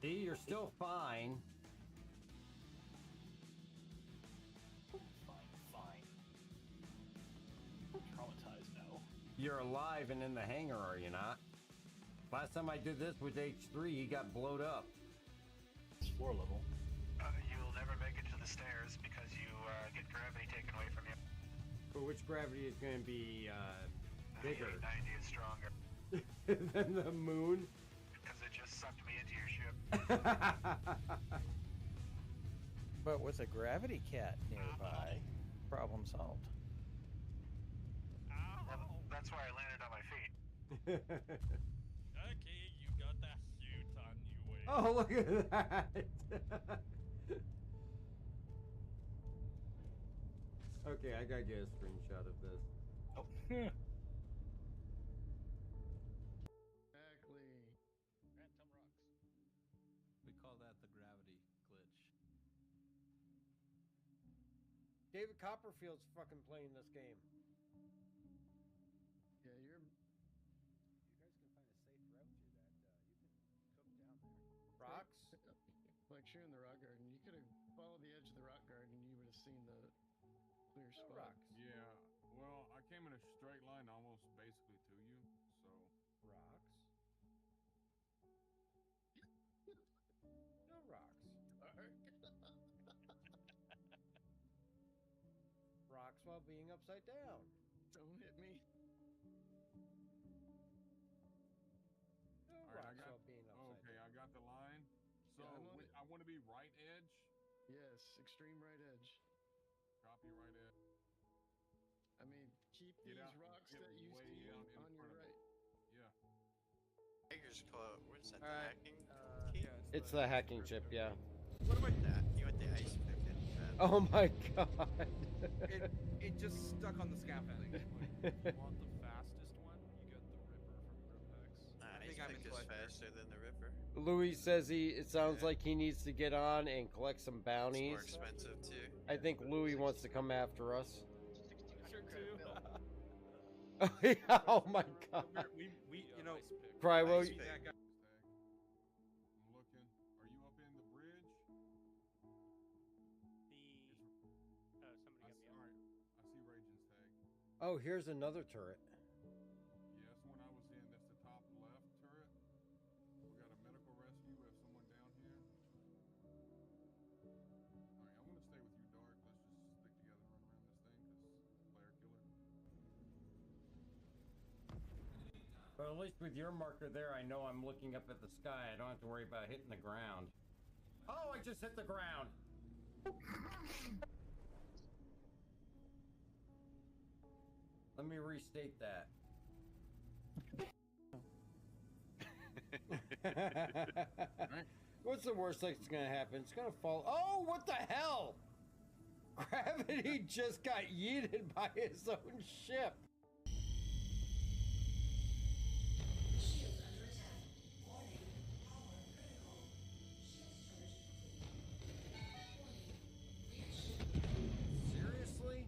See, you're still fine. Fine. I'm traumatized now. You're alive and in the hangar, are you not? Last time I did this with H3, he got blowed up. It's floor level. You'll never make it to the stairs because you get gravity taken away from you. But which gravity is going to be bigger? 90 is stronger. Than the moon? Because it just sucked me into your ship. But with a gravity cat nearby, problem solved. Well, that's why I landed on my feet. Okay, you got that suit on your way. Oh, look at that! Okay, I gotta get a screenshot of this. Oh. Exactly. Phantom rocks. We call that the gravity glitch. David Copperfield's fucking playing this game. Yeah, you're. You guys can find a safe route to that. You can cook down there. Rocks? Like you're in the rock garden. You could have followed the edge of the rock garden and you would have seen the clear No spot. rocks. Yeah, well, I came in a straight line almost basically to you, so. Rocks? No rocks. Rocks while being upside down. Don't hit me. No All right, rocks while being upside okay, down. I got the line. So Yeah, I'm on it. I want to be right edge. Yes, extreme right edge. Copy right edge. I mean, keep Get these out, rocks get that used to way you out in on your front of right. Yeah. Hager's Club. What is that? The Alright, hacking? yeah, It's the hacking chip, yeah. What about that? You went the ice pick it. Oh my god. it just stuck on the scaffolding. If you want the fastest one, you get the Ripper from Gripex. Ice think I'm pick in is collector. faster than the Ripper. Louis says it sounds Yeah. like he needs to get on and collect some It's more bounties. expensive too. I think Louis wants to come after us. Sure too. Oh, yeah, oh my god. We you know, Crywo, Ice pick. that guy. I'm looking. Are you up in the bridge? Somebody I got see, me all up. right. I see Raging's tag. oh, here's another turret. Yeah, that's the one I was in. That's the top left turret. We got a medical rescue. We have someone down here. All right, I'm gonna stay with you, Dark. Let's just stick together and run around this thing, cause player killer. But at least with your marker there, I know I'm looking up at the sky. I don't have to worry about hitting the ground. Oh, I just hit the ground. Let me restate that. What's the worst that's gonna happen? It's gonna fall. Oh, what the hell? Gravity just got yeeted by his own ship. Shield under attack. Warning. Power critical. Shield surge complete. Warning. Reaction. Seriously?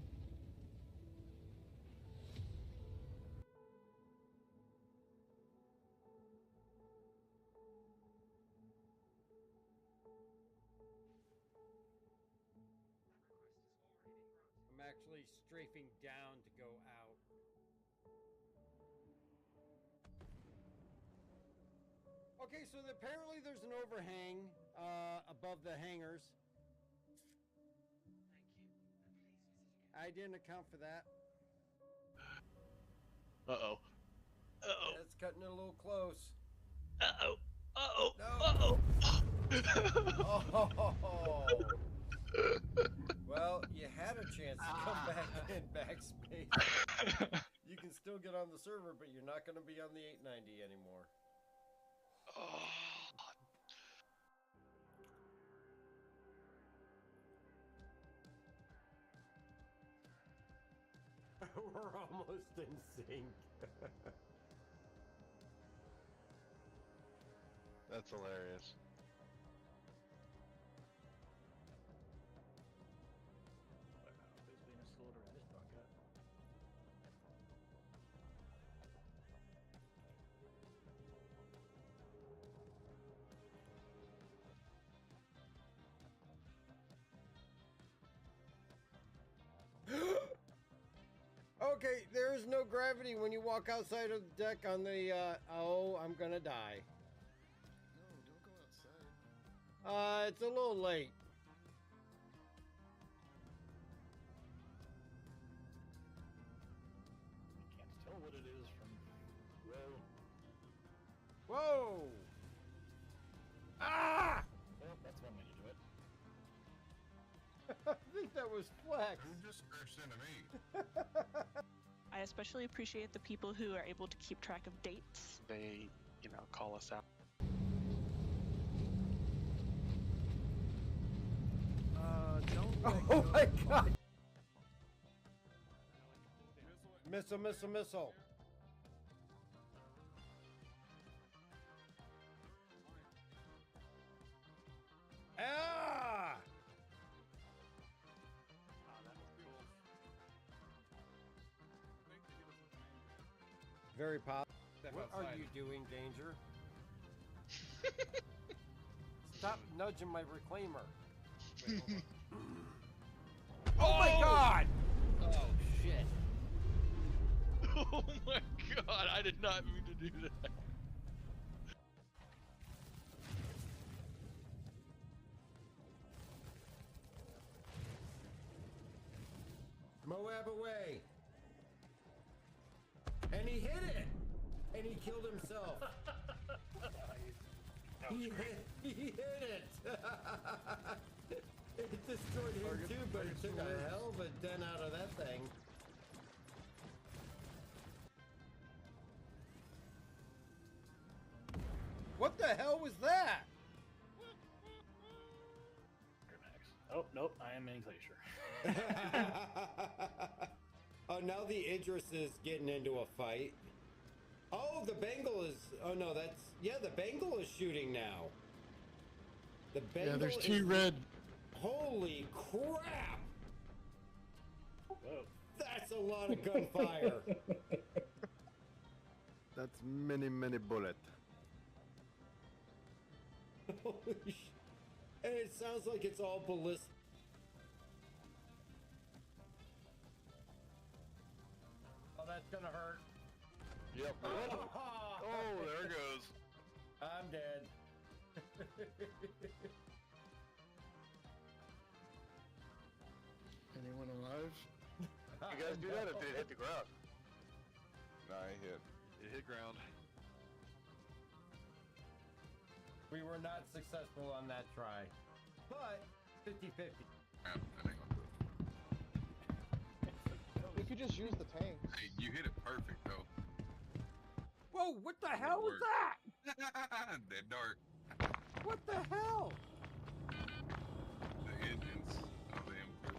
I'm actually strafing down to go out. Okay, so apparently there's an overhang above the hangars. Thank you. Please visit again. I didn't account for that. Uh-oh. Uh-oh. That's cutting it a little close. Uh-oh. Uh-oh. No. Uh-oh. Oh. Well, you had a chance to come back in backspace. You can still get on the server, but you're not going to be on the 890 anymore. Oh. We're almost in sync. That's hilarious. gravity when you walk outside of the deck on the, oh, I'm gonna die. No, don't go outside. It's a little late. I can't tell what it is from low. Whoa! Ah! Well, that's one way to do it. I think that was Flex. Who just crashed into me? I especially appreciate the people who are able to keep track of dates. They, call us out. Oh my god! Missile, missile, missile. Ah! Very positive. What are you doing, Danger? Stop nudging my reclaimer. Wait, oh my god! Oh, shit. Oh my god, I did not mean to do that. Moab away. And he hit it! And he killed himself. He hit it! It destroyed him too, but it took a hell of a dent out of that thing. What the hell was that? Oh, nope, I am in Glacier. Oh, now the Idris is getting into a fight. Oh, the Bengal is... Oh, no, that's... Yeah, the Bengal is shooting now. The Bengal Yeah, there's two red. Holy crap! Whoa. That's a lot of gunfire. That's many, many bullets. Holy sh... And it sounds like it's all ballistic. Oh, that's gonna hurt. Yep. Oh, there it goes. I'm dead. Anyone alive? You guys do that if it hit the ground? No, it hit. It hit ground. We were not successful on that try. But 50-50. You could just use the tank. Hey, you hit it perfect though. Whoa, what the hell was that? That dark. What the hell? The engines of the M2.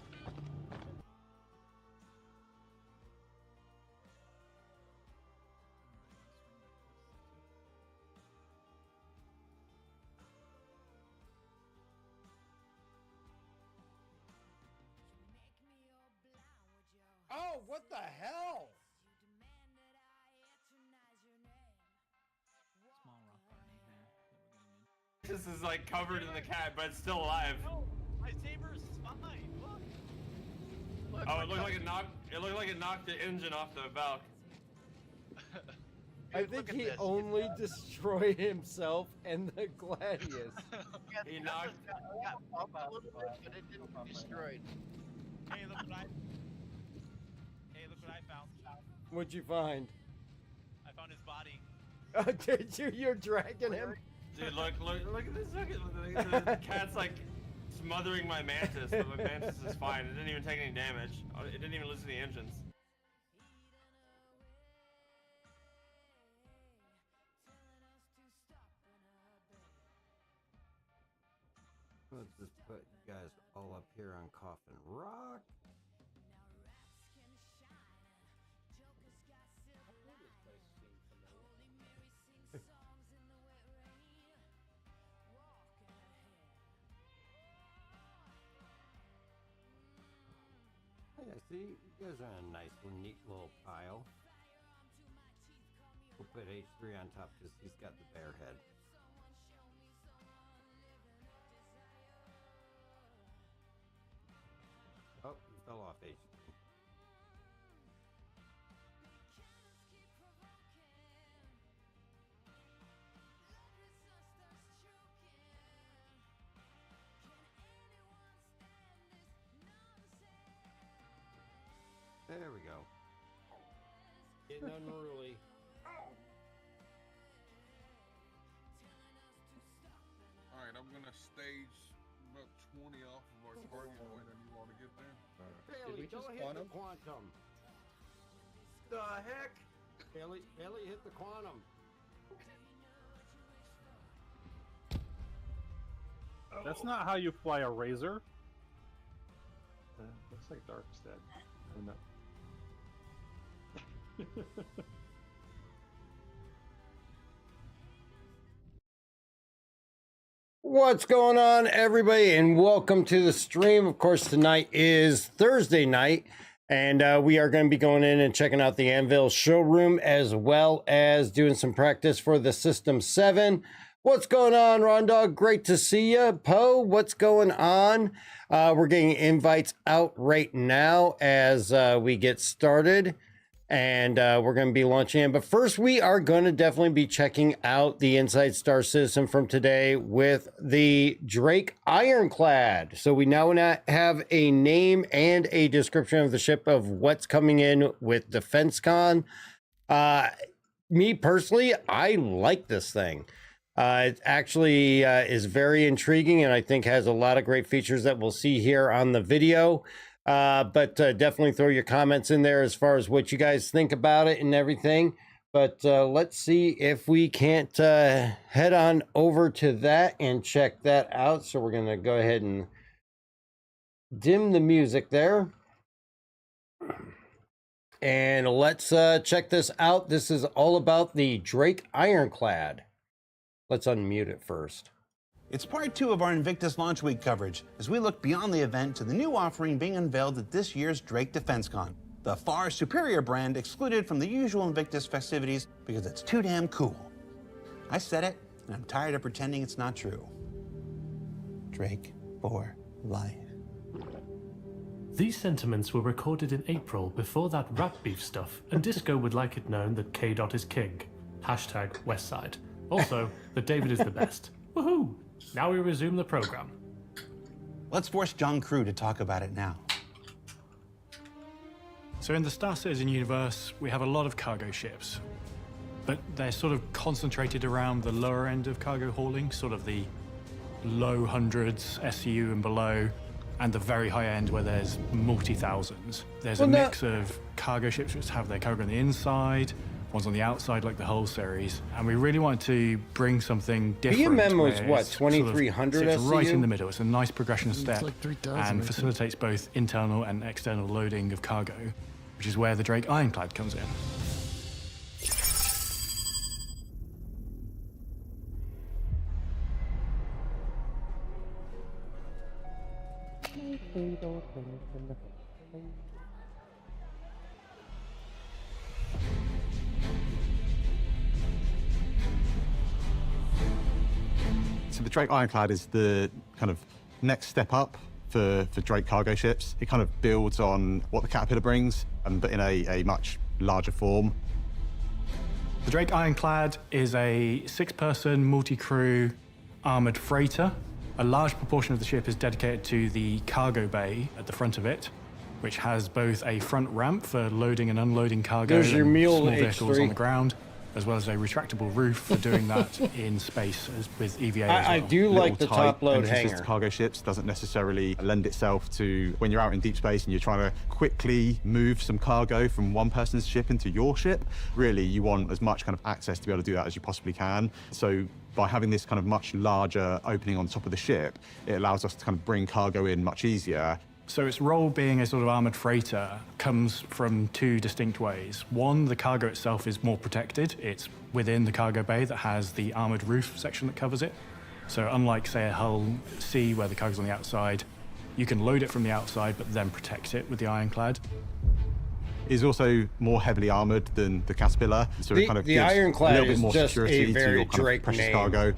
Oh, what the hell? This is like covered in the cat, but it's still alive. No, my saber's fine. Look. Oh, it looked like it knocked. It looked like it knocked the engine off the Valk. I think he only destroyed himself and the Gladius. He knocked. Got bumped a little bit, but it didn't get destroyed. Hey, look what I found. What'd you find? I found his body. Oh, did you? You're dragging him? Dude, look at this. Look at the cat's like smothering my mantis, but my mantis is fine. It didn't even take any damage. It didn't even lose any engines. Let's just put you guys all up here on Coffin Rock. Yeah, see, you guys are in a nice, neat little pile. We'll put H3 on top because he's got the bear head. Oh, he fell off H3. There we go. Getting unruly. Alright, I'm gonna stage about 20 off of our target point and you want to get there. Bailey, don't hit the quantum. The heck? Bailey hit the quantum. That's not how you fly a razor. Looks like Dark's dead. Oh, no. What's going on, everybody, and welcome to the stream. Of course, tonight is Thursday night, and we are going to be going in and checking out the Anvil showroom, as well as doing some practice for the System 7. What's going on, Rondog? Great to see you. Poe, what's going on? We're getting invites out right now as we get started, and we're going to be launching in. But first, we are going to definitely be checking out the Inside Star Citizen from today with the Drake Ironclad. So we now have a name and a description of the ship of what's coming in with DefenseCon. Me personally, I like this thing. It actually is very intriguing, and I think has a lot of great features that we'll see here on the video. But definitely throw your comments in there as far as what you guys think about it and everything. But let's see if we can't head on over to that and check that out. So we're going to go ahead and dim the music there. And let's check this out. This is all about the Drake Ironclad. Let's unmute it first. It's part 2 of our Invictus Launch Week coverage, as we look beyond the event to the new offering being unveiled at this year's Drake DefenseCon, the far superior brand excluded from the usual Invictus festivities because it's too damn cool. I said it, and I'm tired of pretending it's not true. Drake for life. These sentiments were recorded in April before that rap beef stuff, and Disco would like it known that K-Dot is king. Hashtag Westside. Also, that David is the best. Woohoo! Now we resume the program. Let's force John Crew to talk about it now. So in the Star Citizen universe, we have a lot of cargo ships, but they're sort of concentrated around the lower end of cargo hauling, sort of the low hundreds, SU and below, and the very high end where there's multi-thousands. There's a mix of cargo ships which have their cargo on the inside, ones on the outside, like the whole series, and we really wanted to bring something different. BMM was what, 2300 sort of SCU? right in the middle. It's a nice progression of step, like 3,000, and I facilitates both internal and external loading of cargo, which is where the Drake Ironclad comes in. So the Drake Ironclad is the kind of next step up for Drake cargo ships. It kind of builds on what the Caterpillar brings, but in a much larger form. The Drake Ironclad is a 6-person multi-crew armored freighter. A large proportion of the ship is dedicated to the cargo bay at the front of it, which has both a front ramp for loading and unloading cargo There's your and mule small vehicles H3 on the ground, as well as a retractable roof for doing that in space with EVA as well. I do like the top load hanger. Cargo ships doesn't necessarily lend itself to when you're out in deep space and you're trying to quickly move some cargo from one person's ship into your ship. Really, you want as much kind of access to be able to do that as you possibly can. So by having this kind of much larger opening on top of the ship, it allows us to kind of bring cargo in much easier. So its role being a sort of armored freighter comes from 2 distinct ways. One, the cargo itself is more protected. It's within the cargo bay that has the armored roof section that covers it. So unlike, say, a Hull C where the cargo's on the outside, you can load it from the outside but then protect it with the Ironclad. Is also more heavily armored than the Caterpillar, so it kind of gives Ironclad a little bit more is just security a to very your kind of Drake precious name. cargo.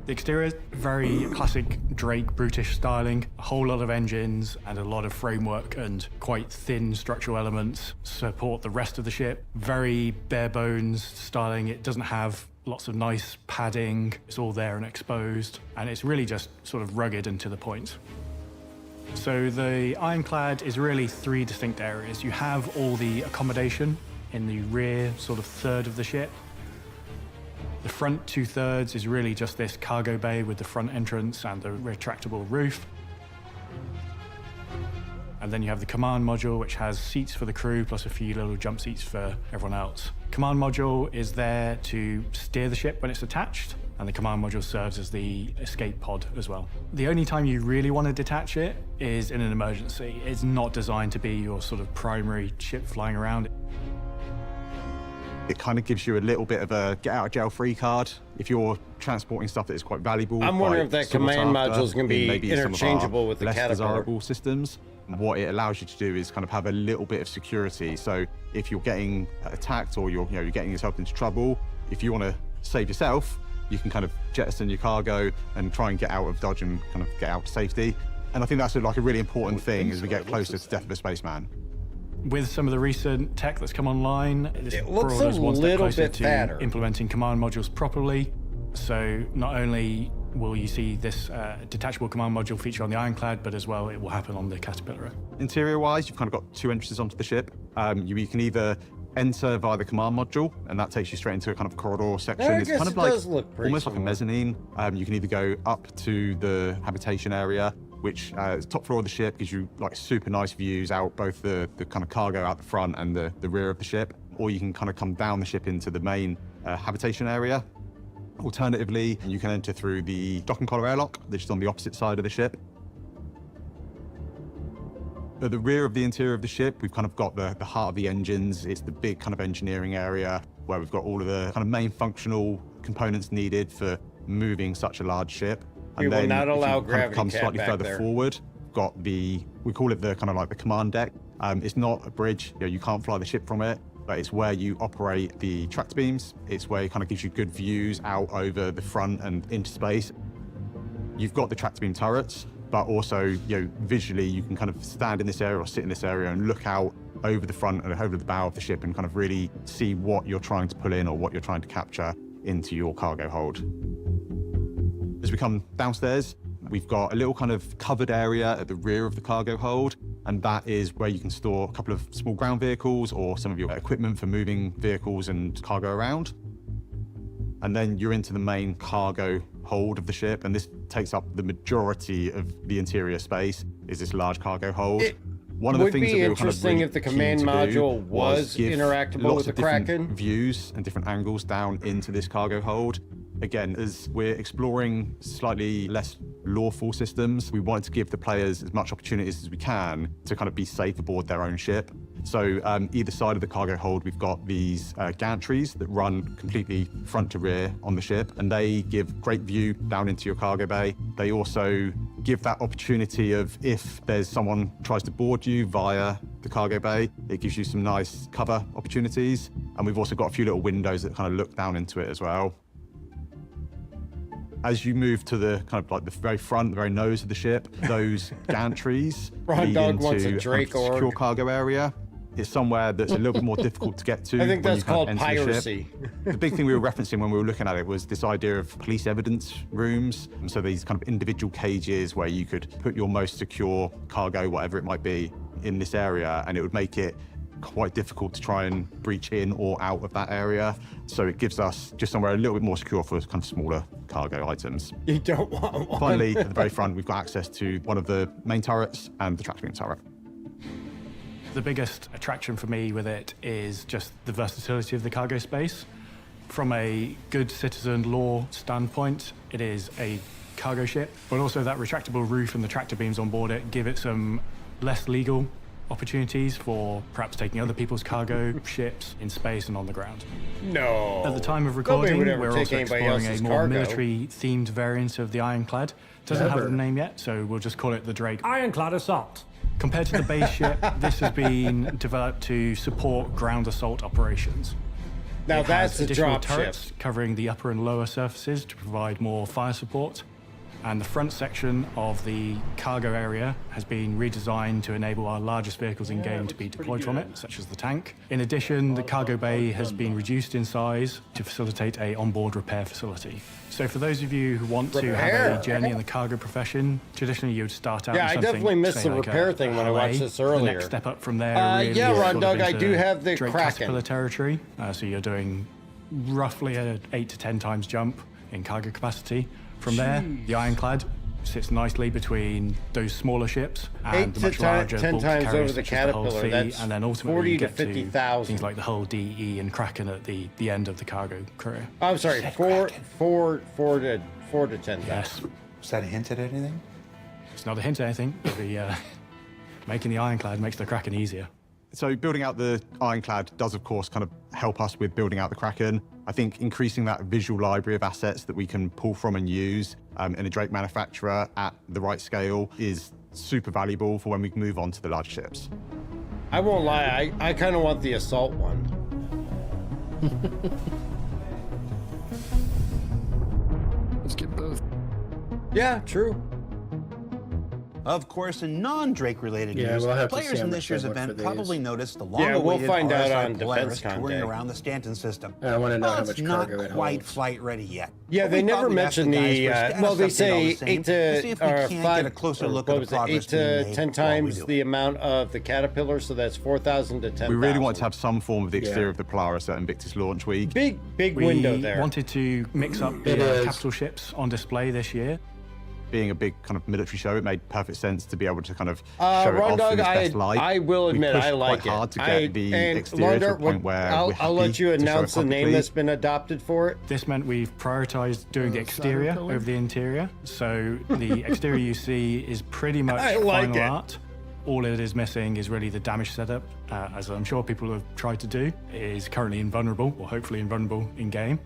The exterior, very classic Drake brutish styling, a whole lot of engines and a lot of framework and quite thin structural elements support the rest of the ship. Very bare bones styling. It doesn't have lots of nice padding. It's all there and exposed, and it's really just sort of rugged and to the point. So the ironclad is really 3 distinct areas. You have all the accommodation in the rear sort of third of the ship. The front 2/3 is really just this cargo bay with the front entrance and the retractable roof. And then you have the command module, which has seats for the crew, plus a few little jump seats for everyone else. Command module is there to steer the ship when it's attached, and the command module serves as the escape pod as well. The only time you really want to detach it is in an emergency. It's not designed to be your sort of primary ship flying around. It kind of gives you a little bit of a get-out-of-jail-free card if you're transporting stuff that is quite valuable. I'm wondering if that sought command after module is going to in be maybe some of our interchangeable with the less Caterpillar. desirable systems. What it allows you to do is kind of have a little bit of security. So if you're getting attacked or you're getting yourself into trouble, if you want to save yourself, you can kind of jettison your cargo and try and get out of dodge and kind of get out to safety. And I think that's like a really important thing as we get closer to Death of a Spaceman. With some of the recent tech that's come online, it looks a little bit fatter. Implementing command modules properly. So not only will you see this detachable command module feature on the Ironclad, but as well it will happen on the Caterpillar. Interior-wise, you've kind of got 2 entrances onto the ship. You can either enter via the command module, and that takes you straight into a kind of corridor section. I It's guess kind of it like does look pretty almost like a mezzanine. You can either go up to the habitation area, which is top floor of the ship, gives you like super nice views out both the kind of cargo out the front and the rear of the ship, or you can kind of come down the ship into the main habitation area. Alternatively, you can enter through the dock and collar airlock, which is on the opposite side of the ship. At the rear of the interior of the ship, we've kind of got the heart of the engines. It's the big kind of engineering area where we've got all of the kind of main functional components needed for moving such a large ship. We will not allow if you kind of gravity come cat slightly back further there. forward, got we call it the kind of like the command deck. It's not a bridge, you can't fly the ship from it, but it's where you operate the tractor beams. It's where it kind of gives you good views out over the front and into space. You've got the tractor beam turrets, but also, visually you can kind of stand in this area or sit in this area and look out over the front and over the bow of the ship and kind of really see what you're trying to pull in or what you're trying to capture into your cargo hold. As we come downstairs, we've got a little kind of covered area at the rear of the cargo hold, and that is where you can store a couple of small ground vehicles or some of your equipment for moving vehicles and cargo around. And then you're into the main cargo hold of the ship, and this takes up the majority of the interior space, is this large cargo hold. One of the things that we were kind of really if the keen command to do module was give interactable lots with the of different Kraken. Views and different angles down into this cargo hold. Again, as we're exploring slightly less lawful systems, we wanted to give the players as much opportunities as we can to kind of be safe aboard their own ship. So either side of the cargo hold, we've got these gantries that run completely front to rear on the ship, and they give great view down into your cargo bay. They also give that opportunity of if there's someone tries to board you via the cargo bay, it gives you some nice cover opportunities. And we've also got a few little windows that kind of look down into it as well. As you move to the kind of like the very front, the very nose of the ship, those gantries lead into a secure cargo area. It's somewhere that's a little bit more difficult to get to. I think when that's you kind of called enter the ship. piracy. The big thing we were referencing when we were looking at it was this idea of police evidence rooms. And so these kind of individual cages where you could put your most secure cargo, whatever it might be, in this area, and it would make it quite difficult to try and breach in or out of that area. So it gives us just somewhere a little bit more secure for kind of smaller cargo items. You don't want one. Finally, at the very front, we've got access to one of the main turrets and the tractor beam turret. The biggest attraction for me with it is just the versatility of the cargo space. From a good citizen law standpoint, it is a cargo ship, but also that retractable roof and the tractor beams on board it give it some less legal opportunities for perhaps taking other people's cargo ships in space and on the ground. No. At the time of Nobody recording, would ever we're take also anybody exploring a else's more cargo. military-themed variant of the Ironclad. Doesn't have Never. a name yet, so we'll just call it the Drake. Ironclad Assault. Compared to the base ship, this has been developed to support ground assault operations. Now It that's has a additional drop turrets ship. covering the upper and lower surfaces to provide more fire support. And the front section of the cargo area has been redesigned to enable our largest vehicles in-game to be deployed from it, such as the tank. In addition, the cargo bay has been reduced in size to facilitate a onboard repair facility. So for those of you who want to have a journey in the cargo profession, traditionally you would start out Yeah, with I something, definitely missed say, the like repair a thing when I watched LA. this earlier. The next step up from there really yeah, is Ron sort of Doug, I into do have the Drake Kraken. Caterpillar territory. So you're doing roughly an 8 to 10 times jump in cargo capacity. From there, the Ironclad sits nicely between those smaller ships and the much larger 10 bulk times carriers over the such as the Hull Caterpillar. C, That's and then ultimately 40 you to get 50,000. things like the Hull DE and Kraken at the end of the cargo career. I'm sorry, 4 to 10,000. Yes. Is that a hint at anything? It's not a hint at anything. But making the Ironclad makes the Kraken easier. So building out the Ironclad does, of course, kind of help us with building out the Kraken. I think increasing that visual library of assets that we can pull from and use in a Drake manufacturer at the right scale is super valuable for when we move on to the larger ships. I won't lie, I kind of want the assault one. Let's get both. Yeah, true. Of course, in non-Drake related Yeah, news, we'll have to see players how in much this year's they look for event these. probably noticed the Yeah, we'll long-awaited find out RSI on Polaris DefenseCon touring Day. around the Stanton system. I want to know how It's much not cargo it quite holds. flight ready yet. Yeah, But they we never thought we'd ask mentioned guys for a the, status well, they update all say the same 8 to see to if we or can't 5, get a closer or look what at was the it, progress 8 to being made 10 while we times do it. the amount of the Caterpillar, so that's 4,000 to 10,000. We really wanted to have some form of the exterior Yeah. of the Polaris at Invictus launch week. Big We window there. wanted to mix up It the is. capital ships on display this year. Being a big kind of military show, it made perfect sense to be able to kind of show it Ron off Dog, in its best light. I will We admit, pushed I like quite it. hard to get the and exterior to a Londar, point where I'll we're happy let you to show it announce the name publicly. that's been adopted for it. This meant we've prioritized doing the exterior over the interior. So the exterior you see is pretty much I like final it. art. All it is missing is really the damage setup, as I'm sure people have tried to do. It is currently invulnerable, or hopefully invulnerable in game.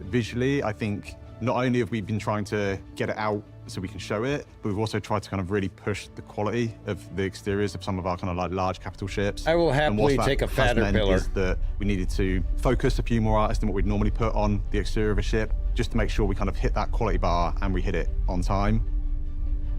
Visually, I think not only have we been trying to get it out so we can show it, but we've also tried to kind of really push the quality of the exteriors of some of our kind of like large capital ships. I will And what happily that take a has fatter meant pillar. is that we needed to focus a few more artists than what we'd normally put on the exterior of a ship, just to make sure we kind of hit that quality bar and we hit it on time.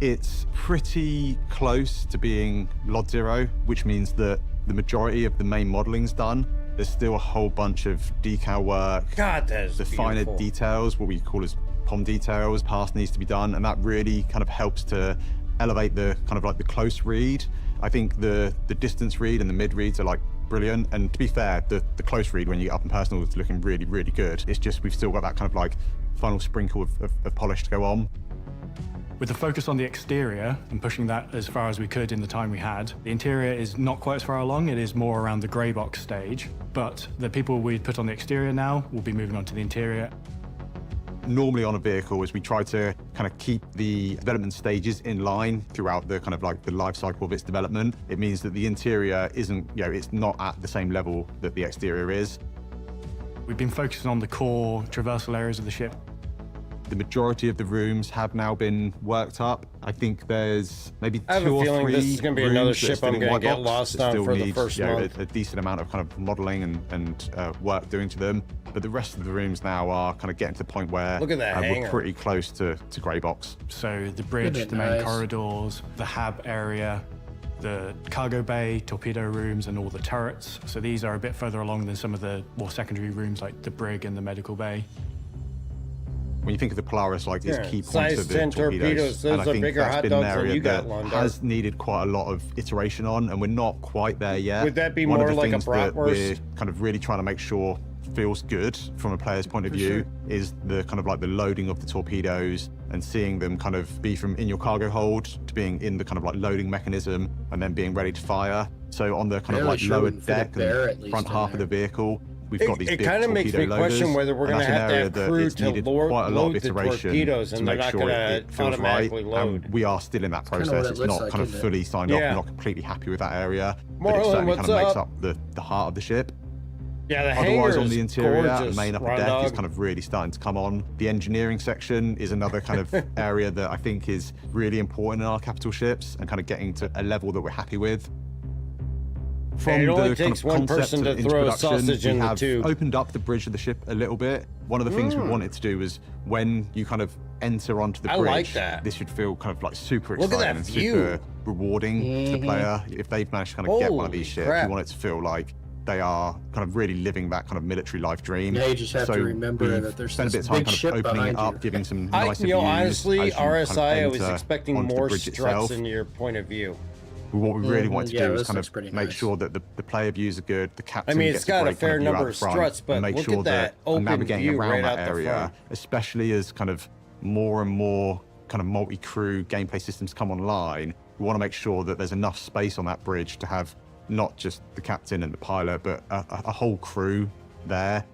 It's pretty close to being Lot Zero, which means that the majority of the main modeling's done. There's still a whole bunch of decal work. God, that is the finer beautiful. details, what we call as POM details, pass needs to be done, and that really kind of helps to elevate the kind of like the close read. I think the distance read and the mid reads are like brilliant, and to be fair, the close read when you get up in personal is looking really, really good. It's just we've still got that kind of like final sprinkle of polish to go on. With the focus on the exterior and pushing that as far as we could in the time we had, the interior is not quite as far along. It is more around the grey box stage, but the people we'd put on the exterior now will be moving on to the interior. Normally on a vehicle is we try to kind of keep the development stages in line throughout the kind of like the life cycle of its development. It means that the interior isn't, you know, it's not at the same level that the exterior is. We've been focusing on the core traversal areas of the ship. The majority of the rooms have now been worked up. I think there's maybe I have two a or feeling three this is gonna be another rooms that are ship still I'm in gonna white get box lost that on still for the need, first you know, month. a decent amount of kind of modelling and work doing to them. But the rest of the rooms now are kind of getting to the point where Look at that we're hangar. pretty close to grey box. So the bridge, Isn't it the main nice? corridors, the hab area, the cargo bay, torpedo rooms, and all the turrets. So these are a bit further along than some of the more secondary rooms like the brig and the medical bay. When you think of the Polaris, like its Yeah, key points size of the 10 torpedoes, those and I are think bigger that's hot been an dogs than area you got, that Londar. has needed quite a lot of iteration on, and we're not quite there yet. Would that be One more of the like a things that bratwurst? we're kind of really trying to make sure feels good from a player's point of For view sure. is the kind of like the loading of the torpedoes and seeing them kind of be from in your cargo hold to being in the kind of like loading mechanism and then being ready to fire. So on the kind of Really like sure lower we can fit a deck bear and at least front in half of there. the vehicle, we've got these It big kind of makes torpedo me question loaders, whether we're and going to that's an have to area have that crew it's to needed quite a lot of load the iteration torpedoes, to and they're make not sure going it to feels right. automatically load. And we are still in that kinda what process. it It's looks not like, kind of isn't it? fully signed off. Yeah. We're not completely happy with that area, but it Marlon, certainly what's kind of makes up? up the heart of the ship. Yeah, the hangar Otherwise, on is the interior, gorgeous, the main upper Ron deck is Dog. kind of really starting to come on. The engineering section is another kind of area that I think is really important in our capital ships and kind of getting to a level that we're happy with. From it only the takes kind of one person to concept throw a introduction, sausage we in the have tube. opened up the bridge of the ship a little bit. One of the things we wanted to do was when you kind of enter onto the I bridge, like that. this should feel kind of like super Look at exciting that and view. super rewarding to the player. If they've managed to kind of get one of Holy these ships, crap. you want it to feel like they are kind of really living that kind of military life dream. Yeah, you just have to remember we've that there's spent a bit this of time big kind of ship opening it behind up, you. giving some nicer views. Honestly, as you kind of RSI, I was enter expecting onto the more bridge struts itself. in your point of view. What we really wanted to Yeah, do is this kind looks of pretty make nice. sure that the player views are good, the captain I mean, gets it's got a great fair kind of view out number the of front, struts, but and make look sure at that open navigating view around right that out the area, front. especially as kind of more and more kind of multi-crew gameplay systems come online, we want to make sure that there's enough space on that bridge to have not just the captain and the pilot, but a whole crew there.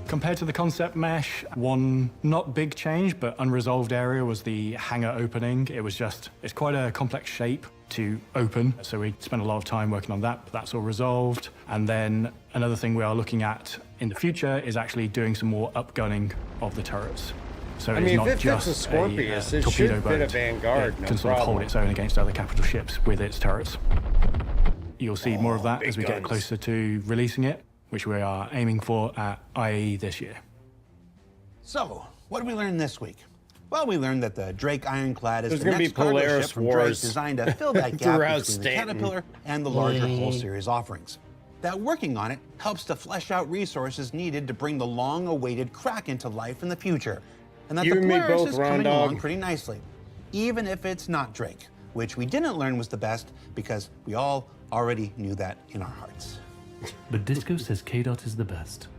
Compared to the concept mesh, one not big change but unresolved area was the hangar opening. It's quite a complex shape to open, so we spent a lot of time working on that, but that's all resolved. And then another thing we are looking at in the future is actually doing some more upgunning of the turrets. So I it's mean, if not it fits just a Scorpius, it torpedo should fit a boat. Vanguard, It no can sort of hold problem. its own against other capital ships with its turrets. You'll see more of that big as we get guns. closer to releasing it, which we are aiming for at IAE this year. So, what did we learn this week? Well, we learned that the Drake Ironclad is There's the gonna next be cargo Polaris ship from Drake Wars designed to fill that gap throughout between the Stanton. Caterpillar and the larger whole series offerings. That working on it helps to flesh out resources needed to bring the long-awaited Kraken to life in the future. And that You the and me Polaris both, is Ron coming Dog. along pretty nicely, even if it's not Drake, which we didn't learn was the best because we all already knew that in our hearts. But Disco says KDOT is the best.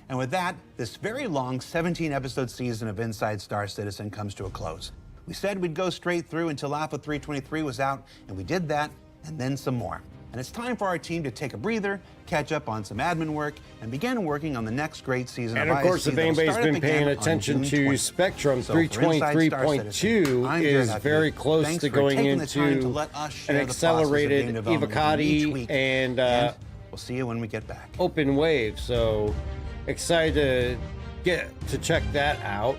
And with that, this very long 17-episode season of Inside Star Citizen comes to a close. We said we'd go straight through until Alpha 323 was out, and we did that, and then some more. And it's time for our team to take a breather, catch up on some admin work, and begin working on the next great season And of of course, ISC if that'll anybody's start up been paying again on attention June to 20th. Spectrum, So for Inside Star 323.2 Citizen, I'm Jared is Huckabee. very close Thanks to for going taking the time to into let us share an the process of accelerated game development with you each Evocati week. and We'll see you when we get back. Open Wave. So excited to get to check that out.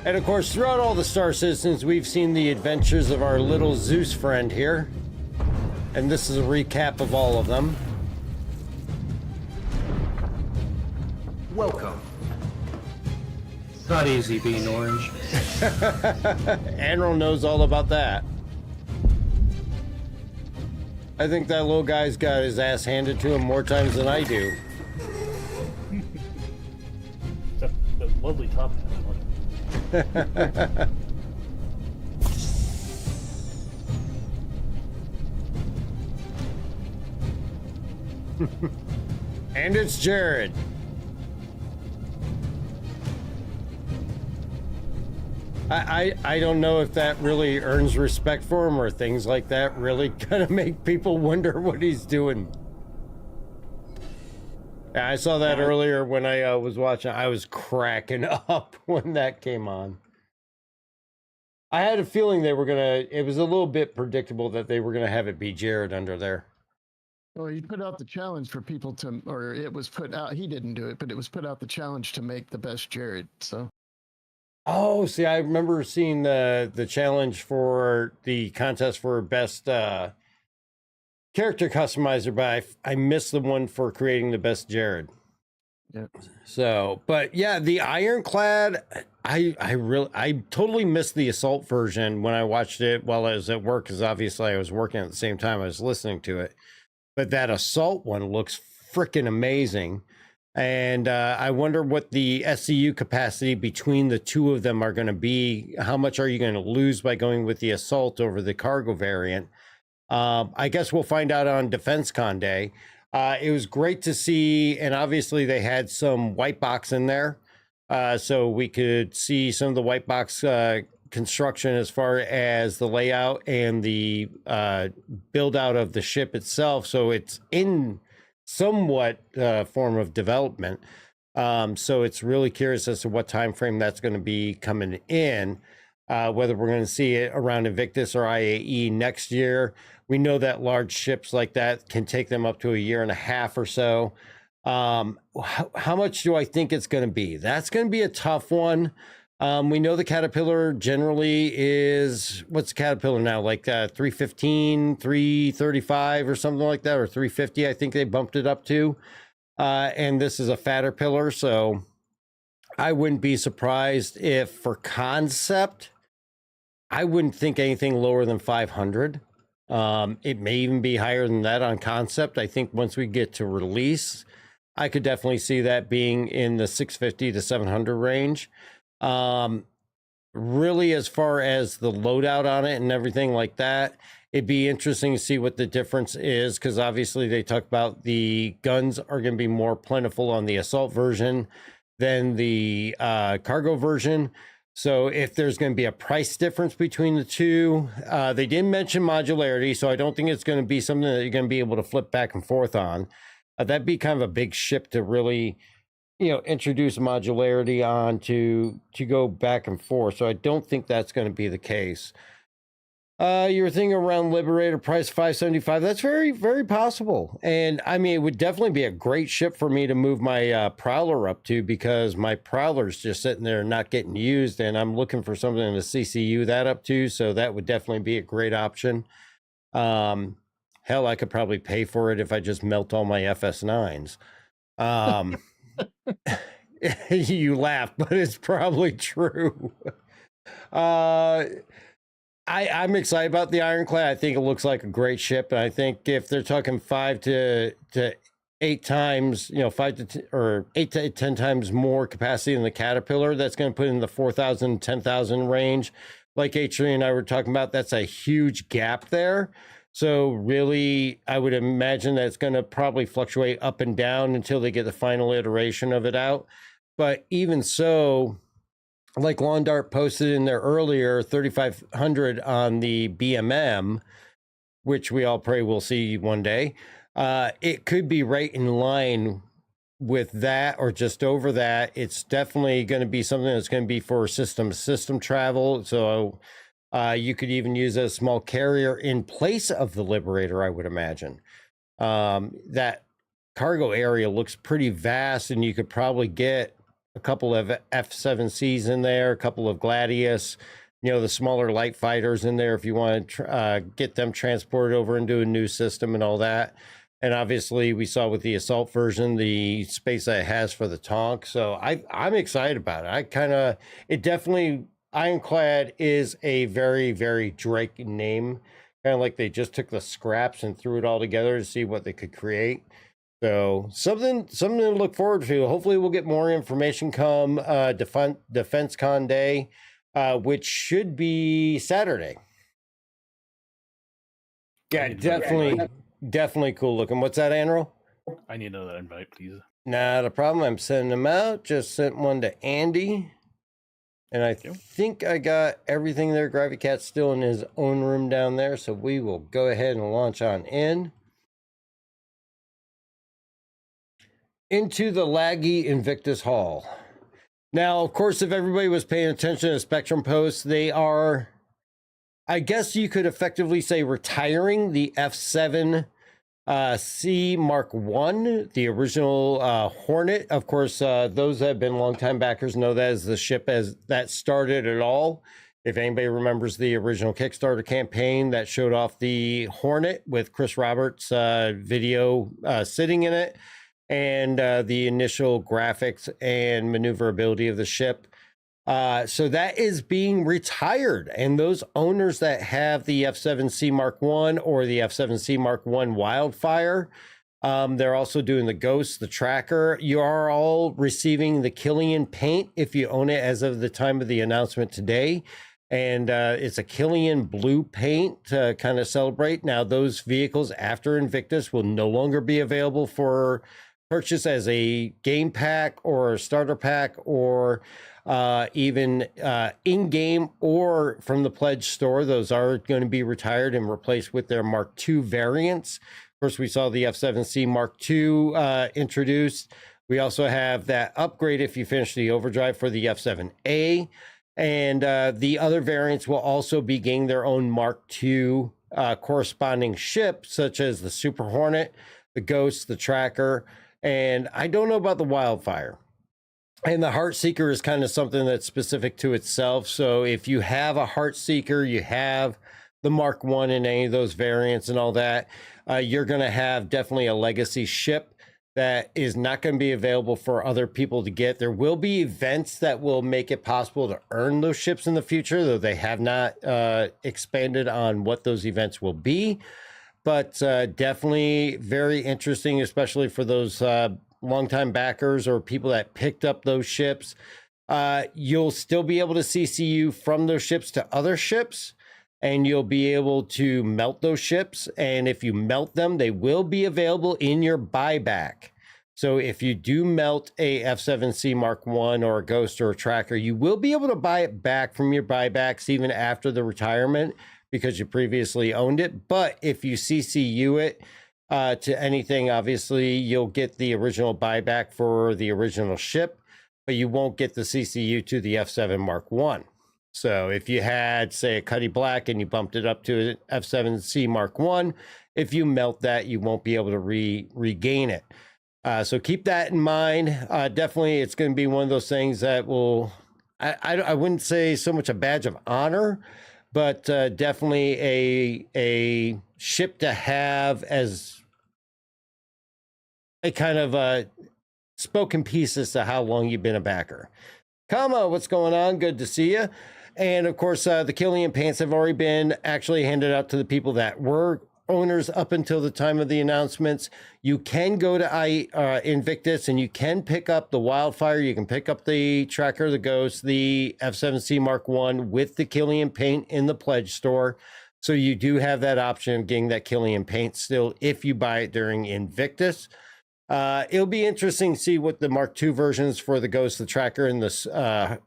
And of course, throughout all the Star Citizens, we've seen the adventures of our little Zeus friend here. And this is a recap of all of them. Welcome. It's not easy being orange. Admiral knows all about that. I think that little guy's got his ass handed to him more times than I do. Except the lovely top hat. And it's Jared. I don't know if that really earns respect for him or things like that really kind of make people wonder what he's doing. Yeah, I saw that earlier when I was watching. I was cracking up when that came on. I had a feeling they were gonna. It was a little bit predictable that they were gonna have it be Jared under there. Well, you put out the challenge for people to, or it was put out. He didn't do it, but it was put out the challenge to make the best Jared. So. Oh, see, I remember seeing the challenge for the contest for best character customizer, but I missed the one for creating the best Jared. Yep. So, but yeah, the Ironclad, I totally missed the assault version when I watched it while I was at work, because obviously I was working at the same time I was listening to it. But that assault one looks freaking amazing. And I wonder what the SCU capacity between the two of them are going to be. How much are you going to lose by going with the assault over the cargo variant? I guess we'll find out on DefenseCon Day. It was great to see, and obviously they had some white box in there. So we could see some of the white box construction as far as the layout and the build out of the ship itself. So it's in somewhat form of development. So it's really curious as to what time frame that's going to be coming in, whether we're going to see it around Invictus or IAE next year. We know that large ships like that can take them up to a year and a half or so. How much do I think it's going to be? That's going to be a tough one. We know the Caterpillar generally is, what's the Caterpillar now? Like 315, 335 or something like that, or 350, I think they bumped it up to. And this is a fatter pillar, so I wouldn't be surprised if for concept, I wouldn't think anything lower than 500. It may even be higher than that on concept. I think once we get to release, I could definitely see that being in the 650 to 700 range. Really, as far as the loadout on it and everything like that, it'd be interesting to see what the difference is, because obviously they talk about the guns are going to be more plentiful on the assault version than the cargo version. So if there's going to be a price difference between the two, they didn't mention modularity, so I don't think it's going to be something that you're going to be able to flip back and forth on. That'd be kind of a big ship to really, introduce modularity on to go back and forth. So I don't think that's going to be the case. Your thing around Liberator price 575, that's very, very possible. And I mean, it would definitely be a great ship for me to move my Prowler up to, because my Prowler's just sitting there not getting used, and I'm looking for something to CCU that up to. So that would definitely be a great option. Hell, I could probably pay for it if I just melt all my FS9s. You laugh, but it's probably true. I'm excited about the Ironclad. I think it looks like a great ship, and I think if they're talking 5 to 8 times, 8 to 10 times more capacity than the Caterpillar, that's going to put in the 4,000, 10,000 range. Like H3 and I were talking about, that's a huge gap there. So really, I would imagine that it's going to probably fluctuate up and down until they get the final iteration of it out. But even so, like Lawn Dart posted in there earlier, 3,500 on the BMM, which we all pray we'll see one day. It could be right in line with that or just over that. It's definitely going to be something that's going to be for system travel. So you could even use a small carrier in place of the Liberator, I would imagine. That cargo area looks pretty vast, and you could probably get a couple of F-7Cs in there, a couple of Gladius, the smaller light fighters in there if you want to get them transported over into a new system and all that. And obviously we saw with the assault version, the space that it has for the Tonk. So I'm excited about it. It definitely, Ironclad is a very, very Drake name. Kind of like they just took the scraps and threw it all together to see what they could create. So something to look forward to. Hopefully we'll get more information come Defense Con Day, which should be Saturday. Yeah, definitely cool looking. What's that, Anro? I need another invite, please. Not a problem. I'm sending them out. Just sent one to Andy. And I think I got everything there. Gravity Cat's still in his own room down there. So we will go ahead and launch on in. Into the laggy Invictus Hall. Now, of course, if everybody was paying attention to Spectrum posts, they are, I guess you could effectively say, retiring the F7C Mark I, the original Hornet. Of course, those that have been longtime backers know that as the ship as that started it all. If anybody remembers the original Kickstarter campaign that showed off the Hornet with Chris Roberts' video sitting in it, and the initial graphics and maneuverability of the ship. So that is being retired. And those owners that have the F7C Mark I or the F7C Mark I Wildfire, they're also doing the Ghost, the Tracker. You are all receiving the Killian paint if you own it as of the time of the announcement today. And it's a Killian blue paint to kind of celebrate. Now, those vehicles after Invictus will no longer be available for purchase as a game pack or a starter pack or even in-game or from the pledge store. Those are going to be retired and replaced with their Mark II variants. Of course, we saw the F7C Mark II introduced. We also have that upgrade if you finish the overdrive for the F7A. And the other variants will also be getting their own Mark II corresponding ship, such as the Super Hornet, the Ghost, the Tracker, and I don't know about the Wildfire. And the Heartseeker is kind of something that's specific to itself. So if you have a Heartseeker, you have the Mark 1 in any of those variants and all that, you're going to have definitely a legacy ship that is not going to be available for other people to get. There will be events that will make it possible to earn those ships in the future, though they have not expanded on what those events will be. But definitely very interesting, especially for those longtime backers or people that picked up those ships. You'll still be able to CCU from those ships to other ships, and you'll be able to melt those ships. And if you melt them, they will be available in your buyback. So if you do melt a F7C Mark 1 or a Ghost or a Tracker, you will be able to buy it back from your buybacks even after the retirement because you previously owned it. But if you CCU it to anything, obviously you'll get the original buyback for the original ship, but you won't get the CCU to the F7 Mark 1. So if you had, say, a Cuddy Black and you bumped it up to an F7C Mark 1, if you melt that, you won't be able to regain it. So keep that in mind. Definitely, it's going to be one of those things that will, I wouldn't say so much a badge of honor, but definitely a ship to have as a kind of spoken piece as to how long you've been a backer. Kama, what's going on? Good to see you. And of course, the Killian paints have already been actually handed out to the people that were owners up until the time of the announcements. You can go to Invictus and you can pick up the Wildfire. You can pick up the Tracker, the Ghost, the F7C Mark 1 with the Killian paint in the pledge store. So you do have that option of getting that Killian paint still if you buy it during Invictus. It'll be interesting to see what the Mark II versions for the Ghost, the Tracker, and the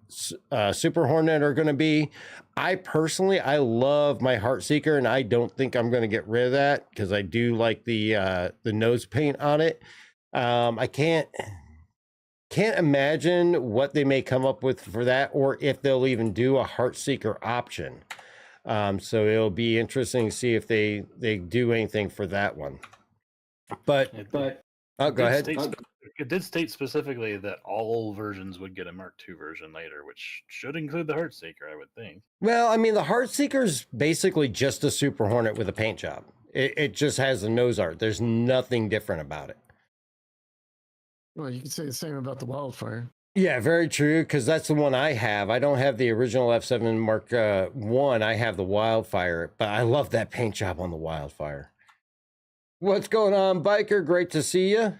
Super Hornet are going to be. I personally love my Heartseeker, and I don't think I'm going to get rid of that because I do like the nose paint on it. I can't imagine what they may come up with for that, or if they'll even do a Heartseeker option. So it'll be interesting to see if they do anything for that one. But oh, go ahead. It did state specifically that all versions would get a Mark II version later, which should include the Heartseeker, I would think. Well, I mean, the Heartseeker's basically just a Super Hornet with a paint job. It just has the nose art. There's nothing different about it. Well, you could say the same about the Wildfire. Yeah, very true, because that's the one I have. I don't have the original F7 Mark 1. I have the Wildfire, but I love that paint job on the Wildfire. What's going on, Biker? Great to see you.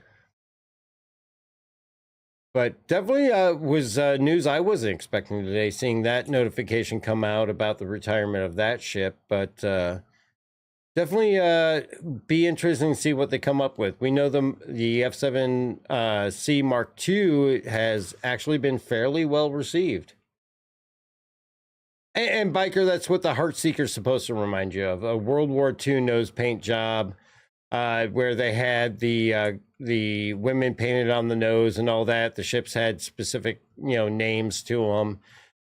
But definitely was news I wasn't expecting today, seeing that notification come out about the retirement of that ship. But definitely be interesting to see what they come up with. We know the F7C Mark II has actually been fairly well received. And Biker, that's what the Heartseeker is supposed to remind you of. A World War II nose paint job. Where they had the women painted on the nose and all that. The ships had specific, names to them,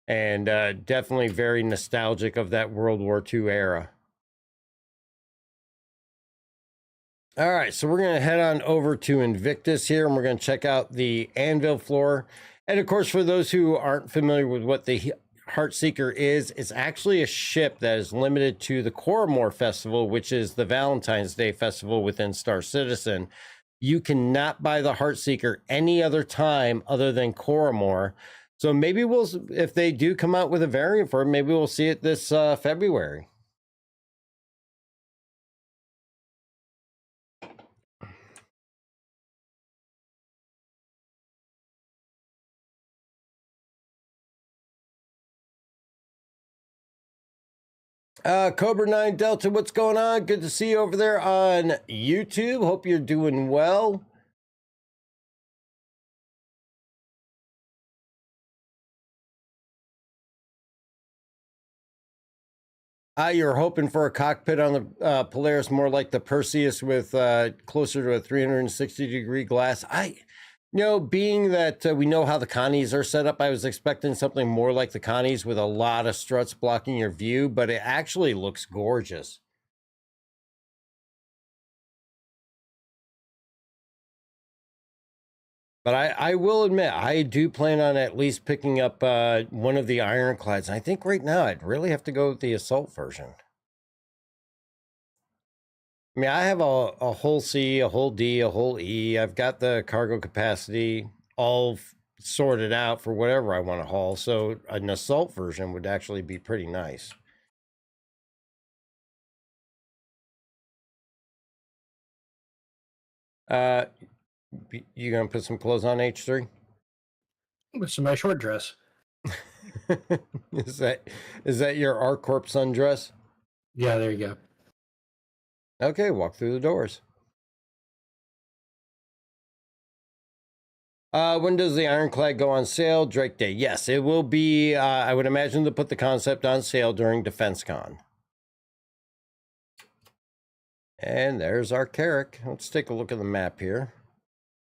and definitely very nostalgic of that World War II era. All right, so we're going to head on over to Invictus here, and we're going to check out the Anvil floor. And of course, for those who aren't familiar with what the Heartseeker is, it's actually a ship that is limited to the Coromore Festival, which is the Valentine's Day festival within Star Citizen. You cannot buy the Heartseeker any other time other than Coromore. So maybe if they do come out with a variant for it, maybe we'll see it this February. Cobra 9 Delta, what's going on? Good to see you over there on YouTube. Hope you're doing well. You're hoping for a cockpit on the Polaris more like the Perseus with closer to a 360-degree glass. Being that we know how the Connies are set up, I was expecting something more like the Connies with a lot of struts blocking your view, but it actually looks gorgeous. But I will admit, I do plan on at least picking up one of the ironclads. I think right now I'd really have to go with the assault version. I mean, I have a whole C, a whole D, a whole E. I've got the cargo capacity all sorted out for whatever I want to haul. So an assault version would actually be pretty nice. You gonna put some clothes on, H3? It's my short dress. Is that your ArcCorp sundress? Yeah, there you go. Okay, walk through the doors. When does the Ironclad go on sale? Drake Day. Yes, it will be. I would imagine to put the concept on sale during DefenseCon. And there's our Carrack. Let's take a look at the map here.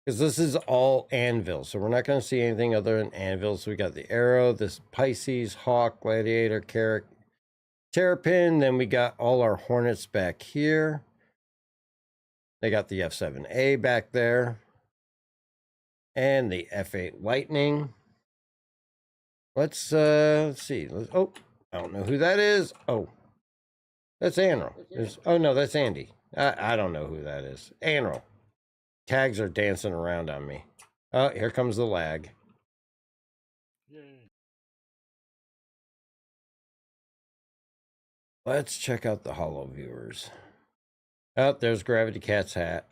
Because this is all Anvil, so we're not going to see anything other than Anvil. So we got the Arrow, this Pisces, Hawk, Gladiator, Carrack, Terrapin. Then we got all our Hornets back here. They got the F7A back there. And the F8 Lightning. Let's see. Oh, I don't know who that is. Oh, that's Anvil. Oh, no, that's Andy. I don't know who that is. Anvil. Tags are dancing around on me. Oh, here comes the lag. Yay. Let's check out the holo viewers. Oh, there's Gravity Cat's hat.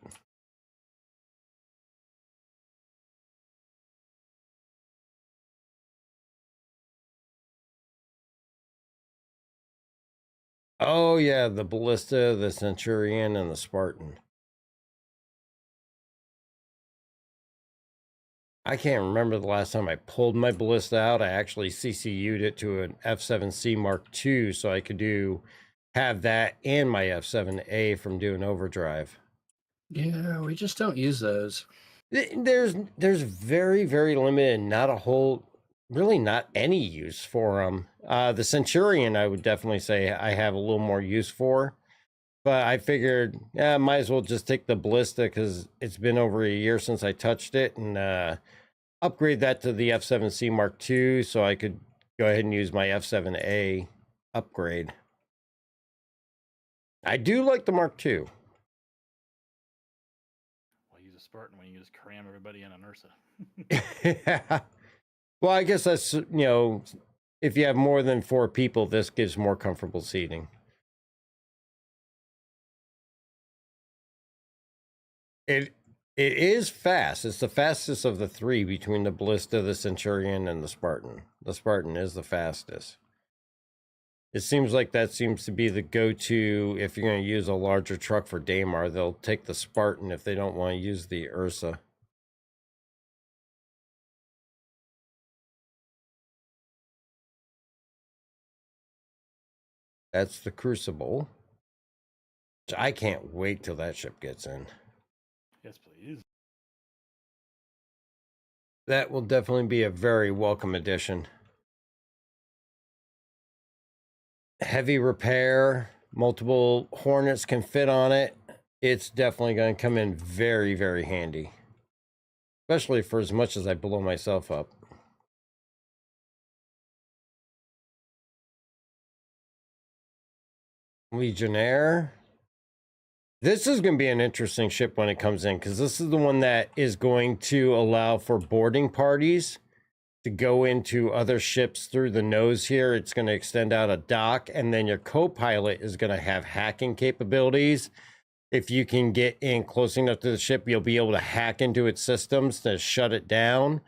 Oh, yeah, the Ballista, the Centurion, and the Spartan. I can't remember the last time I pulled my Ballista out. I actually CCU'd it to an F7C Mark II so I could have that and my F7A from doing overdrive. Yeah, we just don't use those. There's very, very limited, really not any use for them. The Centurion, I would definitely say I have a little more use for. But I figured, might as well just take the Ballista because it's been over a year since I touched it and upgrade that to the F7C Mark II so I could go ahead and use my F7A upgrade. I do like the Mark II. Well, use a Spartan when you just cram everybody in an Ursa. Yeah. Well, I guess that's, if you have more than 4 people, this gives more comfortable seating. It is fast. It's the fastest of the 3 between the Ballista, the Centurion, and the Spartan. The Spartan is the fastest. It seems like that seems to be the go-to if you're going to use a larger truck for Daymar. They'll take the Spartan if they don't want to use the Ursa. That's the Crucible. I can't wait till that ship gets in. Yes, please. That will definitely be a very welcome addition. Heavy repair, multiple Hornets can fit on it. It's definitely going to come in very, very handy. Especially for as much as I blow myself up. Legionnaire. This is going to be an interesting ship when it comes in, because this is the one that is going to allow for boarding parties to go into other ships through the nose here. It's going to extend out a dock, and then your co-pilot is going to have hacking capabilities. If you can get in close enough to the ship, you'll be able to hack into its systems to shut it down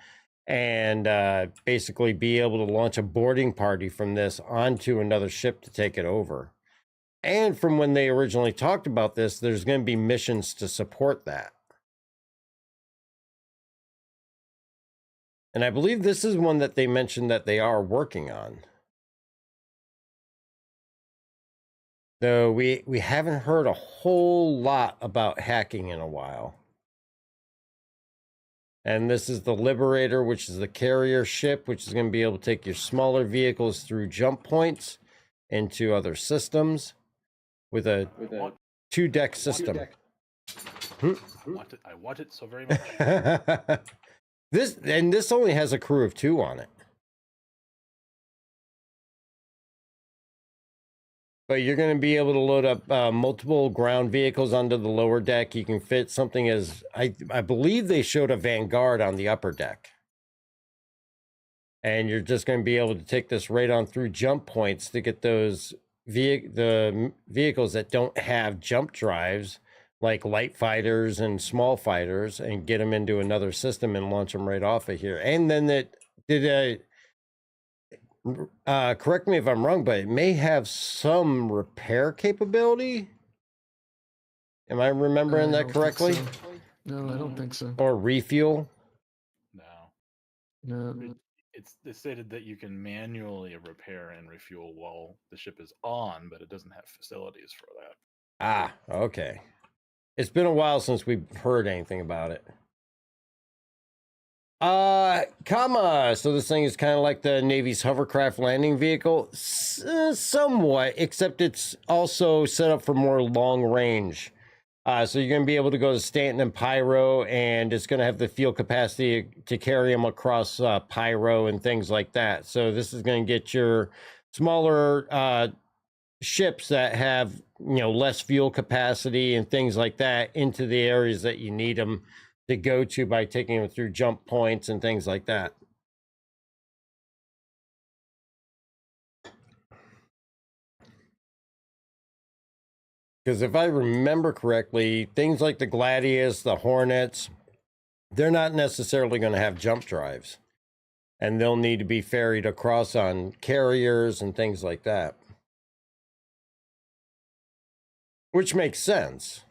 and basically be able to launch a boarding party from this onto another ship to take it over. And from when they originally talked about this, there's going to be missions to support that. And I believe this is one that they mentioned that they are working on. Though we haven't heard a whole lot about hacking in a while. And this is the Liberator, which is the carrier ship, which is going to be able to take your smaller vehicles through jump points into other systems. With a 2-deck system. I want it so very much. This only has a crew of 2 on it. But you're going to be able to load up multiple ground vehicles onto the lower deck. You can fit something as, I believe they showed a Vanguard on the upper deck. And you're just going to be able to take this right on through jump points to get those the vehicles that don't have jump drives, like light fighters and small fighters, and get them into another system and launch them right off of here. And then correct me if I'm wrong, but it may have some repair capability. Am I remembering that correctly? So. No, I don't think so. Or refuel? No. It's stated that you can manually repair and refuel while the ship is on, but it doesn't have facilities for that. Ah, okay. It's been a while since we've heard anything about it. Comma. So this thing is kind of like the Navy's hovercraft landing vehicle, somewhat, except it's also set up for more long range. So you're going to be able to go to Stanton and Pyro, and it's going to have the fuel capacity to carry them across Pyro and things like that. So this is going to get your smaller ships that have, you know, less fuel capacity and things like that into the areas that you need them to go to by taking them through jump points and things like that. Because if I remember correctly, things like the Gladius, the Hornets, they're not necessarily going to have jump drives. And they'll need to be ferried across on carriers and things like that. Which makes sense.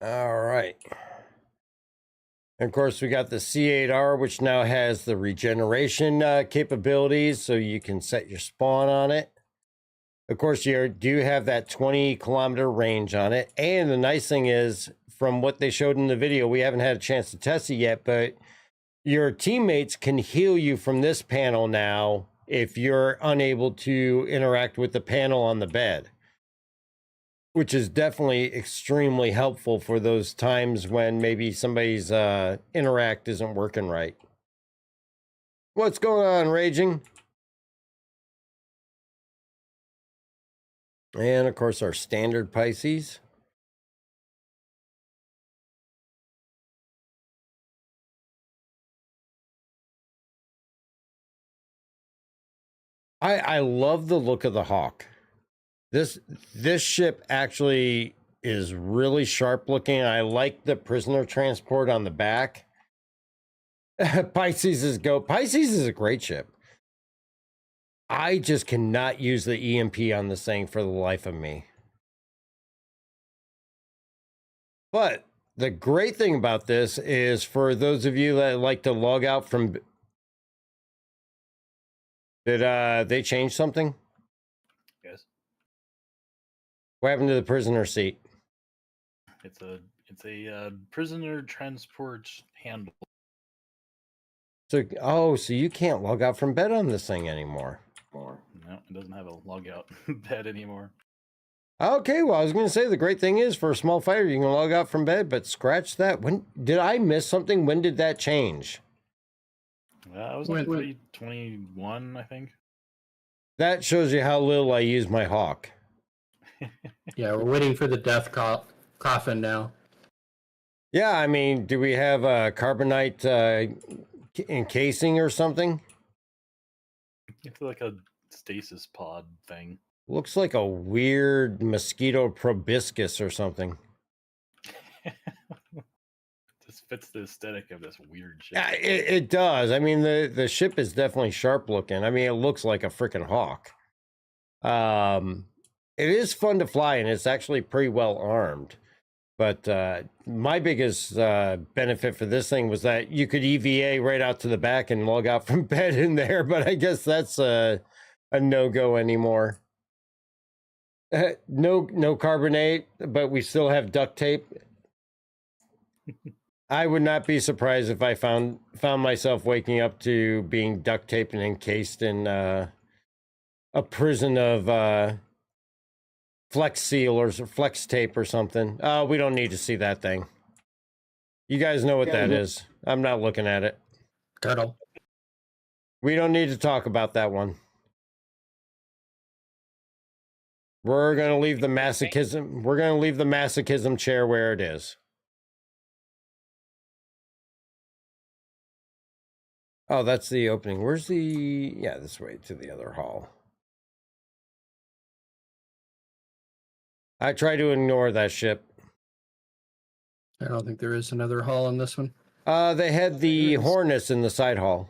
All right. And of course, we got the C8R, which now has the regeneration capabilities, so you can set your spawn on it. Of course, you do have that 20-kilometer range on it. And the nice thing is, from what they showed in the video, we haven't had a chance to test it yet, but your teammates can heal you from this panel now if you're unable to interact with the panel on the bed, which is definitely extremely helpful for those times when maybe somebody's interact isn't working right. What's going on, Raging? And of course, our standard Pisces. I love the look of the Hawk. This ship actually is really sharp looking. I like the prisoner transport on the back. Pisces is a great ship. I just cannot use the EMP on this thing for the life of me. But the great thing about this is, for those of you that like to log out from... Did they change something? Yes. What happened to the prisoner seat? It's a prisoner transport handle. So you can't log out from bed on this thing anymore. No, it doesn't have a log out bed anymore. Okay, well, I was going to say, the great thing is, for a small fighter, you can log out from bed, but scratch that. When did I miss something? When did that change? I was like 21, I think. That shows you how little I use my Hawk. Yeah, we're waiting for the death coffin now. Yeah, I mean, do we have a carbonite encasing or something? It's like a stasis pod thing. Looks like a weird mosquito proboscis or something. Just fits the aesthetic of this weird ship. Yeah, it does. I mean, the ship is definitely sharp looking. I mean, it looks like a freaking Hawk. It is fun to fly, and it's actually pretty well armed. But my biggest benefit for this thing was that you could EVA right out to the back and log out from bed in there. But I guess that's a no-go anymore. No carbonate, but we still have duct tape. I would not be surprised if I found myself waking up to being duct taped and encased in a prison of Flex seal or flex tape or something. Oh, we don't need to see that thing. You guys know what that is. I'm not looking at it. Turtle. We don't need to talk about that one. We're going to leave the masochism. We're going to leave the masochism chair where it is. Oh, that's the opening. Where's the... Yeah, this way to the other hall. I try to ignore that ship. I don't think there is another hall in this one. They had the Hornets in the side hall.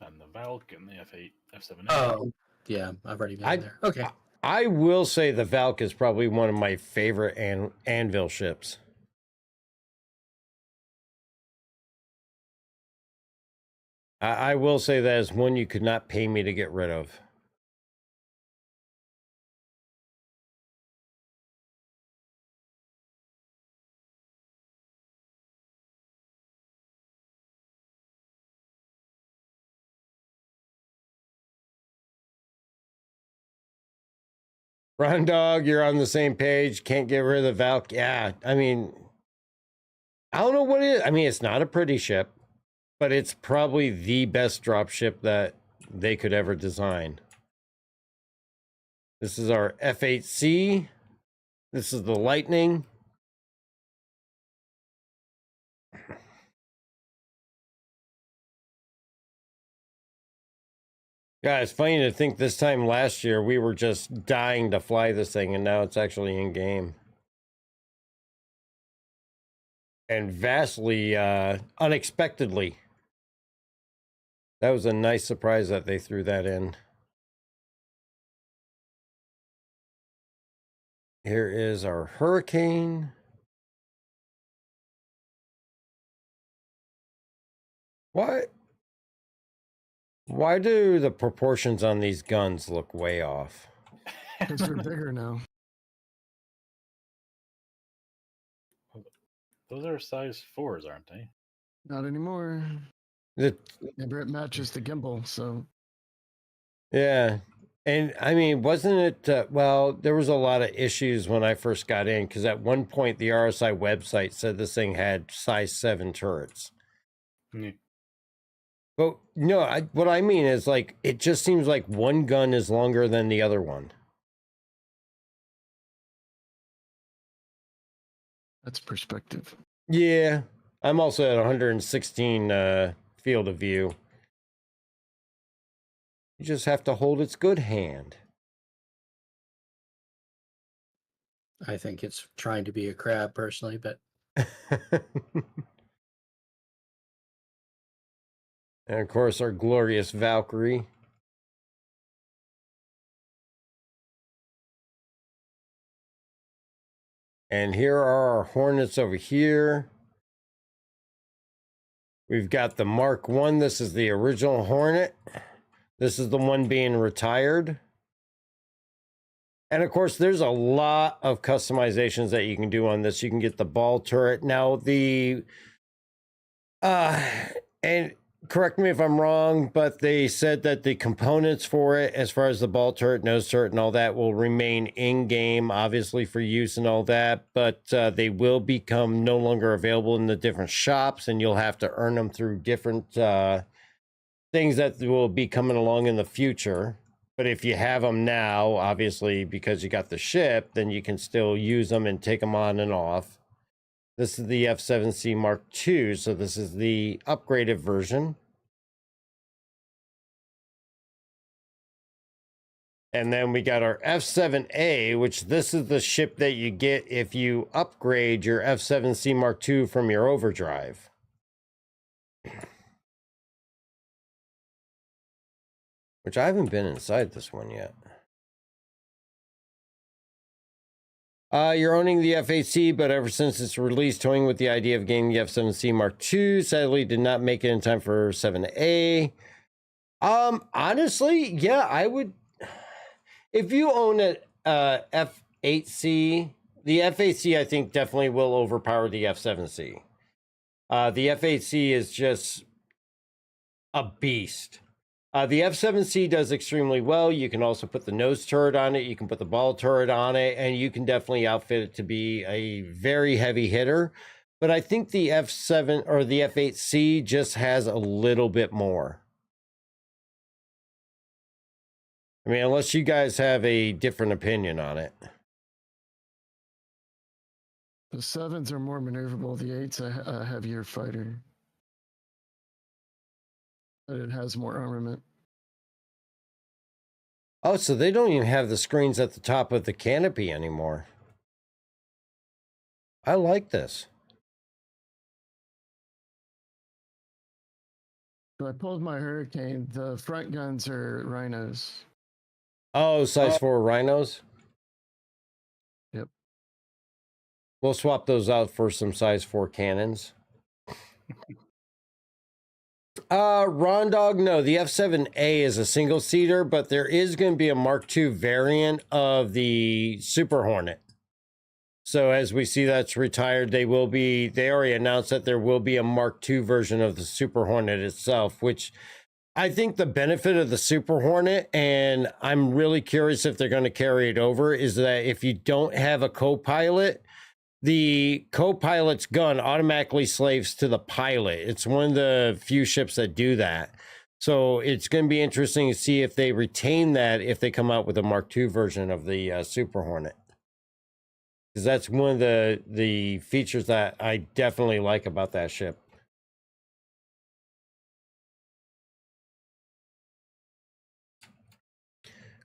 And the Valk and the F8, F7. Oh, yeah, I've already been there. Okay. I will say the Valk is probably one of my favorite Anvil ships. I will say that is one you could not pay me to get rid of. Run Dog, you're on the same page. Can't get rid of the Valk. Yeah, I mean, I don't know what it is. I mean, it's not a pretty ship, but it's probably the best drop ship that they could ever design. This is our F8C. This is the Lightning. Yeah, it's funny to think this time last year we were just dying to fly this thing, and now it's actually in game. And vastly unexpectedly. That was a nice surprise that they threw that in. Here is our Hurricane. What? Why do the proportions on these guns look way off? Because they're bigger now. Those are size 4s, aren't they? Not anymore. It matches the gimbal, so. Yeah. And I mean, wasn't it, well, there was a lot of issues when I first got in, because at one point the RSI website said this thing had size 7 turrets. Mm. But no, what I mean is, like, it just seems like one gun is longer than the other one. That's perspective. Yeah. I'm also at 116 field of view. You just have to hold its good hand. I think it's trying to be a crab personally, but And of course, our glorious Valkyrie. And here are our Hornets over here. We've got the Mark 1. This is the original Hornet. This is the one being retired. And of course, there's a lot of customizations that you can do on this. You can get the ball turret. Now, and correct me if I'm wrong, but they said that the components for it, as far as the ball turret, nose turret, and all that, will remain in-game, obviously, for use and all that, but they will become no longer available in the different shops, and you'll have to earn them through different things that will be coming along in the future. But if you have them now, obviously, because you got the ship, then you can still use them and take them on and off. This is the F7C Mark II, so this is the upgraded version. And then we got our F7A, which this is the ship that you get if you upgrade your F7C Mark II from your overdrive. Which I haven't been inside this one yet. You're owning the F8C, but ever since its release, toying with the idea of getting the F7C Mark II, sadly did not make it in time for 7A. Honestly, yeah, I would. If you own a F8C, the F8C I think definitely will overpower the F7C. The F8C is just a beast. The F7C does extremely well. You can also put the nose turret on it. You can put the ball turret on it, and you can definitely outfit it to be a very heavy hitter. But I think the F7 or the F8C just has a little bit more. I mean, unless you guys have a different opinion on it. The 7s are more maneuverable. The 8's a heavier fighter. But it has more armament. Oh, so they don't even have the screens at the top of the canopy anymore. I like this. So I pulled my Hurricane. The front guns are Rhinos. Oh, size 4 Rhinos? Yep. We'll swap those out for some size 4 cannons. Rondog, no, the F7A is a single seater, but there is going to be a Mark II variant of the Super Hornet. So as we see that's retired, they already announced that there will be a Mark II version of the Super Hornet itself, which I think the benefit of the Super Hornet, and I'm really curious if they're going to carry it over, is that if you don't have a co-pilot, the co-pilot's gun automatically slaves to the pilot. It's one of the few ships that do that. So it's going to be interesting to see if they retain that if they come out with a Mark II version of the Super Hornet. Because that's one of the features that I definitely like about that ship.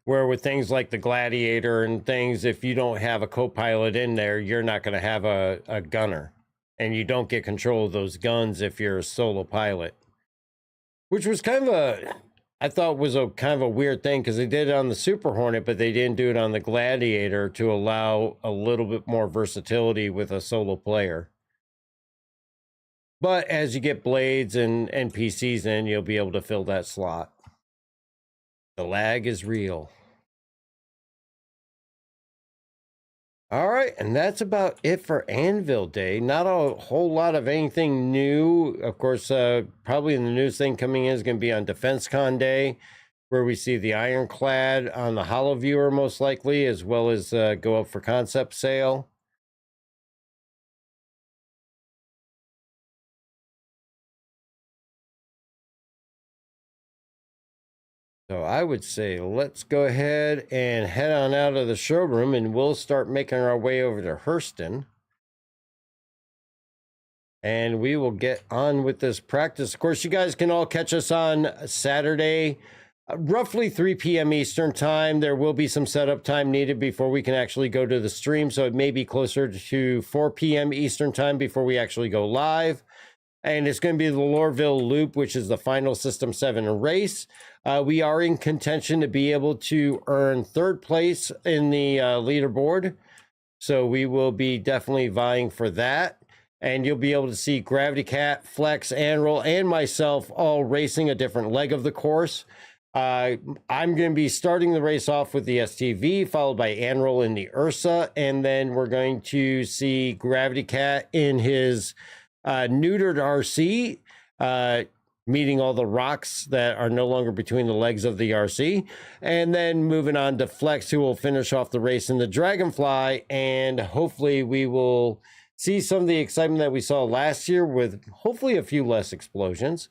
Where with things like the Gladiator and things, if you don't have a co-pilot in there, you're not going to have a gunner. And you don't get control of those guns if you're a solo pilot. Which was kind of I thought was a kind of a weird thing, because they did it on the Super Hornet, but they didn't do it on the Gladiator to allow a little bit more versatility with a solo player. But as you get Blades and NPCs in, you'll be able to fill that slot. The lag is real. All right, and that's about it for Anvil Day. Not a whole lot of anything new. Of course, probably the newest thing coming in is going to be on DefenseCon Day, where we see the Ironclad on the Holo Viewer most likely, as well as go up for concept sale. So I would say let's go ahead and head on out of the showroom, and we'll start making our way over to Hurston. And we will get on with this practice. Of course, you guys can all catch us on Saturday, roughly 3 p.m. Eastern time. There will be some setup time needed before we can actually go to the stream. So it may be closer to 4 p.m. Eastern time before we actually go live. And it's going to be the Lorville Loop, which is the final System 7 race. We are in contention to be able to earn 3rd place in the leaderboard. So we will be definitely vying for that. And you'll be able to see Gravity Cat, Flex, Anvil, and myself all racing a different leg of the course. I'm going to be starting the race off with the STV, followed by Anvil in the Ursa. And then we're going to see Gravity Cat in his neutered RC, meeting all the rocks that are no longer between the legs of the RC, and then moving on to Flex, who will finish off the race in the Dragonfly, and hopefully we will see some of the excitement that we saw last year with hopefully a few less explosions,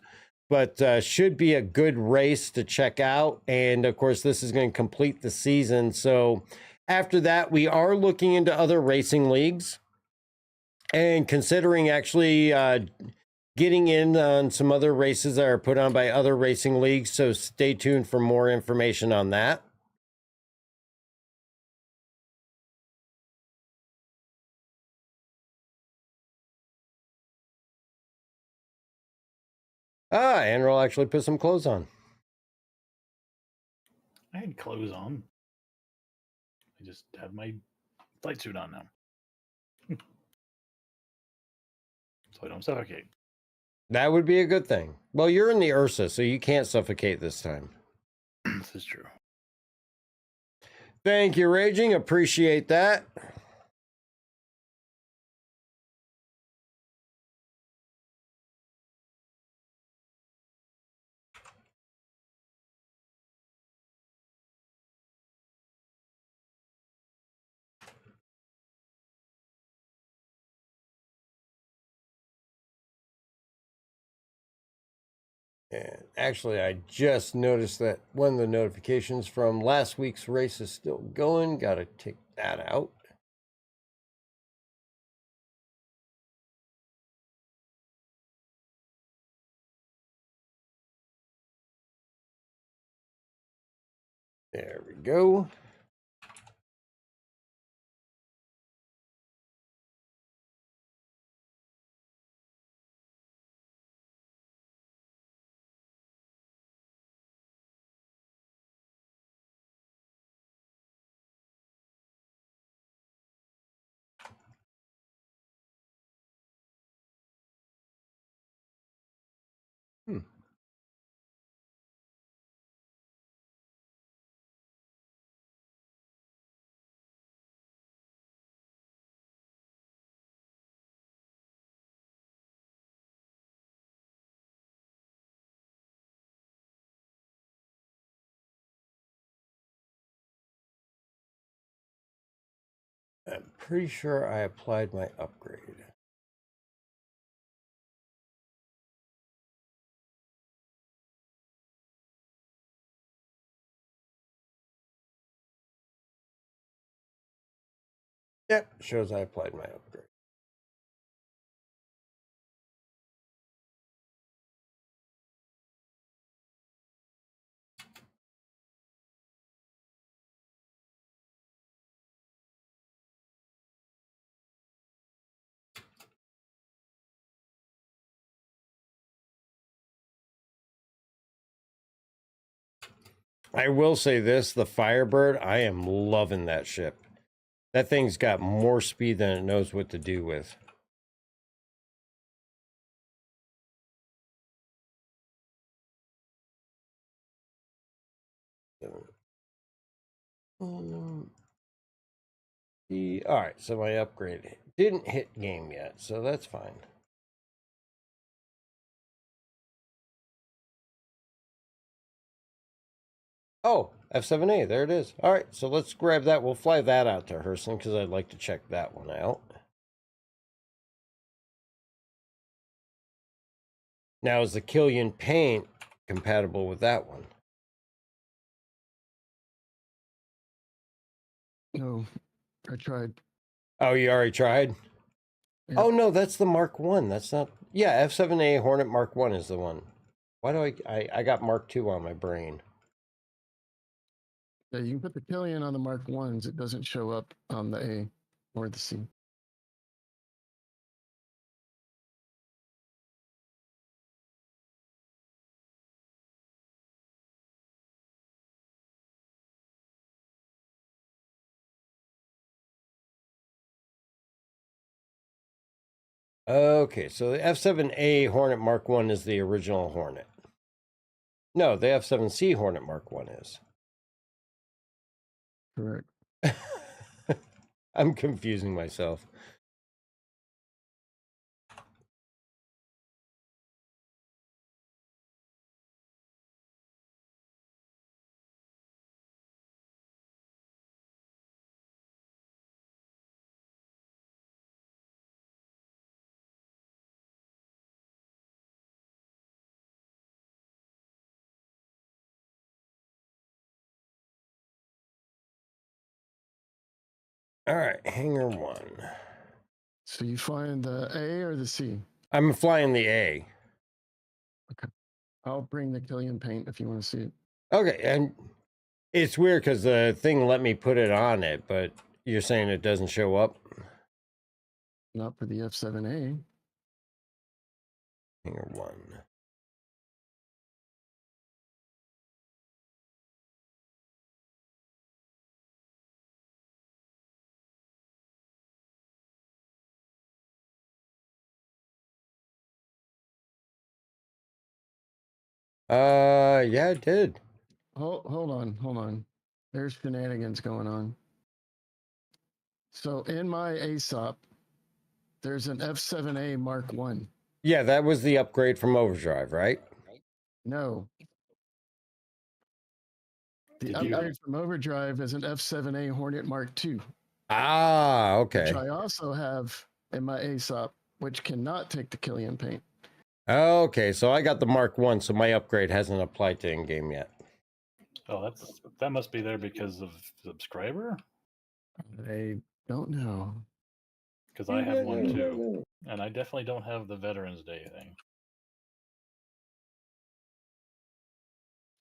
but should be a good race to check out. And of course, this is going to complete the season. So after that, we are looking into other racing leagues and considering actually getting in on some other races that are put on by other racing leagues. So stay tuned for more information on that. Anvil actually put some clothes on. I had clothes on. I just have my flight suit on now. So I don't suffocate. That would be a good thing. Well, you're in the Ursa, so you can't suffocate this time. This is true. Thank you, Raging. Appreciate that. And actually, I just noticed that one of the notifications from last week's race is still going. Got to take that out. There we go. I'm pretty sure I applied my upgrade. Yep, shows I applied my upgrade. I will say this, the Firebird, I am loving that ship. That thing's got more speed than it knows what to do with. All right, so my upgrade didn't hit game yet, so that's fine. Oh, F7A, there it is. All right, so let's grab that. We'll fly that out to Hurston because I'd like to check that one out. Now, is the Killian paint compatible with that one? No, I tried. Oh, you already tried? Yeah. Oh, no, that's the Mark 1. That's not... Yeah, F7A Hornet Mark 1 is the one. Why do I got Mark 2 on my brain. Yeah, you can put the Killian on the Mark 1s. It doesn't show up on the A or the C. Okay, so the F7A Hornet Mark 1 is the original Hornet. No, the F7C Hornet Mark 1 is. Correct. I'm confusing myself. All right, Hangar 1. So you flying the A or the C? I'm flying the A. Okay. I'll bring the Killian paint if you want to see it. Okay, and it's weird because the thing let me put it on it, but you're saying it doesn't show up? Not for the F7A. Hangar 1. Yeah, it did. Hold on. There's shenanigans going on. So in my ASOP, there's an F7A Mark 1. Yeah, that was the upgrade from Overdrive, right? No. The upgrade from Overdrive is an F7A Hornet Mark II. Ah, okay. Which I also have in my ASOP, which cannot take the Killian paint. Okay, so I got the Mark 1, so my upgrade hasn't applied to in-game yet. Oh, that must be there because of subscriber? I don't know. Because I have one too. And I definitely don't have the Veterans Day thing.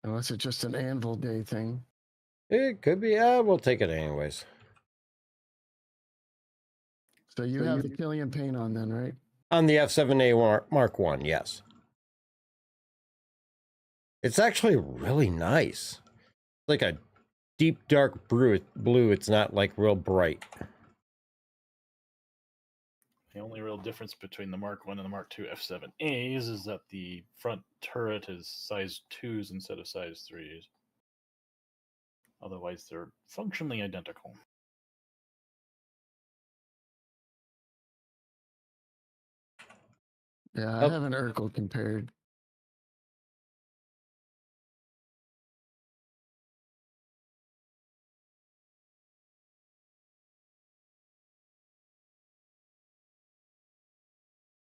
Unless it's just an Anvil Day thing. It could be. Yeah, we'll take it anyways. So you have the Killian paint on then, right? On the F7A Mark 1, yes. It's actually really nice. Like a deep dark blue. It's not like real bright. The only real difference between the Mark 1 and the Mark 2 F7As is that the front turret is size 2s instead of size 3s. Otherwise, they're functionally identical. Yeah, I haven't Urkel compared.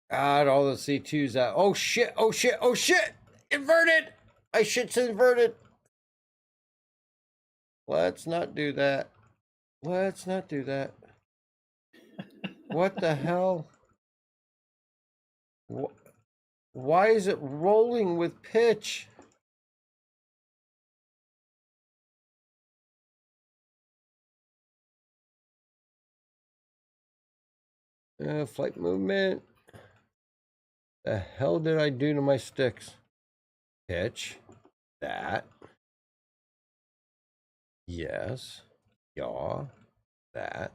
God, all the C2s out. Oh shit, oh shit, oh shit! Inverted! My shit's inverted. Let's not do that. Let's not do that. What the hell? Why is it rolling with pitch? Flight movement. The hell did I do to my sticks? Pitch. That. Yes. Yaw. That.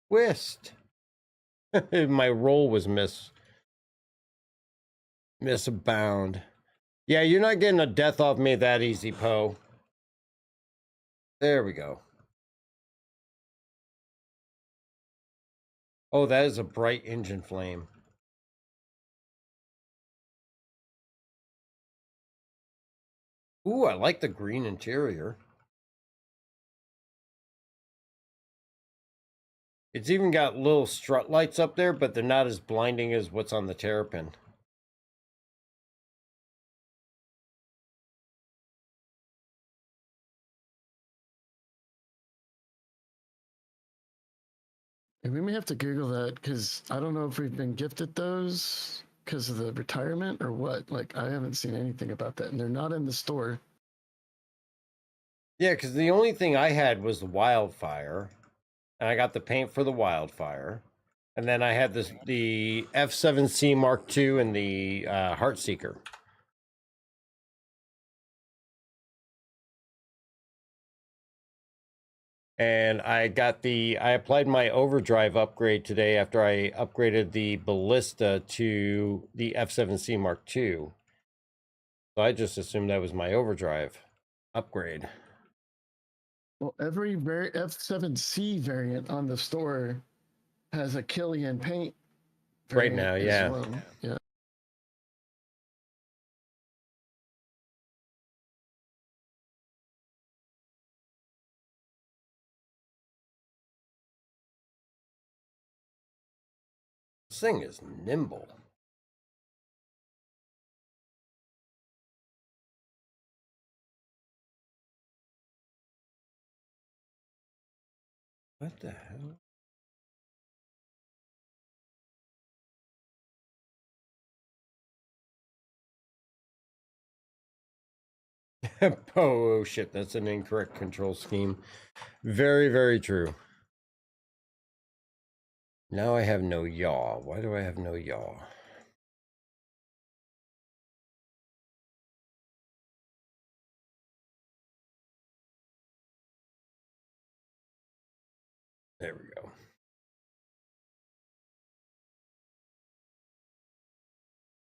Twist. My roll was misabound. Yeah, you're not getting a death off me that easy, Poe. There we go. Oh, that is a bright engine flame. Ooh, I like the green interior. It's even got little strut lights up there, but they're not as blinding as what's on the Terrapin. And we may have to Google that because I don't know if we've been gifted those because of the retirement or what. Like, I haven't seen anything about that, and they're not in the store. Yeah, because the only thing I had was the Wildfire, and I got the paint for the Wildfire, and then I had the F7C Mark II and the Heartseeker. And I applied my overdrive upgrade today after I upgraded the Ballista to the F7C Mark II. So I just assumed that was my overdrive upgrade. Well, every F7C variant on the store has a Killian paint Right now, as yeah. well. Yeah. This thing is nimble. What the hell? Oh shit, that's an incorrect control scheme. Very, very true. Now I have no yaw. Why do I have no yaw? There we go.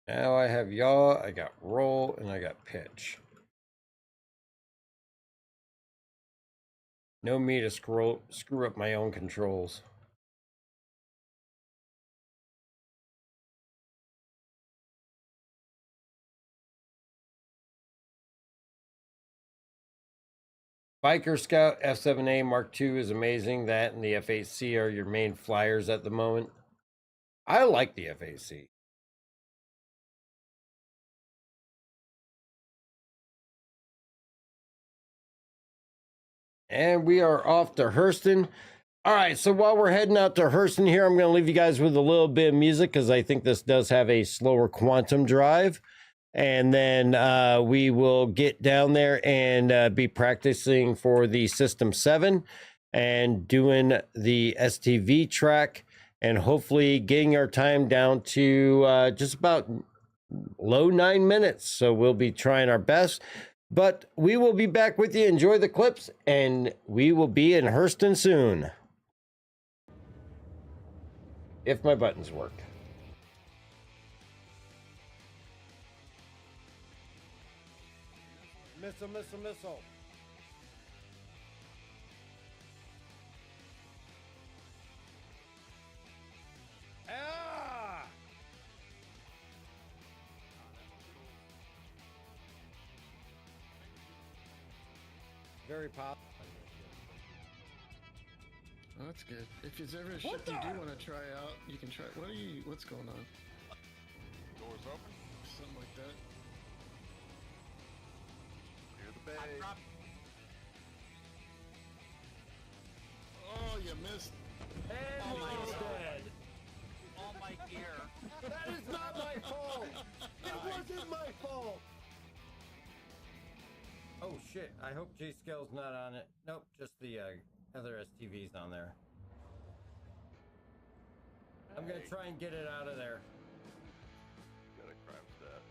Now I have yaw, I got roll, and I got pitch. No me to screw up my own controls. Biker Scout F7A Mark II is amazing. That and the F8C are your main flyers at the moment. I like the F8C. And we are off to Hurston. All right, so while we're heading out to Hurston here, I'm going to leave you guys with a little bit of music because I think this does have a slower quantum drive. And then we will get down there and be practicing for the System 7 and doing the STV track and hopefully getting our time down to just about low 9 minutes. So we'll be trying our best. But we will be back with you. Enjoy the clips, and we will be in Hurston soon. If my buttons work. Missile, missile, missile. Ah! Very pop. Oh, that's good. If there's ever a ship you do want to try out, you can try. What's going on? Doors open. Something like that. Clear the bay. Oh, you missed. And Oh, we're my dead. All my gear. That is not my fault. It wasn't my fault. Oh shit, I hope J-Scale's not on it. Nope, just the other STV's on there. I'm gonna try and get it out of there. Got a crime stat.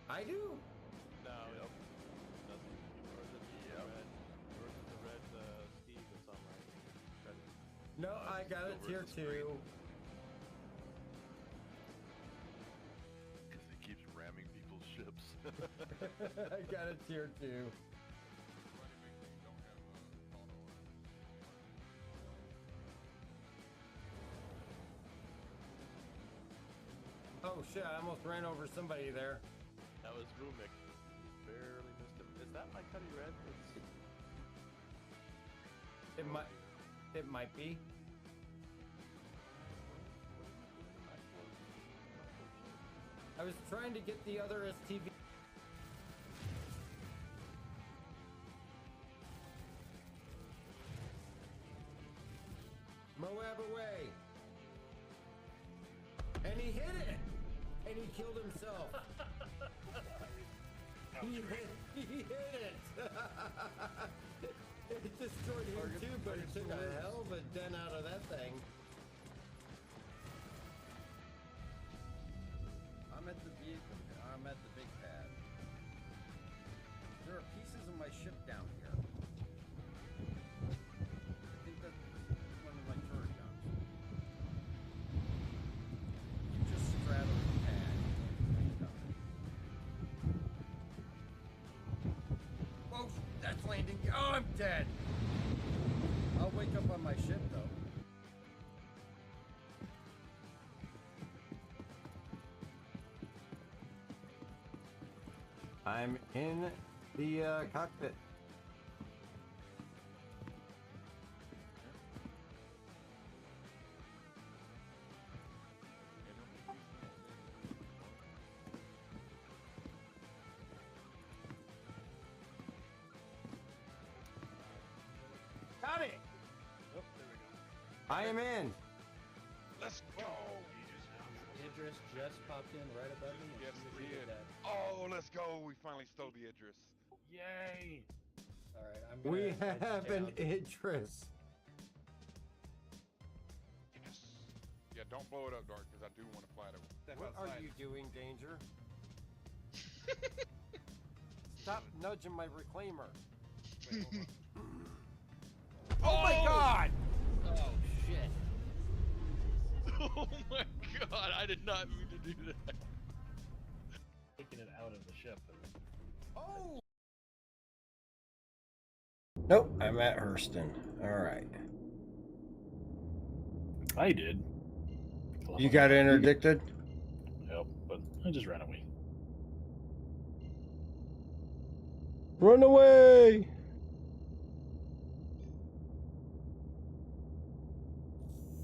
I do. No. Yep. Nothing. Or is it the red? Or is it the red Steve that's on my red? No, I got it tier 2. Because he keeps ramming people's ships. I got it tier 2. Oh shit, I almost ran over somebody there. That was Rumik. Barely missed him. Is that my Cuddy Red? It might be. I was trying to get the other STV. Moab away. And he hit it. And he killed himself. he hit it. It destroyed him too, but it took a hell of a dent out of that thing. I'm at the vehicle. I'm at the big pad. There are pieces of my ship down here. I think that's one of my turret guns. You just straddle the pad. Whoa, that's landing. Oh, I'm dead. I'll wake up on my ship though. I'm in the cockpit. Got it! Oh, there we go. I am in. Let's go! Idris just popped in right above me. Yes, he did. Oh, let's go! We finally stole the Idris. Yay! All right, I'm We gonna head have an down. Idris. Yes. Yeah, don't blow it up, Dark, because I do want to fly it over. What are you doing, Danger? Stop nudging my reclaimer. Wait, hold on. Oh my god! Oh shit! Oh my god! I did not mean to do that. Taking it out of the ship. Oh! Nope, I'm at Hurston. Alright. I did. You got interdicted? Yep, but I just ran away. Run away!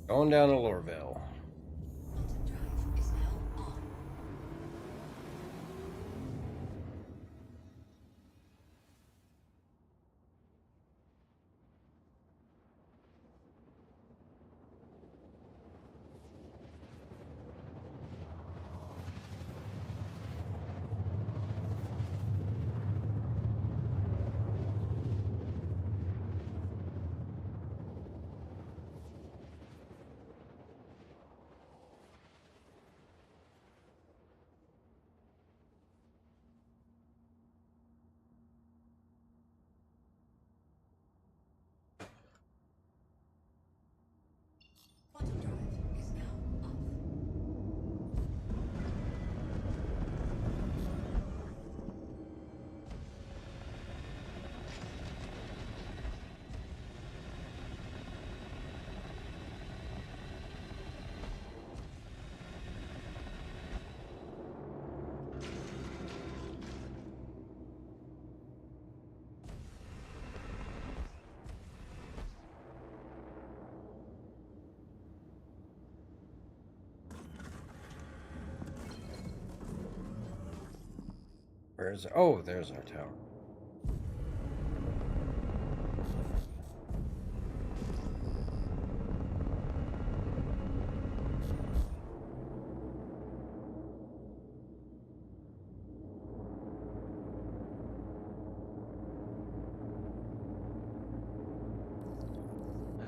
Going down to Lorville. Where's... Oh, there's our tower.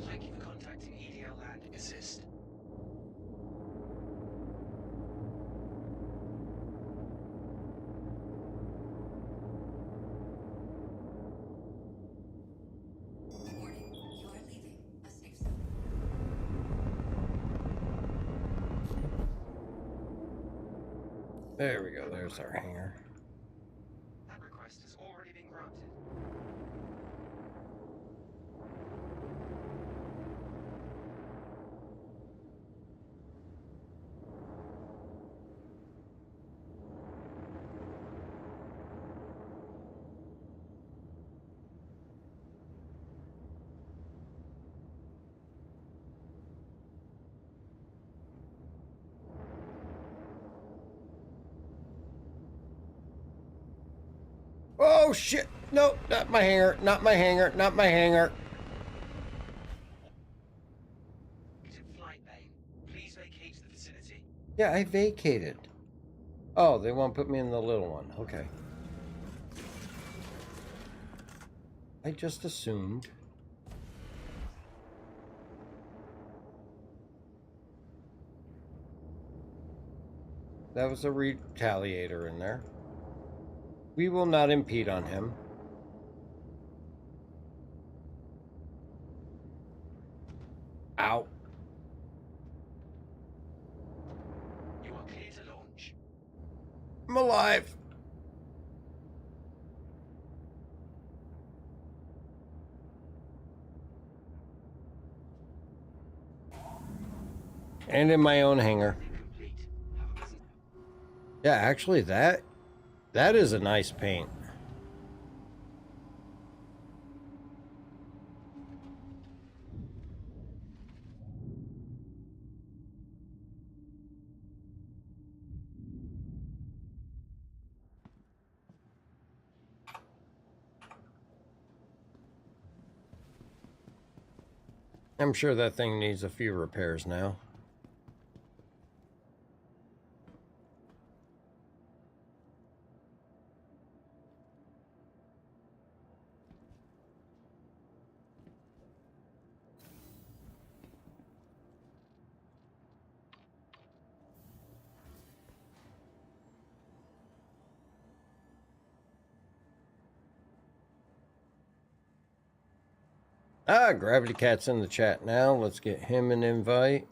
Thank you for contacting EDL Land Assist. Warning, you are leaving a safe zone. There we go. There's our hangar. That request has already been granted. Oh shit! No, not my hangar. Not my hangar. Not my hangar. Flight bay. Please vacate the vicinity. Yeah, I vacated. Oh, they won't put me in the little one. Okay. I just assumed. That was a retaliator in there. We will not impede on him. Ow. You are clear to launch. I'm alive. And in my own hangar. Yeah, actually that is a nice paint. I'm sure that thing needs a few repairs now. Ah, Gravity Cat's in the chat now. Let's get him an invite.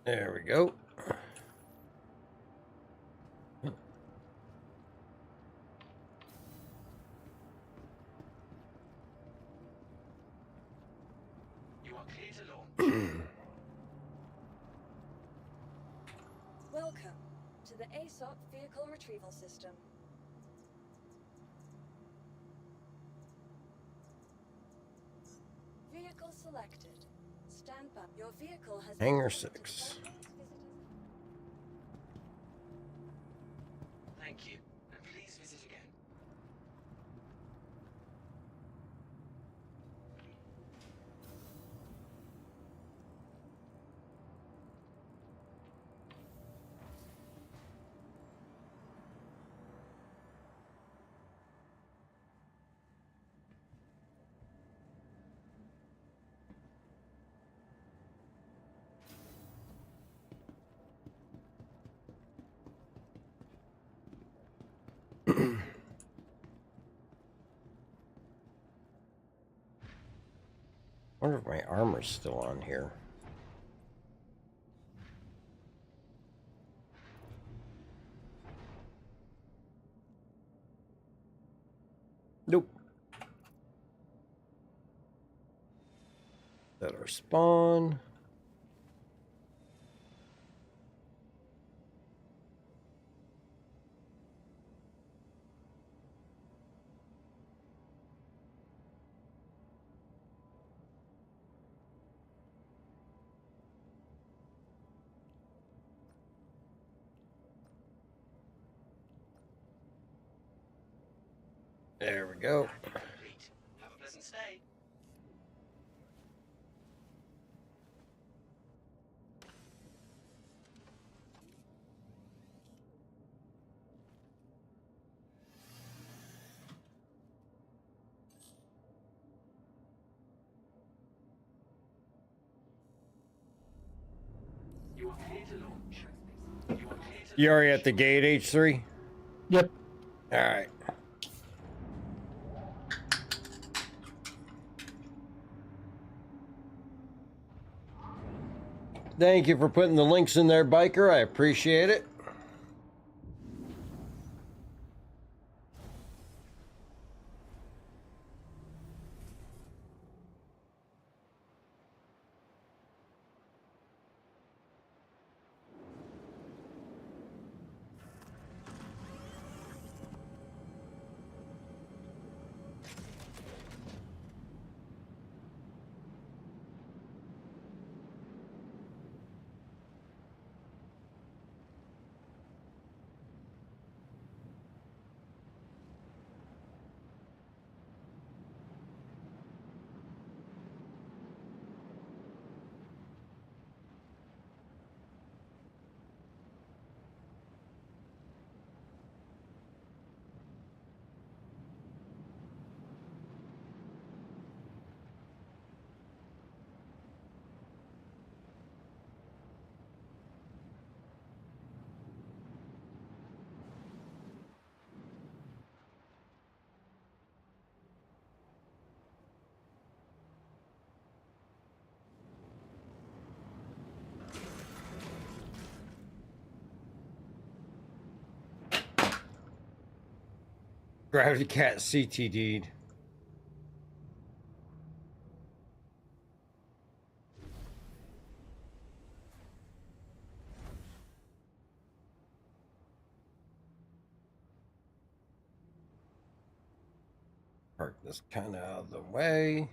There we go. You are clear to launch. Welcome to the ASOP Vehicle Retrieval System. Vehicle selected. Stand by. Your vehicle has Hangar been delivered to the 6. following visitors. Thank you, and please visit again. Wonder if my armor's still on here. Nope. Set our spawn. There we go. Complete. Have a pleasant stay. You are clear to launch. You are clear to You already at the gate, H3? Yep. All right. Thank you for putting the links in there, Biker. I appreciate it. Gravity Cat CTD'd. Park this kind of out of the way.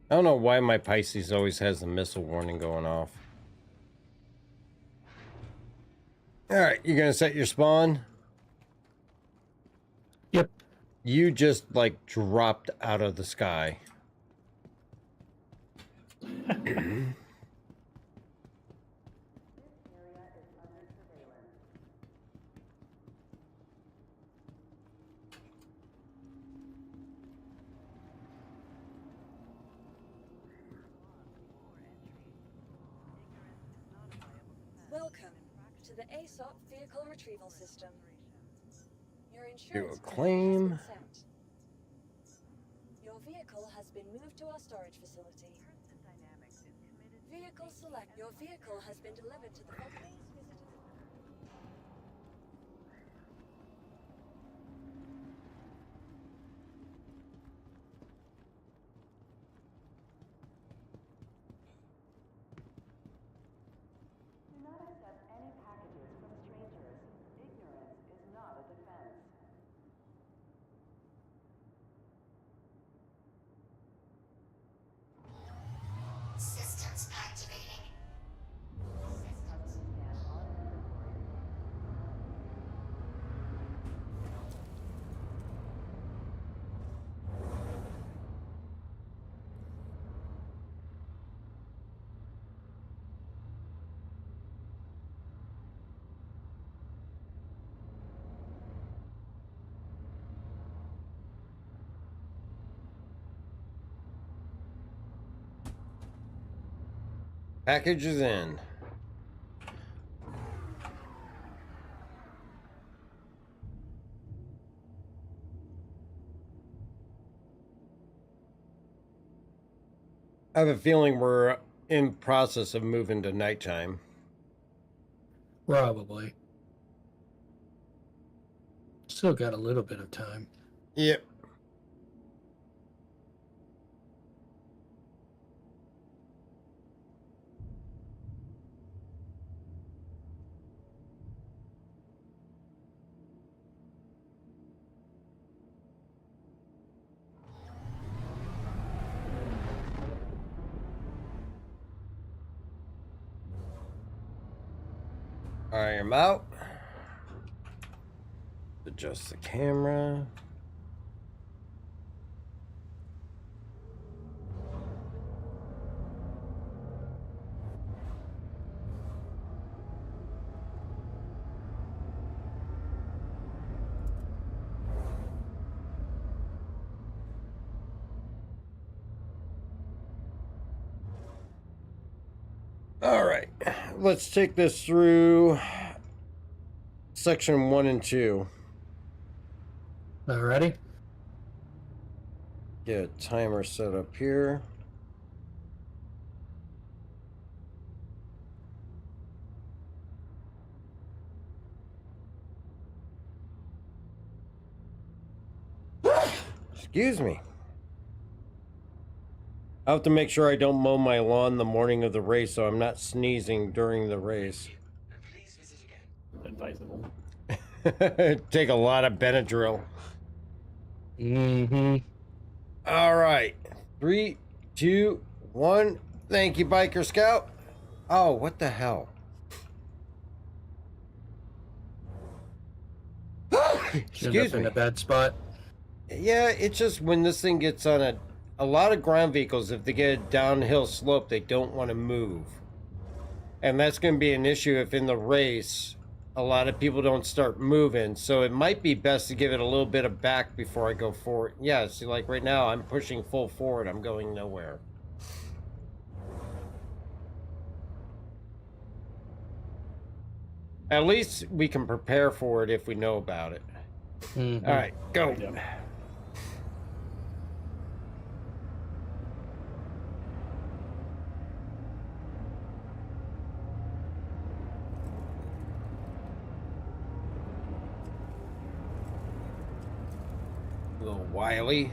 I don't know why my Pisces always has the missile warning going off. All right, you gonna set your spawn? Yep. You just like dropped out of the sky. Welcome to the ASOP vehicle retrieval system. Your Do insurance a claim claim. has been sent. Your vehicle has been moved to our storage facility. Vehicle select. Your vehicle has been delivered to the following visitors. Package is in. I have a feeling we're in process of moving to nighttime. Probably. Still got a little bit of time. Yep. I am out. Adjust the camera. All right, let's take this through section 1 and 2. Alrighty. Get a timer set up here. Excuse me. I have to make sure I don't mow my lawn the morning of the race so I'm not sneezing during the race. Advisable. Take a lot of Benadryl. Mm-hmm. All right. 3, 2, 1. Thank you, Biker Scout. Oh, what the hell? Excuse me. In a bad spot. Yeah, it's just when this thing gets on a lot of ground vehicles, if they get a downhill slope, they don't want to move. And that's going to be an issue if in the race, a lot of people don't start moving. So it might be best to give it a little bit of back before I go forward. Yeah, see, like right now, I'm pushing full forward. I'm going nowhere. At least we can prepare for it if we know about it. Mm-hmm. All right, go. Yep. A little wily.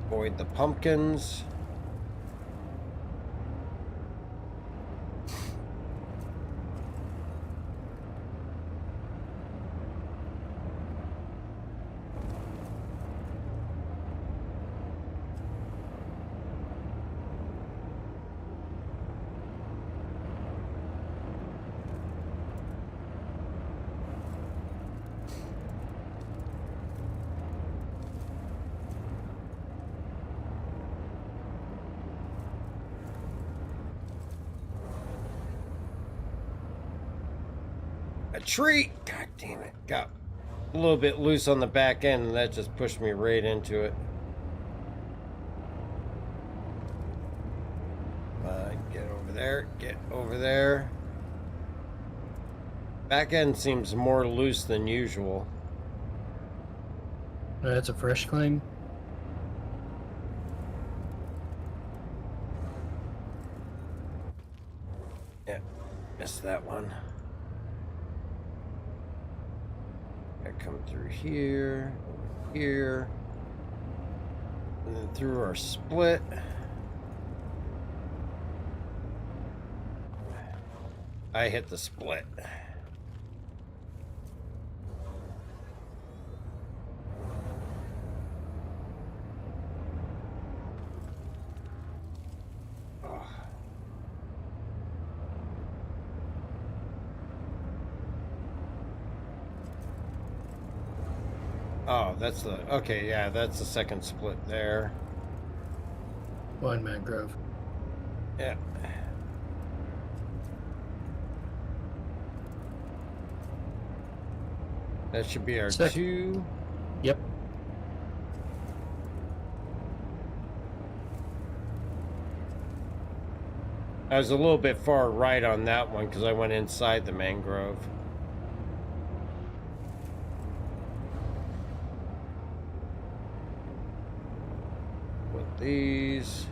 Avoid the pumpkins. A tree! God damn it. Got a little bit loose on the back end and that just pushed me right into it. Get over there. Get over there. Back end seems more loose than usual. That's a fresh climb. Yeah, missed that one. I come through here, over here, and then through our split. I hit the split. Oh, that's the, okay, yeah, that's the second split there. One mangrove. Yeah. That should be our 2. Yep. I was a little bit far right on that one because I went inside the mangrove. With these.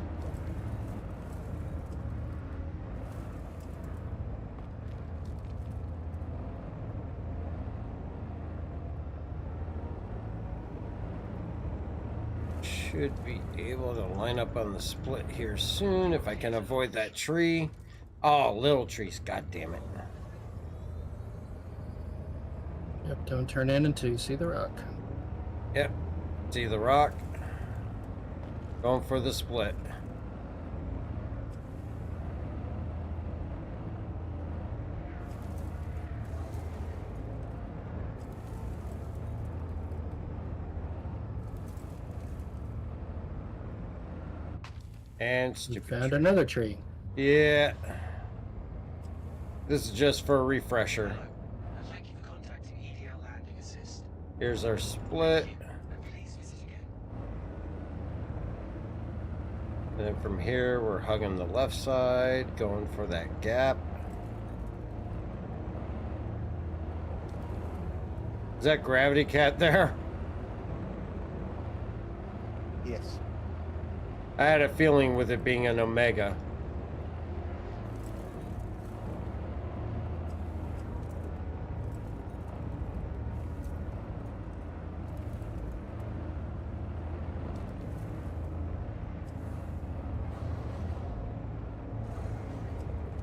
Should be able to line up on the split here soon if I can avoid that tree. Oh, little trees, god damn it. Yep, don't turn in until you see the rock. Yep, see the rock. Going for the split. And You found another tree. Yeah. This is just for a refresher. Thank you for contacting EDL Landing Assist. Here's our split. Please visit again. And then from here, we're hugging the left side, going for that gap. Is that Gravity Cat there? Yes. I had a feeling with it being an Omega.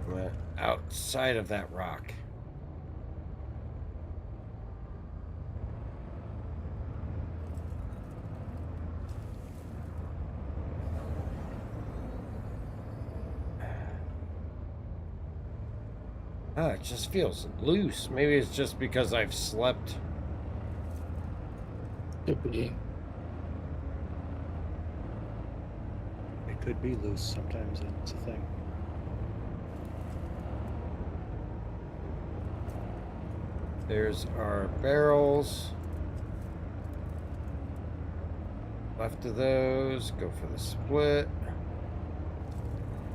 Went outside of that rock. Ah, it just feels loose. Maybe it's just because I've slept. Could be. It could be loose sometimes, and it's a thing. There's our barrels. Left of those, go for the split.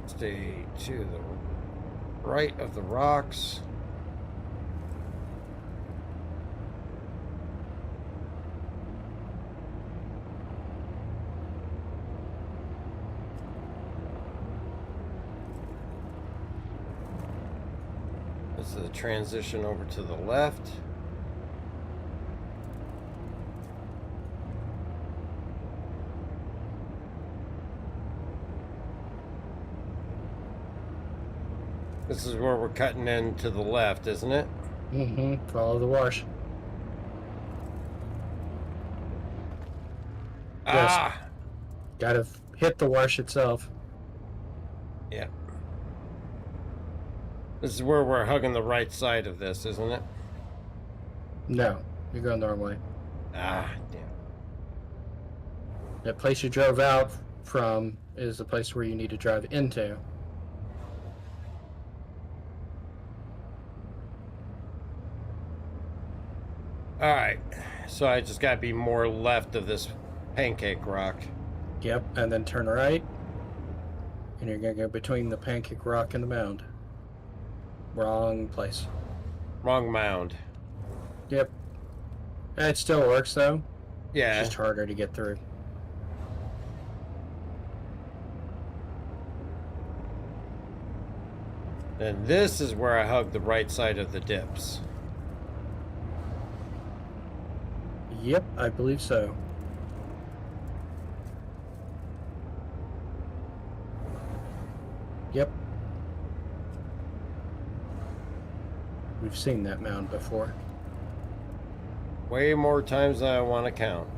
Stay to the right of the rocks. This is the transition over to the left. This is where we're cutting in to the left, isn't it? Mm-hmm. Follow the wash. Ah! Gotta hit the wash itself. Yeah. This is where we're hugging the right side of this, isn't it? No, you're going the wrong way. Ah, damn. That place you drove out from is the place where you need to drive into. All right, so I just gotta be more left of this pancake rock. Yep, and then turn right. And you're gonna go between the pancake rock and the mound. Wrong place. Wrong mound. Yep. It still works though. Yeah. It's just harder to get through. And this is where I hug the right side of the dips. Yep, I believe so. Yep. We've seen that mound before. Way more times than I want to count.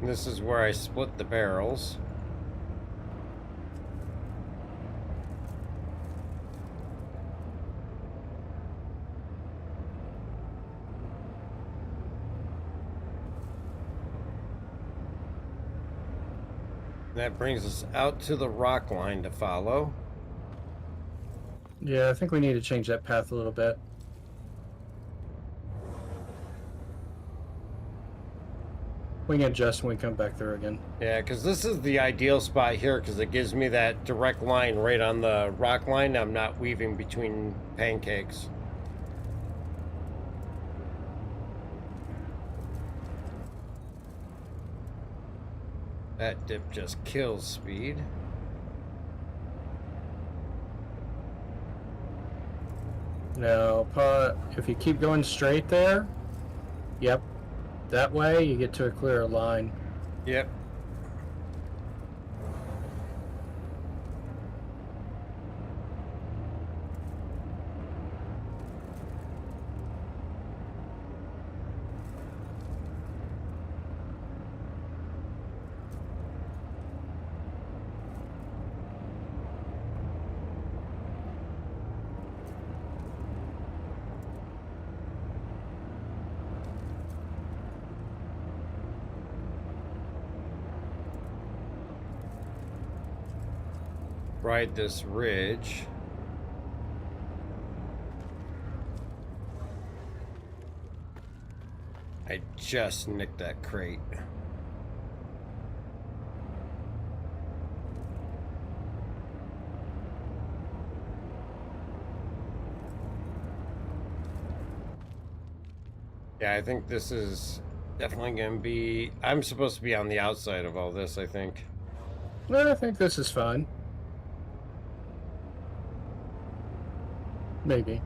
This is where I split the barrels. That brings us out to the rock line to follow. Yeah, I think we need to change that path a little bit. We can adjust when we come back through again. Yeah, because this is the ideal spot here because it gives me that direct line right on the rock line. I'm not weaving between pancakes. That dip just kills speed. Now, if you keep going straight there, yep, that way you get to a clearer line. Yep. Ride this ridge. I just nicked that crate. Yeah, I think this is definitely going to be... I'm supposed to be on the outside of all this, I think. No, I think this is fine. Maybe.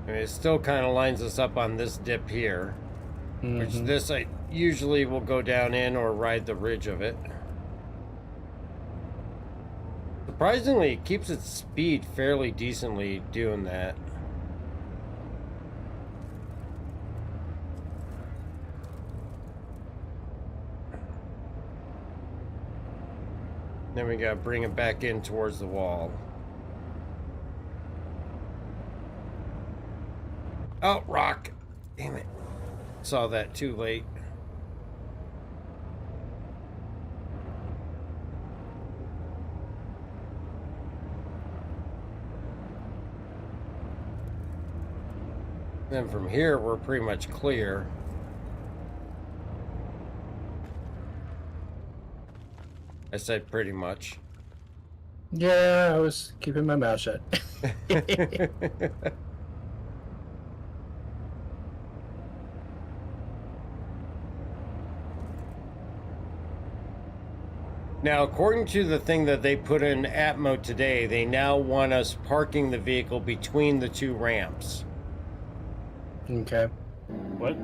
I mean, it still kind of lines us up on this dip here, which this I usually will go down in or ride the ridge of it. Surprisingly, it keeps its speed fairly decently doing that. Then we gotta bring it back in towards the wall. Oh, rock. Damn it. Saw that too late. Then from here, we're pretty much clear. I said pretty much. Yeah, I was keeping my mouth shut. Now, according to the thing that they put in Atmo today, they now want us parking the vehicle between the two ramps. Okay. What?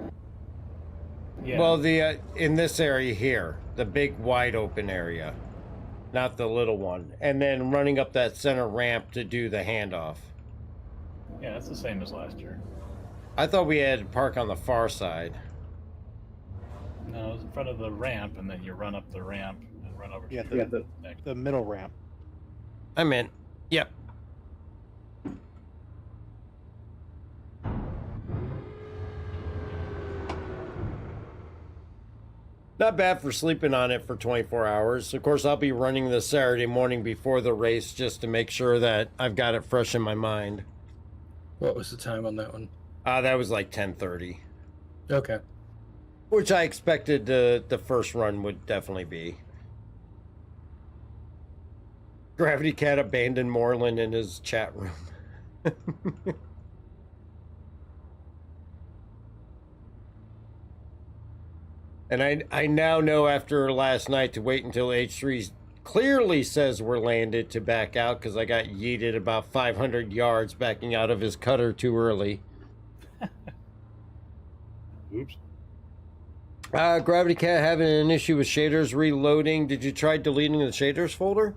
Yeah. Well, the in this area here, the big wide open area, not the little one, and then running up that center ramp to do the handoff. Yeah, it's the same as last year. I thought we had to park on the far side. No, it's in front of the ramp, and then you run up the ramp and run over Yeah, to the middle ramp. I'm in. Yep. Not bad for sleeping on it for 24 hours. Of course, I'll be running this Saturday morning before the race just to make sure that I've got it fresh in my mind. What was the time on that one? That was like 10:30. Okay. Which I expected the first run would definitely be. Gravity Cat abandoned Moreland in his chat room. And I now know after last night to wait until H3 clearly says we're landed to back out because I got yeeted about 500 yards backing out of his cutter too early. Oops. Gravity Cat having an issue with shaders reloading. Did you try deleting the shaders folder?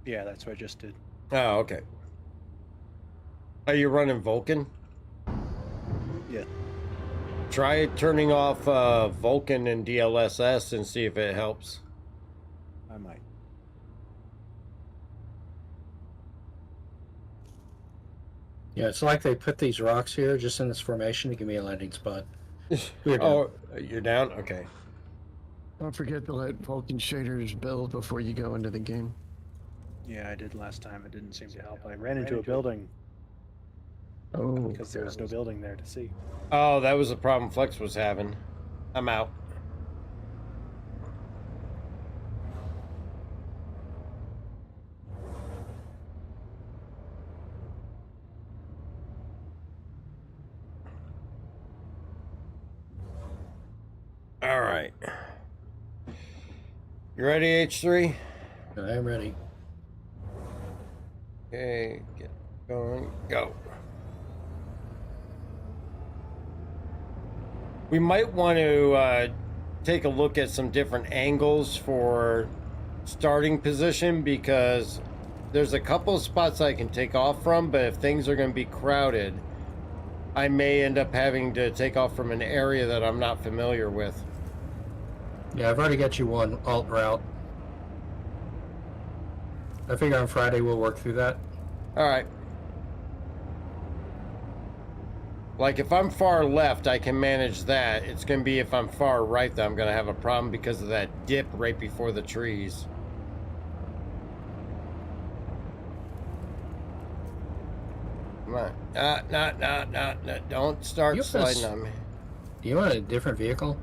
Yeah, that's what I just did. Oh, okay. Are you running Vulkan? Yeah. Try turning off Vulkan and DLSS and see if it helps. I might. Yeah, it's like they put these rocks here just in this formation to give me a landing spot. We're down. Oh, you're down? Okay. Don't forget to let Vulcan shaders build before you go into the game. Yeah, I did last time. It didn't seem to help. I ran into a building Oh, because there was no building there to see. Oh, that was the problem Flex was having. I'm out. All right. You ready, H3? I'm ready. Okay, get going, go. We might want to take a look at some different angles for starting position, because there's a couple of spots I can take off from, but if things are going to be crowded, I may end up having to take off from an area that I'm not familiar with. Yeah, I've already got you one alt route. I figure on Friday we'll work through that. All right. Like if I'm far left, I can manage that. It's going to be if I'm far right that I'm going to have a problem because of that dip right before the trees. Come on. No. Don't start sliding on me. Do you want a different vehicle?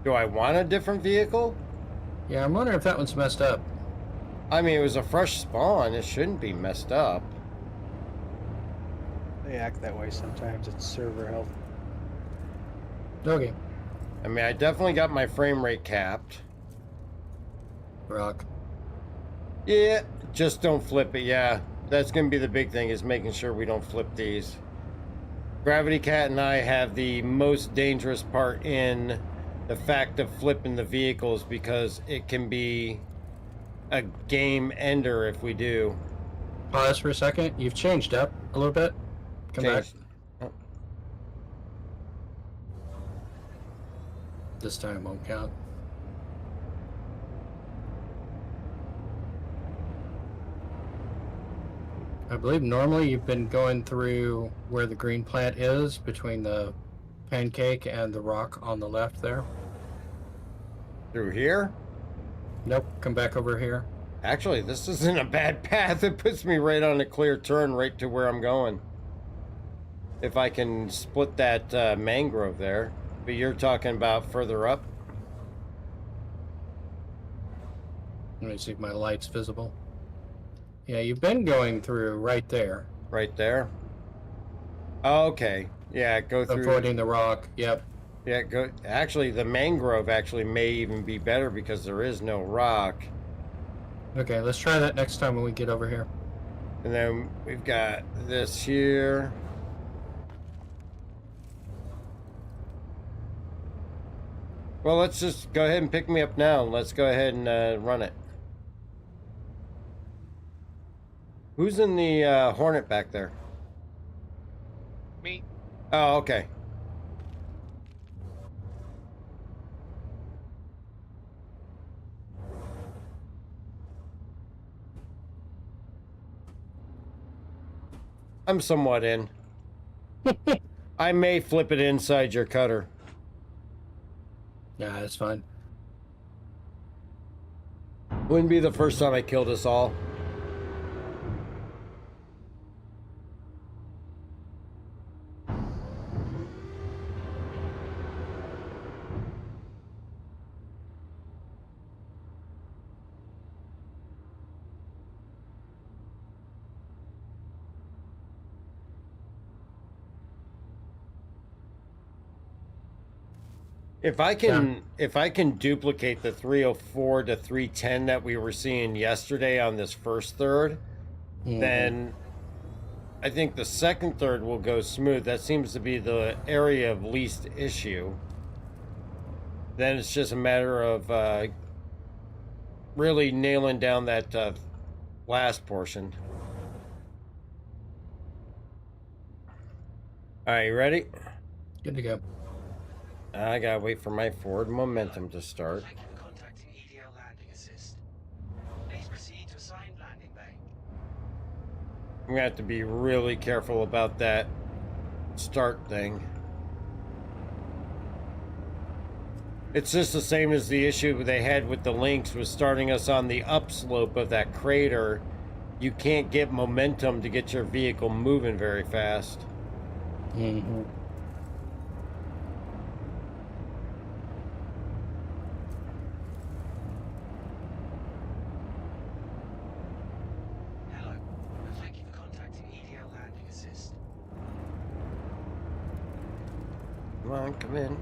Do I want a different vehicle? Yeah, I'm wondering if that one's messed up. I mean, it was a fresh spawn. It shouldn't be messed up. They act that way sometimes. It's server health. Okay. I mean, I definitely got my frame rate capped. Rock. Yeah, just don't flip it. Yeah, that's going to be the big thing, is making sure we don't flip these. Gravity Cat and I have the most dangerous part in the fact of flipping the vehicles, because it can be a game ender if we do. Pause for a second. You've changed up a little bit. Come back. Oh. This time won't count. I believe normally you've been going through where the green plant is, between the pancake and the rock on the left there. Through here? Nope, come back over here. Actually, this isn't a bad path. It puts me right on a clear turn right to where I'm going. If I can split that mangrove there. But you're talking about further up? Let me see if my light's visible. Yeah, you've been going through right there. Right there? Okay. Yeah, go through. Avoiding the rock. Yep. Yeah, go. Actually, the mangrove actually may even be better because there is no rock. Okay, let's try that next time when we get over here. And then we've got this here. Well, let's just go ahead and pick me up now. Let's go ahead and run it. Who's in the Hornet back there? Me. Oh, okay. I'm somewhat in. I may flip it inside your cutter. Yeah, that's fine. Wouldn't be the first time I killed us all. If I can duplicate the 304 to 310 that we were seeing yesterday on this first third, then I think the second third will go smooth. That seems to be the area of least issue. Then it's just a matter of really nailing down that last portion. All right, you ready? Good to go. I gotta wait for my forward momentum to start. Contacting EDL landing assist. Please proceed to assigned landing bay. I'm gonna have to be really careful about that start thing. It's just the same as the issue they had with the Lynx, was starting us on the upslope of that crater. You can't get momentum to get your vehicle moving very fast. Mm-hmm. Hello. Thank you for contacting EDL Landing Assist. Come on, come in.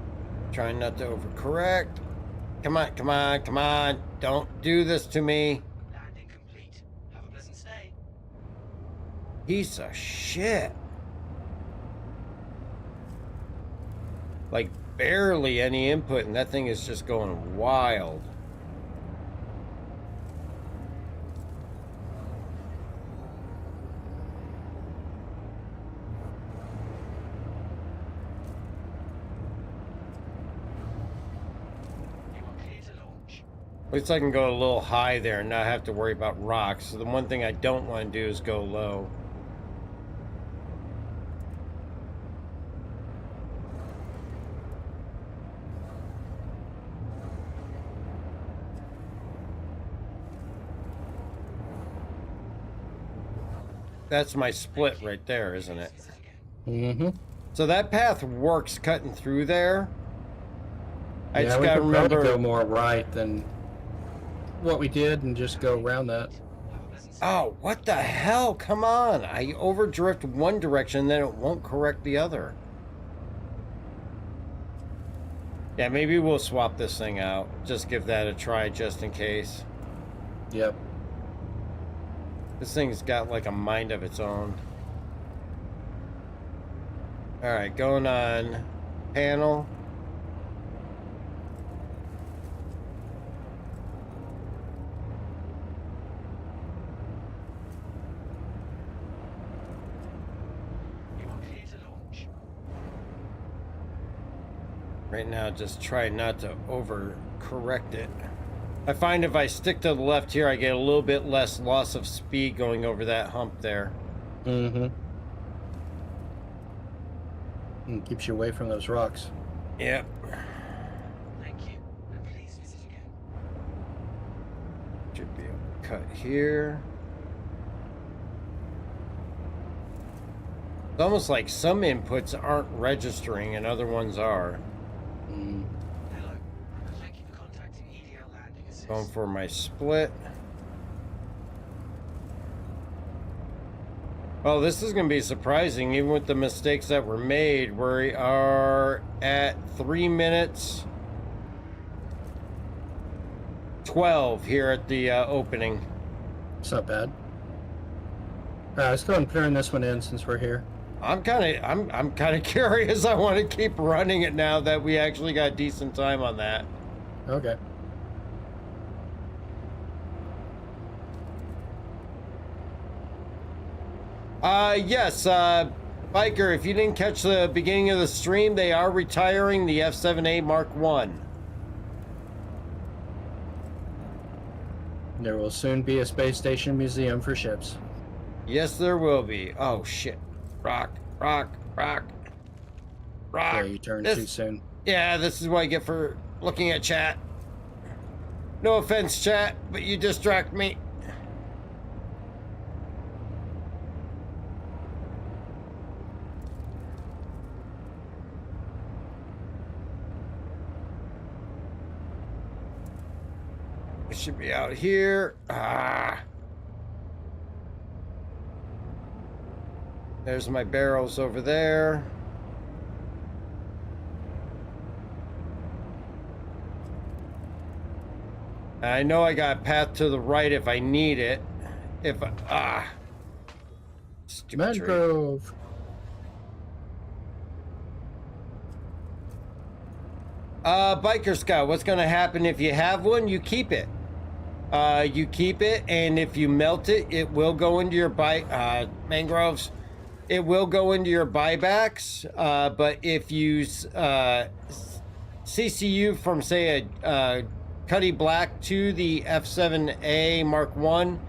Trying not to overcorrect. Come on, come on, come on. Don't do this to me. Landing complete. Have a pleasant stay. Piece of shit. Like, barely any input, and that thing is just going wild. At least I can go a little high there and not have to worry about rocks. So the one thing I don't want to do is go low. That's my split right there, isn't it? Mm-hmm. So that path works cutting through there. I Yeah, just we gotta could probably remember. go more right than what we did and just go around that. Oh, what the hell? Come on. I overdrift one direction, then it won't correct the other. Yeah, maybe we'll swap this thing out. Just give that a try just in case. Yep. This thing's got like a mind of its own. Alright, going on panel. Right now, just try not to overcorrect it. I find if I stick to the left here, I get a little bit less loss of speed going over that hump there. Mm-hmm. And keeps you away from those rocks. Yep. Thank you. And please visit again. Should be able to cut here. It's almost like some inputs aren't registering and other ones are. Hello. Thank you for contacting EDL Landing Assist. Going for my split. Oh, this is going to be surprising, even with the mistakes that were made. We are at 3 minutes 12 here at the opening. It's not bad. Let's go and turn this one in since we're here. I'm kind of curious. I want to keep running it now that we actually got decent time on that. Okay. Yes, Biker, if you didn't catch the beginning of the stream, they are retiring the F7A Mark 1. There will soon be a space station museum for ships. Yes, there will be. Oh, shit. Rock, rock, rock, rock. Yeah, you turned too soon. Yeah, this is what I get for looking at chat. No offense, chat, but you distract me. It should be out here. There's my barrels over there. I know I got a path to the right if I need it. If I, stupid tree. Mangrove. Biker Scout, what's going to happen if you have one? You keep it. You keep it, and if you melt it, it will go into your mangroves. It will go into your buybacks. But if you CCU from, say, a Cuddy Black to the F7A Mark 1,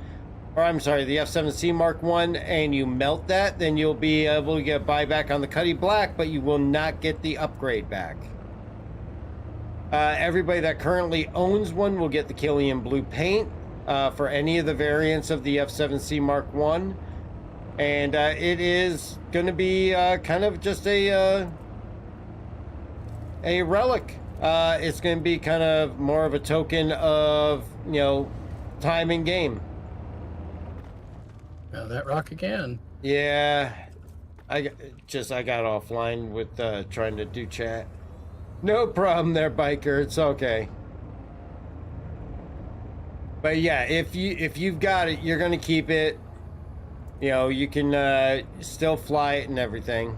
or I'm sorry, the F7C Mark 1, and you melt that, then you'll be able to get a buyback on the Cuddy Black, but you will not get the upgrade back. Everybody that currently owns one will get the Killian blue paint for any of the variants of the F7C Mark 1. And it is going to be kind of just a relic. It's going to be kind of more of a token of, you know, time in game. Now that rock again. Yeah, I got offline with trying to do chat. No problem there, biker. It's okay. But yeah, if you've got it, you're gonna keep it. You know, you can still fly it and everything.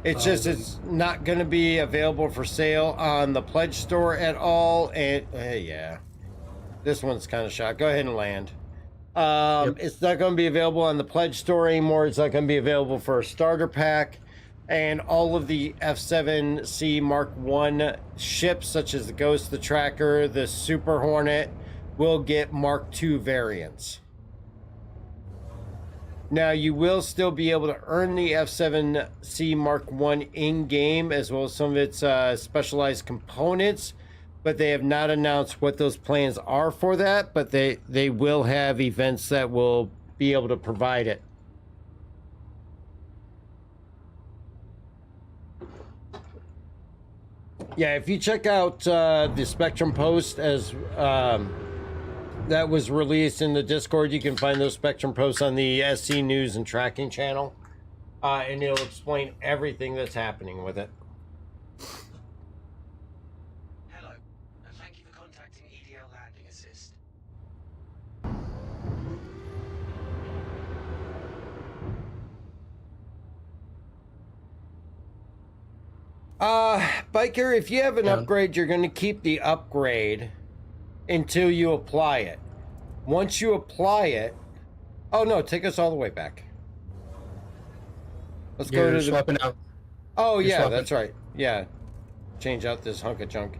It's just it's not gonna be available for sale on the pledge store at all. And yeah, this one's kind of shot. Go ahead and land. It's not going to be available on the pledge store anymore. It's not going to be available for a starter pack. And all of the F7C Mark 1 ships, such as the Ghost, the Tracker, the Super Hornet, will get Mark 2 variants. Now, you will still be able to earn the F7C Mark 1 in-game, as well as some of its specialized components, but they have not announced what those plans are for that, but they will have events that will be able to provide it. Yeah, if you check out the Spectrum post as that was released in the Discord, you can find those Spectrum posts on the SC News and Tracking channel, and it'll explain everything that's happening with it. Hello, and thank you for contacting EDL Landing Assist. Biker, if you have an upgrade, you're going to keep the upgrade until you apply it. Once you apply it, oh no, take us all the way back. Let's go to the swapping out. Oh You're yeah, swapping. that's right. Yeah, change out this hunk of junk.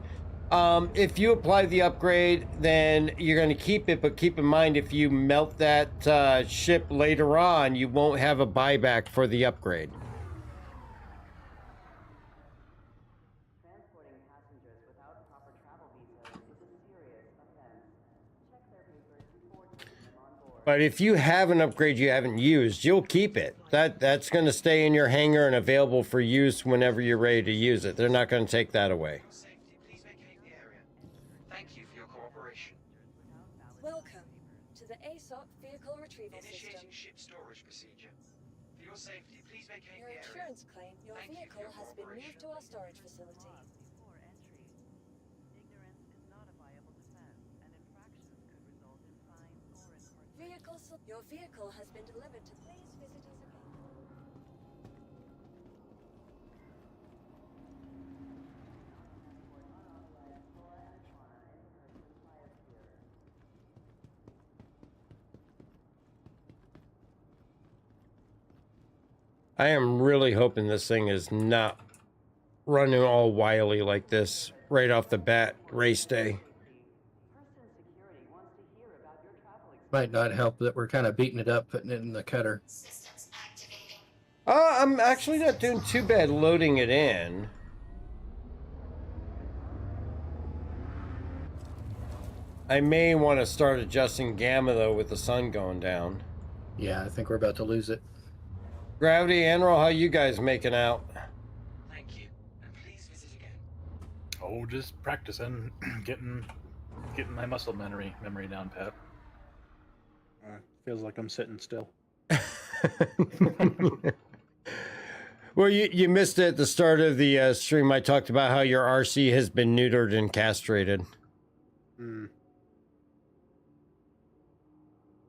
If you apply the upgrade, then you're going to keep it, but keep in mind if you melt that ship later on, you won't have a buyback for the upgrade. But if you have an upgrade you haven't used, you'll keep it. That's going to stay in your hangar and available for use whenever you're ready to use it. They're not going to take that away. Thank you for your cooperation. Welcome to the ASOC vehicle retrieval system. Initiating ship storage procedure. For your safety, please vacate Your the area. insurance claim, your vehicle has been moved to our storage facility. Your vehicle has been delivered to. Please visit us again. I am really hoping this thing is not running all wily like this right off the bat race day. Might not help that we're kind of beating it up, putting it in the cutter. I'm actually not doing too bad loading it in. I may want to start adjusting gamma though with the sun going down. Yeah, I think we're about to lose it. Gravity, Enro, how you guys making out? Thank you, and please visit again. Oh, just practicing, getting my muscle memory down, Pat. Feels like I'm sitting still. Well, you missed it at the start of the stream. I talked about how your RC has been neutered and castrated. Hmm.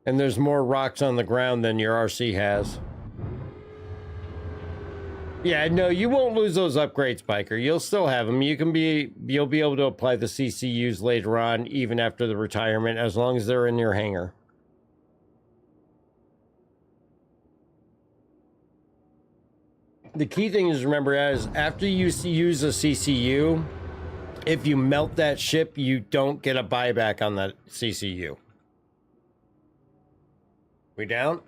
And there's more rocks on the ground than your RC has. Yeah, no, you won't lose those upgrades, Biker. You'll still have them. You'll be able to apply the CCUs later on, even after the retirement, as long as they're in your hangar. The key thing is remember is after you use a CCU, if you melt that ship, you don't get a buyback on that CCU. We down?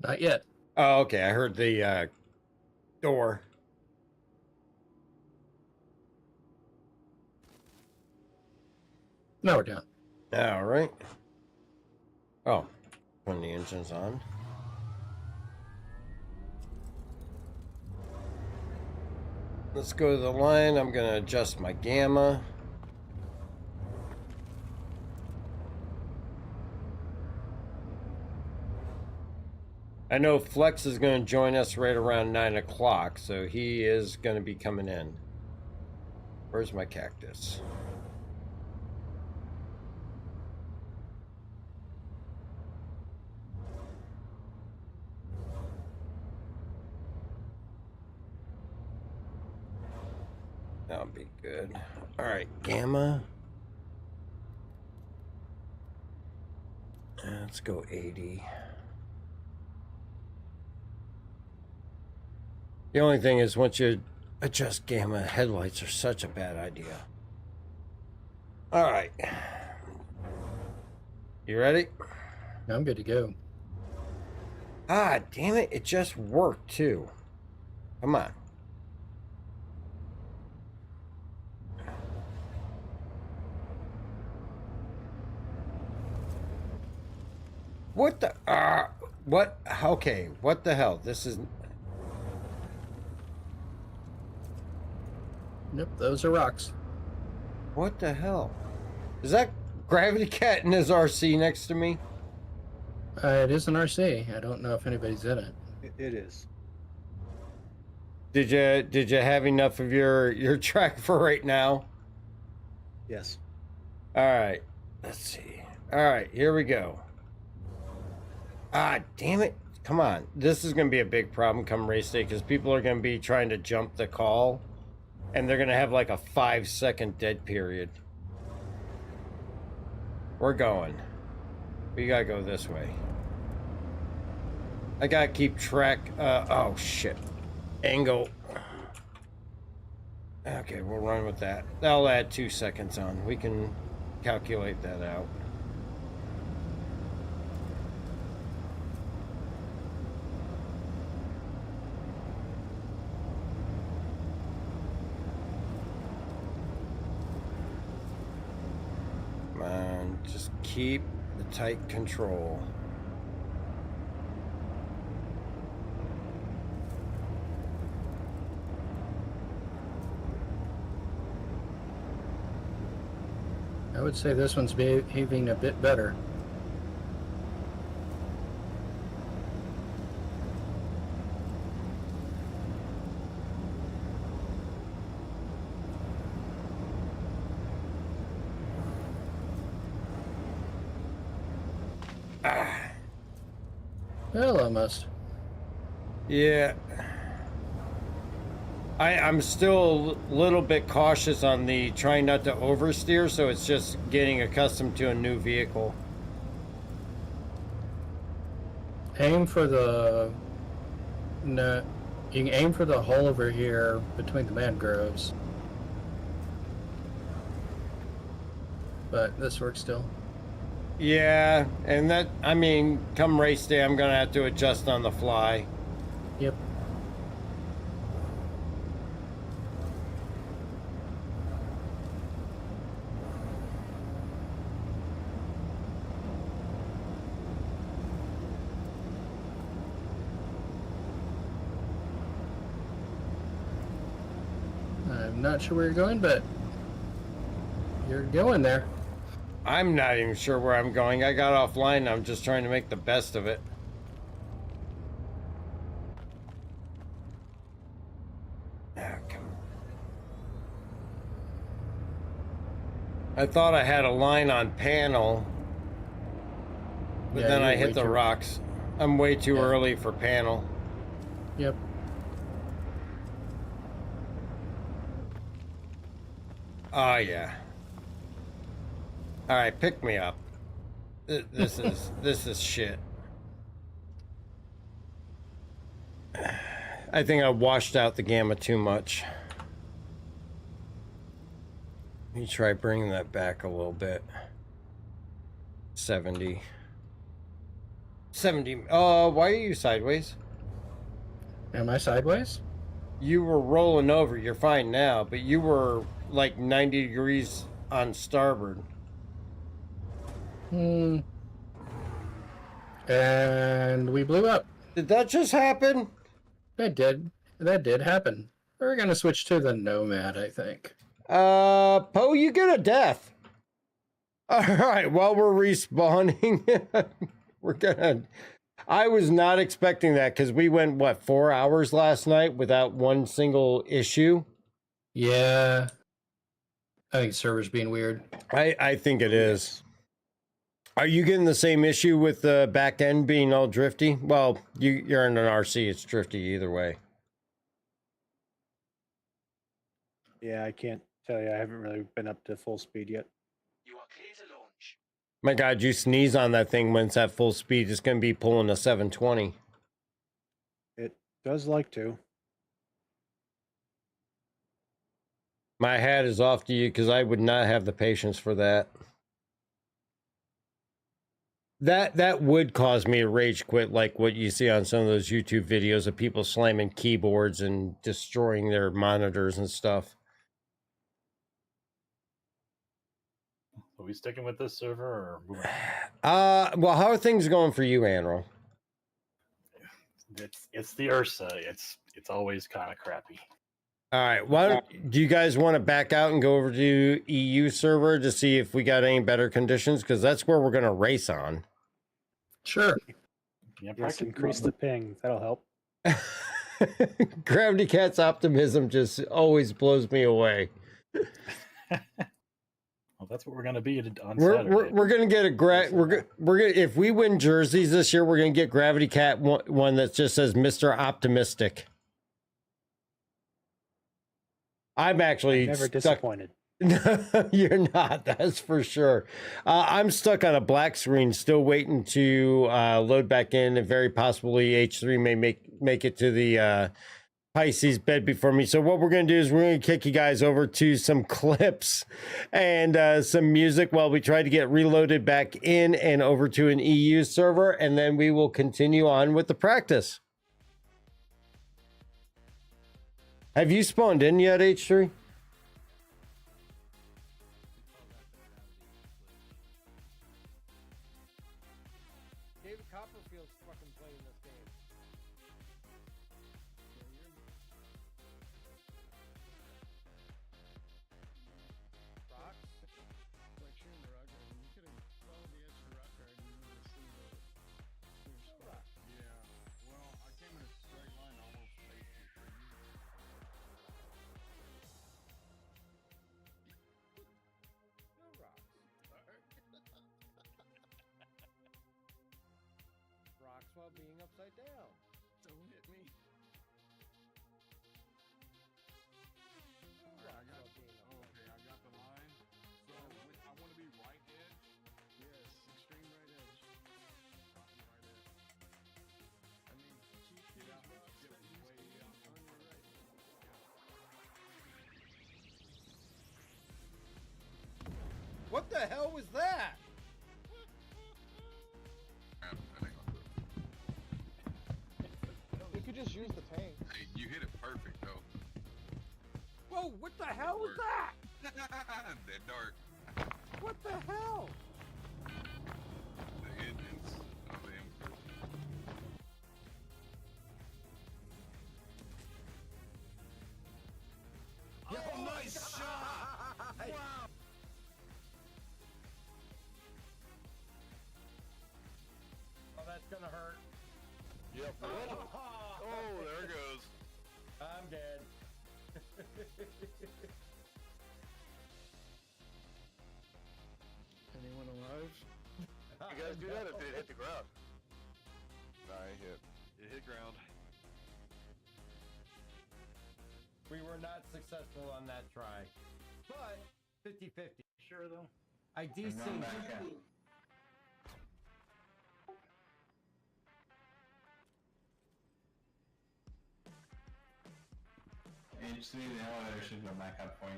Not yet. Oh, okay. I heard the door. No, we're done. All right. Oh, when the engine's on. Let's go to the line. I'm going to adjust my gamma. I know Flex is going to join us right around 9 o'clock, so he is going to be coming in. Where's my cactus? That'll be good. All right, gamma. Let's go 80. The only thing is, once you adjust gamma, headlights are such a bad idea. All right. You ready? I'm good to go. Ah, damn it. It just worked, too. Come on. What the? What? Okay. What the hell? This is... Nope, those are rocks. What the hell? Is that Gravity Cat in his RC next to me? It is an RC. I don't know if anybody's in it. It is. Did you have enough of your track for right now? Yes. All right. Let's see. All right, here we go. Ah, damn it. Come on. This is going to be a big problem come race day because people are going to be trying to jump the call. And they're going to have like a 5-second dead period. We're going. We got to go this way. I got to keep track. Oh, shit. Angle. Okay, we'll run with that. That'll add 2 seconds on. We can calculate that out. Just keep the tight control. I would say this one's behaving a bit better. Well, almost. Yeah. I'm still a little bit cautious on the trying not to oversteer, so it's just getting accustomed to a new vehicle. Aim for the... No, you can aim for the hole over here between the mangroves. But this works still. Yeah, and that, I mean, come race day, I'm going to have to adjust on the fly. Yep. I'm not sure where you're going, but you're going there. I'm not even sure where I'm going. I got offline. I'm just trying to make the best of it. Oh, come on. I thought I had a line on panel, but then I hit the rocks. I'm way too early for panel. Yep. Oh, yeah. All right, pick me up. This is shit. I think I washed out the gamma too much. Let me try bringing that back a little bit. 70. 70. Why are you sideways? Am I sideways? You were rolling over. You're fine now, but you were like 90 degrees on starboard. And we blew up. Did that just happen? That did. That did happen. We're gonna switch to the Nomad, I think. Poe, you get a death. All right, while we're respawning, we're gonna. I was not expecting that because we went, what, 4 hours last night without one single issue? Yeah. I think server's being weird. I think it is. Are you getting the same issue with the back end being all drifty? Well, you're in an RC, it's drifty either way. Yeah, I can't tell you. I haven't really been up to full speed yet. You are clear to launch. My God, you sneeze on that thing when it's at full speed, it's going to be pulling a 720. It does like to. My hat is off to you because I would not have the patience for that. That would cause me to rage quit, like what you see on some of those YouTube videos of people slamming keyboards and destroying their monitors and stuff. Are we sticking with this server or moving Well, how are things going for you, Anvil? It's the Ursa. It's always kind of crappy. All right, do you guys want to back out and go over to EU server to see if we got any better conditions? Because that's where we're going to race on. Sure. Yeah, Yes, increase the ping. That'll help. Gravity Cat's optimism just always blows me away. Well, that's what we're going to be on We're Saturday. going to get a we're gonna if we win jerseys this year, we're going to get Gravity Cat one that just says Mr. Optimistic. I'm actually Never stuck. disappointed. No, you're not. That's for sure. I'm stuck on a black screen, still waiting to load back in, and very possibly H3 may make it to the Pisces bed before me. So what we're going to do is we're going to kick you guys over to some clips and some music while we try to get reloaded back in and over to an EU server, and then we will continue on with the practice. Have you spawned in yet, H3? David Copperfield's fucking playing this game. Rock? Like shooting the rock garden. You could have followed the edge of the rock garden and you would have seen the rock. Yeah. Well, I came in a straight line almost face you. No rocks. Rocks while being upside down. Don't hit me. No rocks while being upside Okay, I got the line. So I want to be right edge. Yes, extreme right edge. Right edge. I mean, keep Get these out. rocks Get that used way to be out. on your right. What the hell was that? You could just use the tank. Hey, you hit it perfect though. Whoa, what the hell was that? That dark. What the hell? The engines of the M4. Oh, nice shot! Wow! Oh, that's gonna hurt. Yep. Oh, there it goes. I'm dead. Anyone alive? You guys do that if it hit the ground. Nah, it hit. It hit ground. We were not successful on that try, but 50-50. Sure though. I DC. H3, the elevator should go back up for you.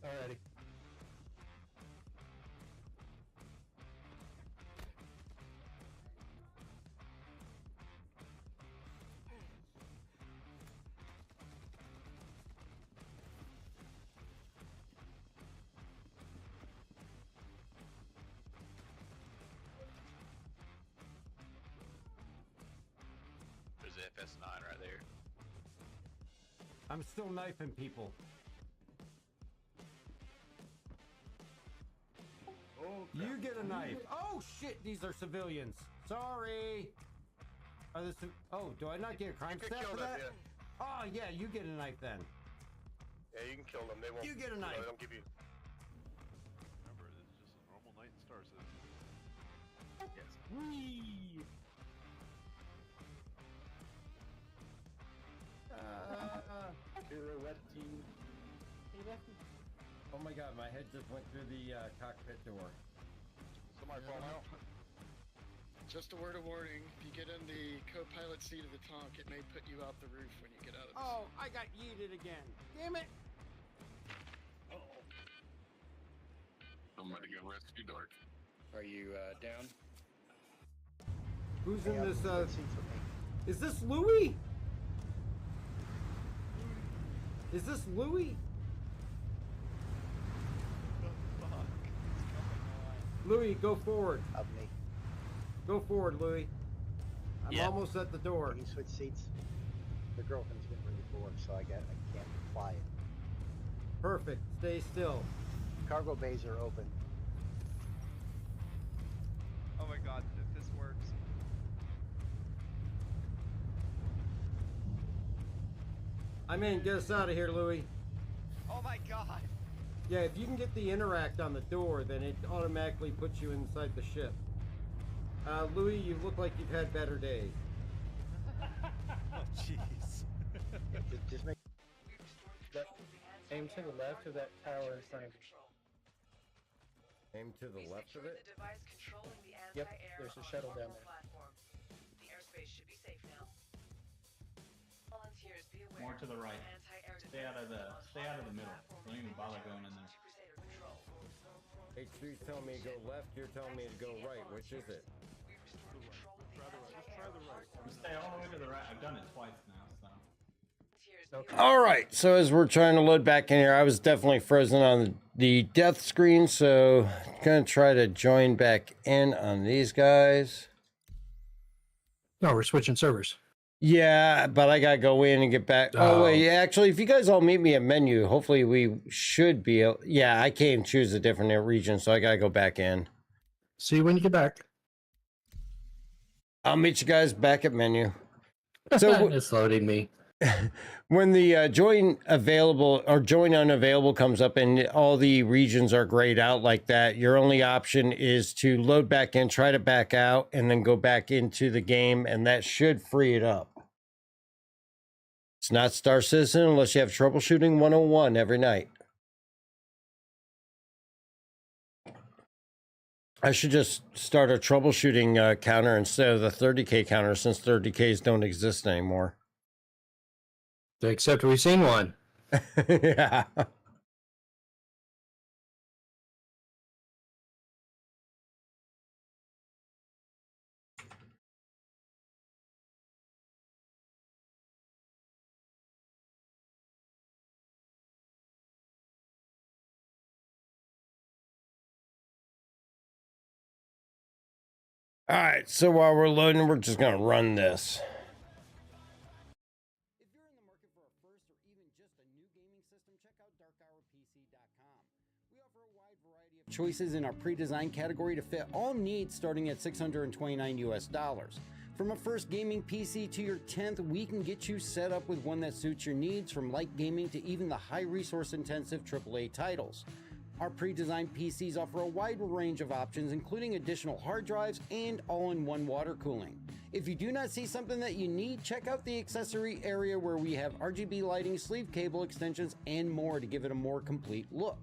Alrighty. FS9 right there. I'm still knifing people. Oh, You get a knife. Oh shit, these are civilians. Sorry. Are this? Oh, do I not get a crime could stat kill for them, that? yeah. Oh yeah, you get a knife then. Yeah, you can kill them. They won't. You get a knife. They don't give you. Remember, this is just a normal night in Star Citizen. Yes. Whee! Pirouette team. Oh my god, my head just went through the cockpit door. Somebody fall out. Just a word of warning, if you get in the co-pilot seat of the Tonk, it may put you out the roof when you get out of the Oh, I got yeeted again. Damn it. Somebody get rescue dark. Are you down? Who's in this? Is this Louis? Is this Louis? Louis, go forward. Of me. Go forward, Louis. I'm Yeah. almost at the door. Can you switch seats? The girlfriend's getting ready for work, so I can't fly it. Perfect. Stay still. Cargo bays are open. Oh my god, if this works. I'm in. Get us out of here, Louis. Oh my god. Yeah, if you can get the interact on the door, then it automatically puts you inside the ship. Louis, you look like you've had better days. Oh, jeez. Just make. Aim to the left of that tower in front of Aim to the left of it? Yep, there's a shuttle down there. The airspace should be safe now. Volunteers, be aware. More to the right. Stay out of the middle. Don't even bother going in there. H3's telling me to go left, you're telling me to go right. Which is it? Stay all the way to the right. I've done it twice now, so. All right, so as we're trying to load back in here, I was definitely frozen on the death screen, so gonna try to join back in on these guys. No, we're switching servers. Yeah, but I gotta go in and get back. Oh wait, actually, if you guys all meet me at menu, hopefully we should be able... Yeah, I can't choose a different region, so I gotta go back in. See you when you get back. I'll meet you guys back at menu. So it's loading me. When the join available or join unavailable comes up and all the regions are grayed out like that, your only option is to load back in, try to back out, and then go back into the game, and that should free it up. It's not Star Citizen unless you have troubleshooting 101 every night. I should just start a troubleshooting counter instead of the 30K counter, since 30Ks don't exist anymore. Except we've seen one. Yeah. All right, so while we're loading, we're just going to run this. If you're in the market for a first or even just a new gaming system, check out darkhourpc.com. We offer a wide variety of choices in our pre-designed category to fit all needs, starting at $629 US. From a first gaming PC to your 10th, we can get you set up with one that suits your needs, from light gaming to even the high resource intensive AAA titles. Our pre-designed PCs offer a wide range of options, including additional hard drives and all-in-one water cooling. If you do not see something that you need, check out the accessory area where we have RGB lighting, sleeve cable extensions, and more to give it a more complete look.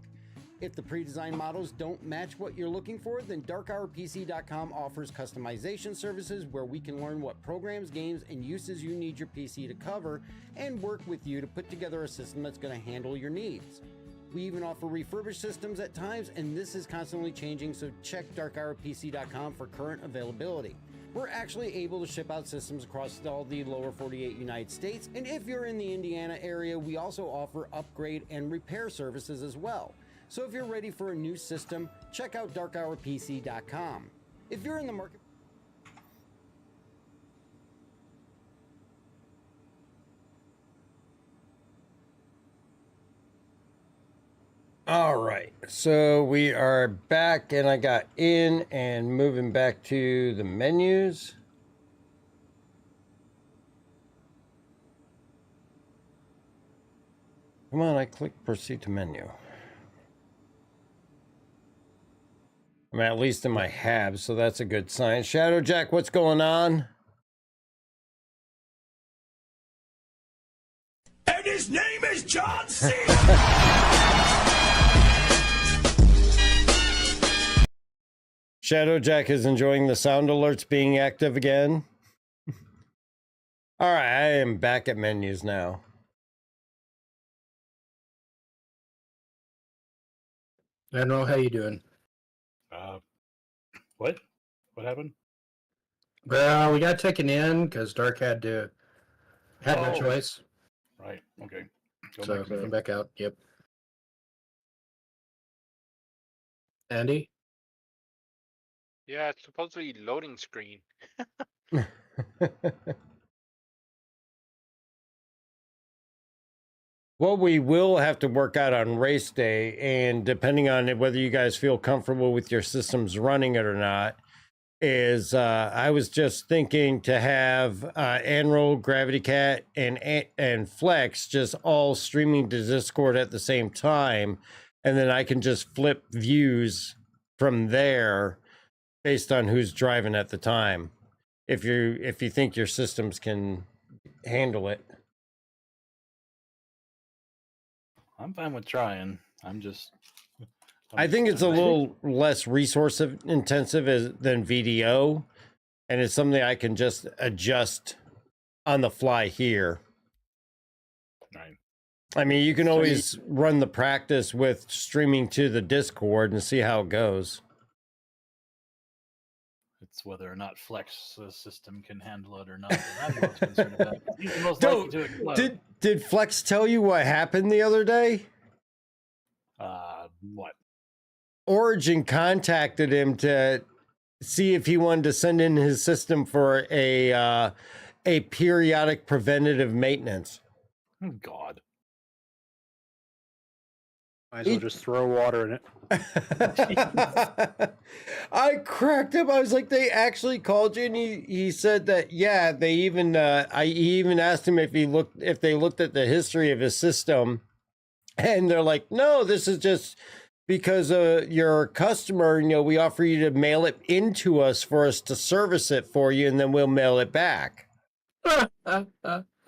If the pre-designed models don't match what you're looking for, then darkhourpc.com offers customization services where we can learn what programs, games, and uses you need your PC to cover and work with you to put together a system that's going to handle your needs. We even offer refurbished systems at times, and this is constantly changing, so check darkhourpc.com for current availability. We're actually able to ship out systems across all the lower 48 United States, and if you're in the Indiana area, we also offer upgrade and repair services as well. So if you're ready for a new system, check out darkhourpc.com. If you're in the market... All right, so we are back, and I got in and moving back to the menus. Come on, I clicked proceed to menu. I'm at least in my hab, so that's a good sign. Shadow Jack, what's going on? And his name is John C. Shadow Jack is enjoying the sound alerts being active again. All right, I am back at menus now. General, how you doing? What? What happened? Well, we got taken in because Dark had no choice. Right. Okay. So come back out. Yep. Andy? Yeah, it's supposedly loading screen. What we will have to work out on race day, and depending on whether you guys feel comfortable with your systems running it or not, is I was just thinking to have Anvil, Gravity Cat, and Flex just all streaming to Discord at the same time, and then I can just flip views from there based on who's driving at the time. If you think your systems can handle it. I'm fine with trying. I think it's a little less resource intensive than VDO, and it's something I can just adjust on the fly here. Right. I mean, you can always run the practice with streaming to the Discord and see how it goes. It's whether or not Flex system can handle it or not. I'm most concerned about. He's the most likely to explode. Did Flex tell you what happened the other day? What? Origin contacted him to see if he wanted to send in his system for a periodic preventative maintenance. Oh, God. Might as well just throw water in it. I cracked him. I was like, they actually called you, and he said that, yeah, they even he even asked him if they looked at the history of his system, and they're like, no, this is just because you're a customer, we offer you to mail it into us for us to service it for you, and then we'll mail it back.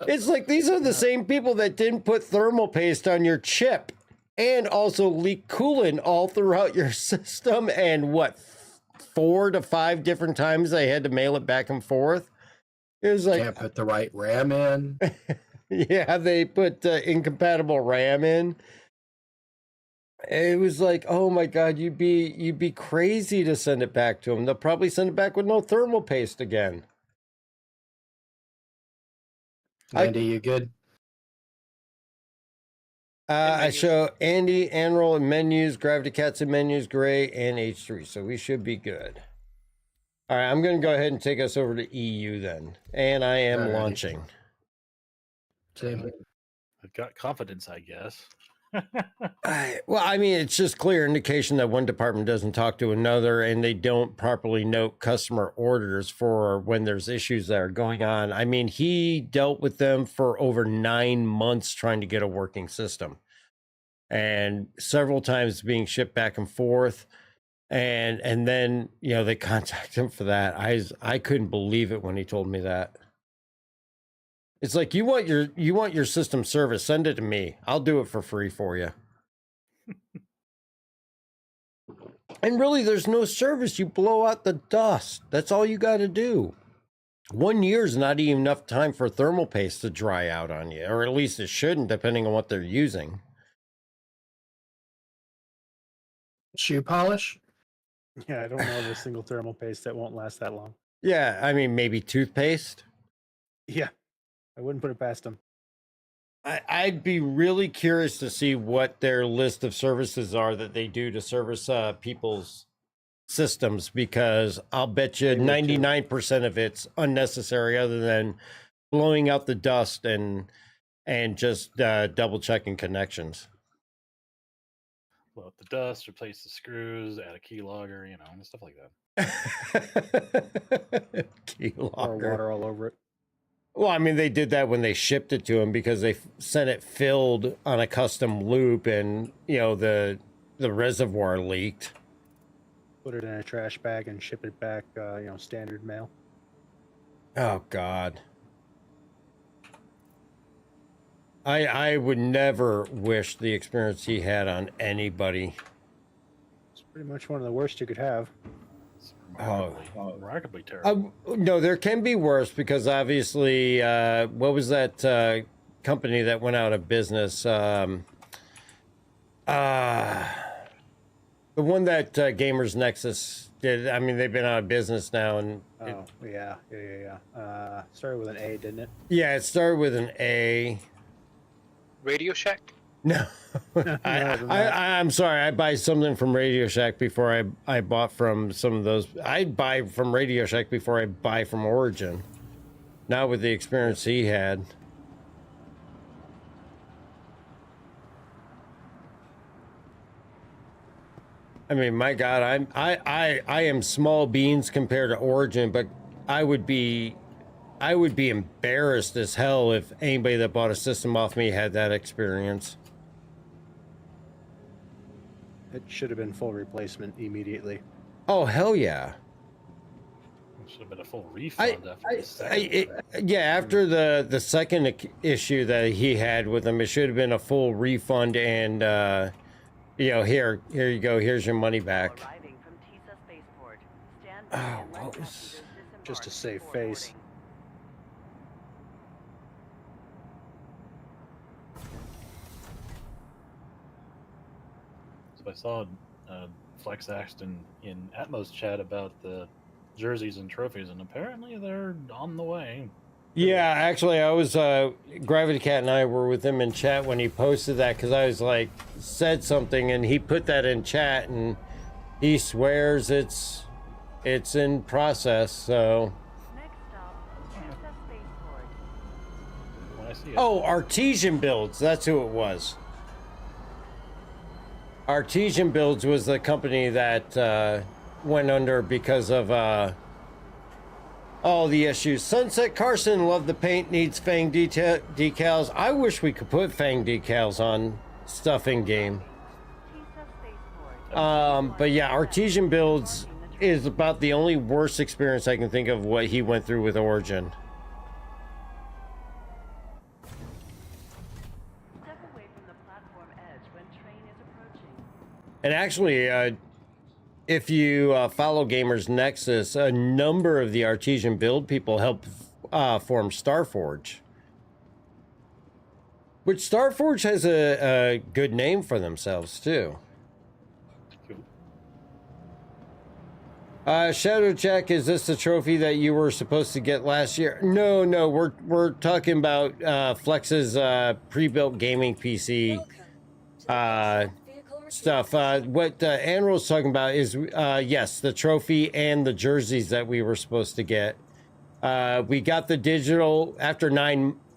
It's like these are the same people that didn't put thermal paste on your chip and also leak coolant all throughout your system. And what, 4 to 5 different times they had to mail it back and forth. It was like, can't put the right RAM in. Yeah, they put incompatible RAM in. It was like, oh my God, you'd be crazy to send it back to them. They'll probably send it back with no thermal paste again. Andy, you good? I show Andy, Anvil, and menus, Gravity Cats and menus, Gray, and H3. So we should be good. All right, I'm going to go ahead and take us over to EU then. And I am launching. Same. I've got confidence, I guess. Well, I mean, it's just clear indication that one department doesn't talk to another, and they don't properly note customer orders for when there's issues that are going on. I mean, he dealt with them for over 9 months trying to get a working system, and several times being shipped back and forth. And then, they contact him for that. I couldn't believe it when he told me that. It's like, you want your system service, send it to me. I'll do it for free for you. And really, there's no service. You blow out the dust. That's all you got to do. 1 year's not even enough time for thermal paste to dry out on you, or at least it shouldn't, depending on what they're using. Shoe polish? Yeah, I don't know of a single thermal paste that won't last that long. Yeah, I mean, maybe toothpaste. Yeah, I wouldn't put it past them. I'd be really curious to see what their list of services are that they do to service people's systems, because I'll bet you 99% of it's unnecessary, other than blowing out the dust and just double checking connections. blow out the dust, replace the screws, add a keylogger, you know, and stuff like that. Pour Keylogger. water all over it. Well, I mean, they did that when they shipped it to him because they sent it filled on a custom loop, and you know the reservoir leaked. Put it in a trash bag and ship it back, standard mail. Oh God. I would never wish the experience he had on anybody. It's pretty much one of the worst you could have. Remarkably terrible. No, there can be worse because obviously, what was that company that went out of business? The one that Gamers Nexus did. I mean, they've been out of business now, and Yeah. Started with an A, didn't it? yeah, it started with an A. Radio Shack? No, I'm sorry. I buy something from Radio Shack before I bought from some of those. I buy from Radio Shack before I buy from Origin. Not with the experience he had. I mean, my God, I am small beans compared to Origin, but I would be embarrassed as hell if anybody that bought a system off me had that experience. It should have been full replacement immediately. Oh, hell yeah. It should have been a full refund after the second. Yeah, after the second issue that he had with him, it should have been a full refund and, here you go. Here's your money back. Oh, what was... Just to save face. So I saw Flex asked in Atmos chat about the jerseys and trophies, and apparently they're on the way. Yeah, actually, I was Gravity Cat and I were with him in chat when he posted that because I was like said something and he put that in chat and he swears it's in process. So. When I see it, Oh, Artesian Builds. That's who it was. Artesian Builds was the company that went under because of all the issues. Sunset Carson, love the paint, needs Fang decals. I wish we could put Fang decals on stuff in game. But yeah, Artesian Builds is about the only worst experience I can think of what he went through with Origin. And actually, if you follow Gamers Nexus, a number of the Artesian Build people help form Starforge. Which Starforge has a good name for themselves, too. Shadow Jack, is this the trophy that you were supposed to get last year? No, we're talking about Flex's pre-built gaming PC stuff. What Anvil's talking about is, yes, the trophy and the jerseys that we were supposed to get. We got the digital after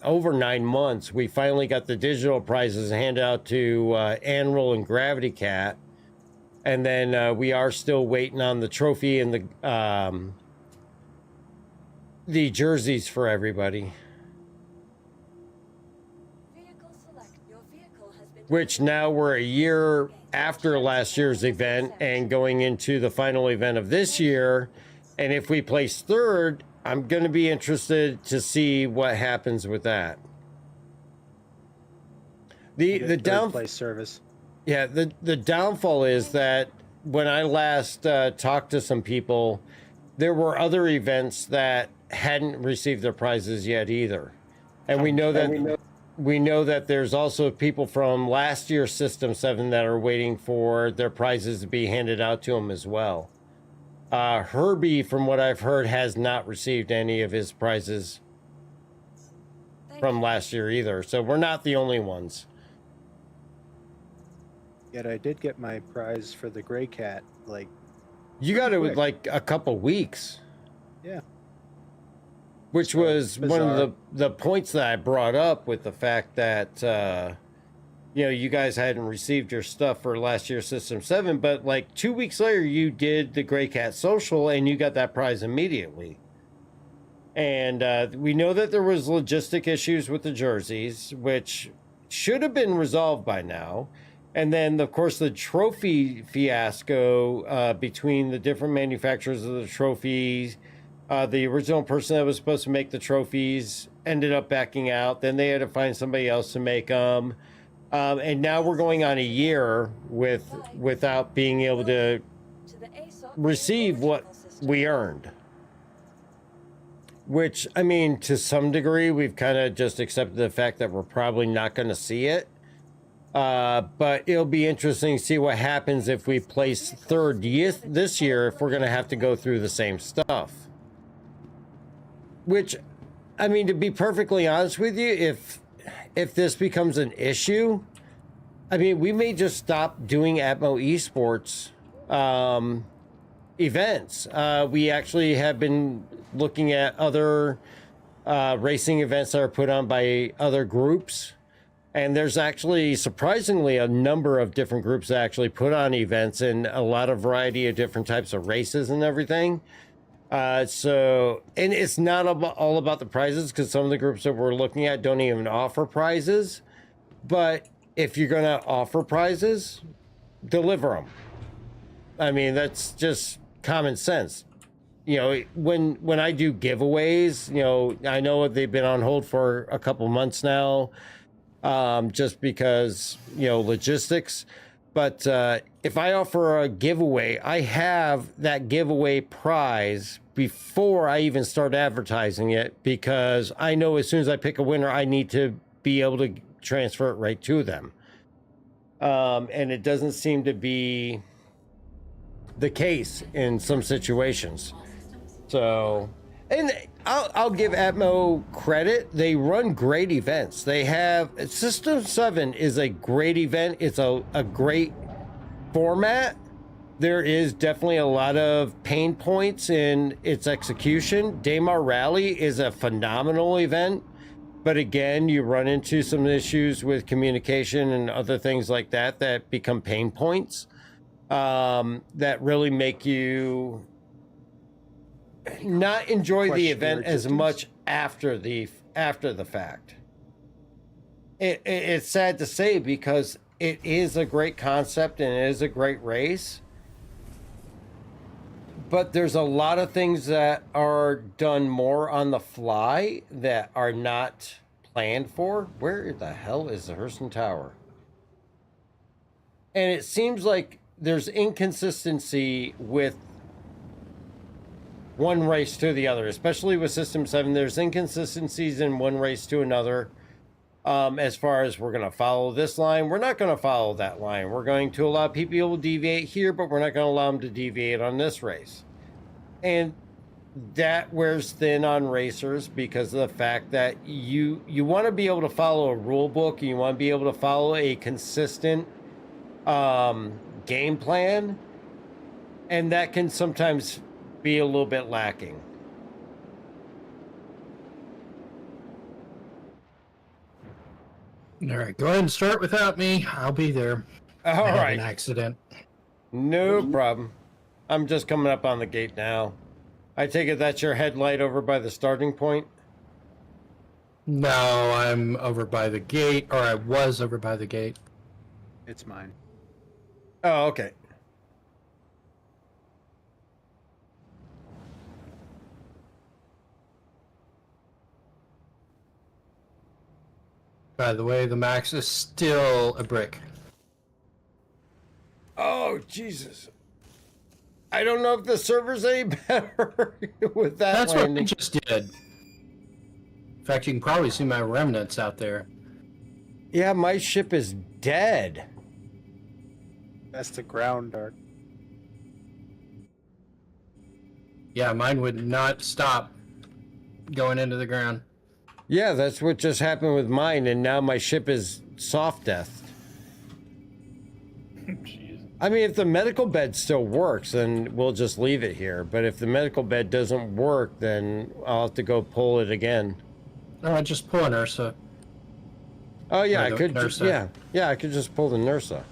over 9 months. We finally got the digital prizes handed out to Anvil and Gravity Cat. And then we are still waiting on the trophy and the jerseys for everybody. Which now we're a year after last year's event and going into the final event of this year. And if we place third, I'm going to be interested to see what happens with that. The down place service. Yeah, the downfall is that when I last talked to some people, there were other events that hadn't received their prizes yet either. And we know that there's also people from last year's System 7 that are waiting for their prizes to be handed out to them as well. Herbie, from what I've heard, has not received any of his prizes from last year either. So we're not the only ones. Yet I did get my prize for the gray cat, like... You got it with like a couple weeks. Yeah. Which was one of the points that I brought up with the fact that, you know, you guys hadn't received your stuff for last year's System 7, but like 2 weeks later, you did the Grey Cat Social and you got that prize immediately. And we know that there was logistic issues with the jerseys, which should have been resolved by now. And then, of course, the trophy fiasco between the different manufacturers of the trophies. The original person that was supposed to make the trophies ended up backing out. Then they had to find somebody else to make them. And now we're going on a year without being able to receive what we earned. Which, I mean, to some degree, we've kind of just accepted the fact that we're probably not going to see it. But it'll be interesting to see what happens if we place third this year, if we're going to have to go through the same stuff. Which, I mean, to be perfectly honest with you, if this becomes an issue, I mean, we may just stop doing Atmo Esports events. We actually have been looking at other racing events that are put on by other groups. And there's actually surprisingly a number of different groups that actually put on events and a lot of variety of different types of races and everything. And it's not all about the prizes, because some of the groups that we're looking at don't even offer prizes. But if you're going to offer prizes, deliver them. I mean, that's just common sense. You know, when I do giveaways, you know, I know they've been on hold for a couple months now, just because, you know, logistics. But if I offer a giveaway, I have that giveaway prize before I even start advertising it, because I know as soon as I pick a winner, I need to be able to transfer it right to them. And it doesn't seem to be the case in some situations. So, and I'll give Atmo credit. They run great events. They have System 7 is a great event. It's a great format. There is definitely a lot of pain points in its execution. Daymar Rally is a phenomenal event, but again, you run into some issues with communication and other things like that that become pain points that really make you not enjoy the event as much after the fact. It's sad to say, because it is a great concept and it is a great race, but there's a lot of things that are done more on the fly that are not planned for. Where the hell is the Hurston Tower? And it seems like there's inconsistency with one race to the other, especially with System 7. There's inconsistencies in one race to another. As far as, we're going to follow this line, we're not going to follow that line. We're going to allow people to deviate here, but we're not going to allow them to deviate on this race. And that wears thin on racers, because of the fact that you want to be able to follow a rule book, and you want to be able to follow a consistent game plan, and that can sometimes be a little bit lacking. All right, go ahead and start without me. I'll be there. All I had right. an accident. No problem. I'm just coming up on the gate now. I take it that's your headlight over by the starting point? No, I'm over by the gate, or I was over by the gate. It's mine. Oh, okay. By the way, the max is still a brick. Oh, Jesus. I don't know if the server's any better with that That's landing. what I just did. In fact, you can probably see my remnants out there. Yeah, my ship is dead. That's the ground dart. Yeah, mine would not stop going into the ground. Yeah, that's what just happened with mine, and now my ship is soft deathed. I mean, if the medical bed still works, then we'll just leave it here. But if the medical bed doesn't work, then I'll have to go pull it again. Just pull an Ursa. Oh yeah, Or I the could. Nursa. Yeah, I could just pull the Nursa.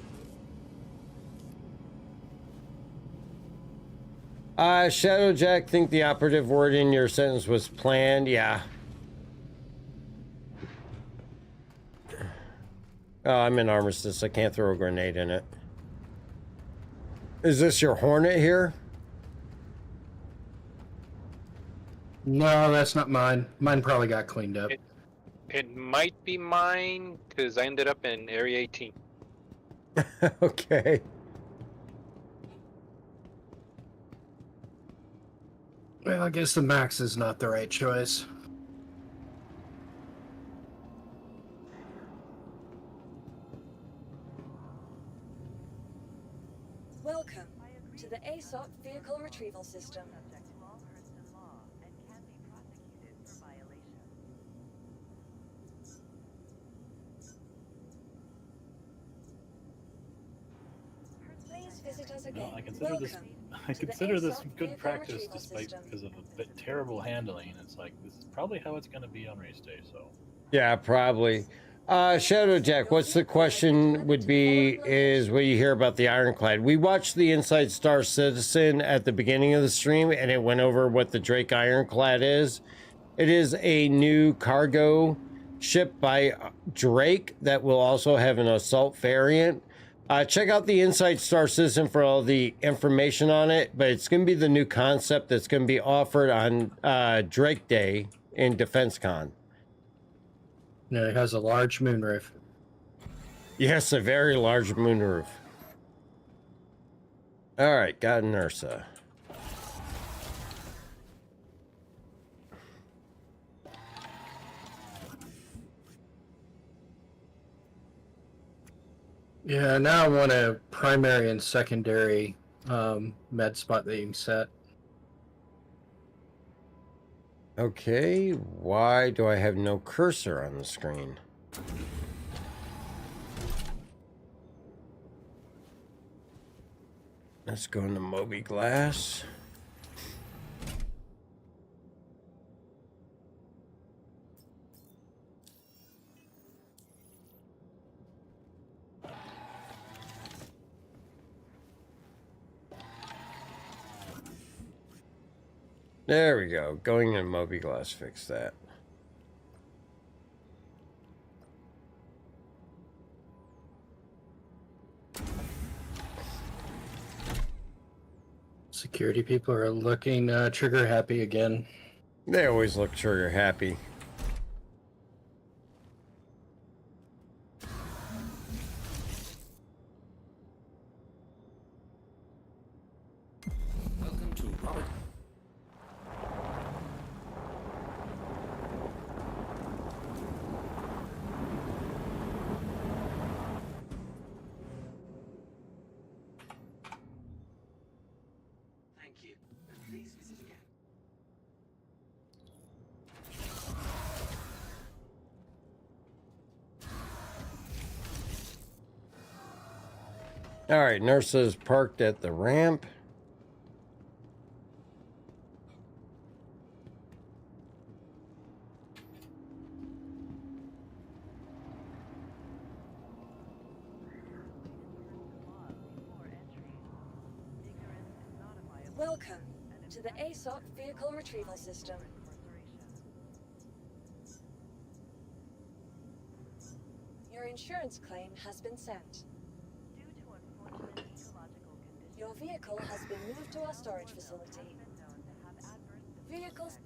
Shadowjack, think the operative word in your sentence was planned. Yeah. Oh, I'm in armistice. I can't throw a grenade in it. Is this your Hornet here? No, that's not mine. Mine probably got cleaned up. It might be mine because I ended up in Area 18. Okay. Well, I guess the Max is not the right choice. Welcome to the ASOP Vehicle Retrieval System. Please visit us again. Well, I consider this. I consider this good practice, despite because of a bit terrible handling. It's like this is probably how it's going to be on race day. So. Yeah, probably. Shadowjack, what's the question would be is what you hear about the Ironclad. We watched the Inside Star Citizen at the beginning of the stream, and it went over what the Drake Ironclad is. It is a new cargo ship by Drake that will also have an assault variant. Check out the Inside Star Citizen for all the information on it, but it's going to be the new concept that's going to be offered on Drake Day in DefenseCon. Yeah, it has a large moonroof. Yes, a very large moonroof. All right, got an Ursa. Yeah, now I want a primary and secondary med spot that you can set. Okay, why do I have no cursor on the screen? Let's go into Moby Glass. There we go. Going in Moby Glass, fix that. Security people are looking trigger happy again. They always look trigger happy. Welcome to Robert. Thank you. Please visit again. All right, Nursa's parked at the ramp. Welcome to the ASOP Vehicle Retrieval System. Your insurance claim has been sent. Your vehicle has been moved to our storage facility.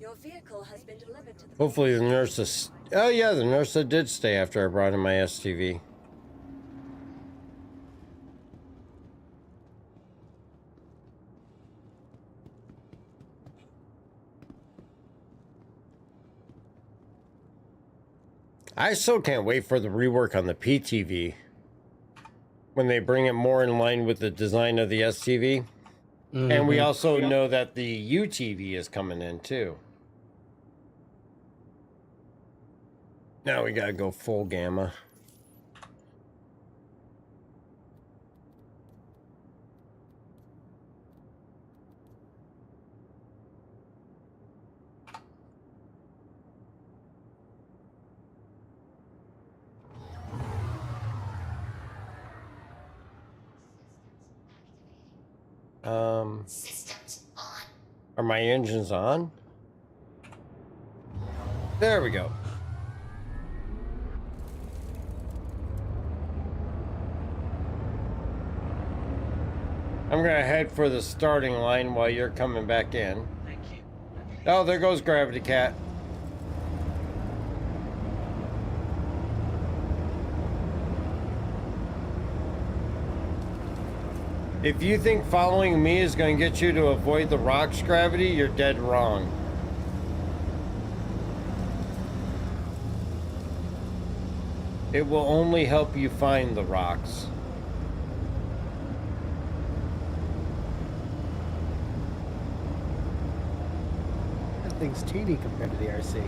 Your vehicle has been delivered to the... Hopefully the Nursa... Oh yeah, the Nursa did stay after I brought in my STV. I still can't wait for the rework on the PTV. When they bring it more in line with the design of the STV. Mm-hmm. And we also know that the UTV is coming in too. Now we gotta go full gamma. Are my engines on? There we go. I'm gonna head for the starting line while you're coming back in. Thank you. Oh, there goes Gravity Cat. If you think following me is going to get you to avoid the rocks, Gravity, you're dead wrong. It will only help you find the rocks. That thing's teeny compared to the RC.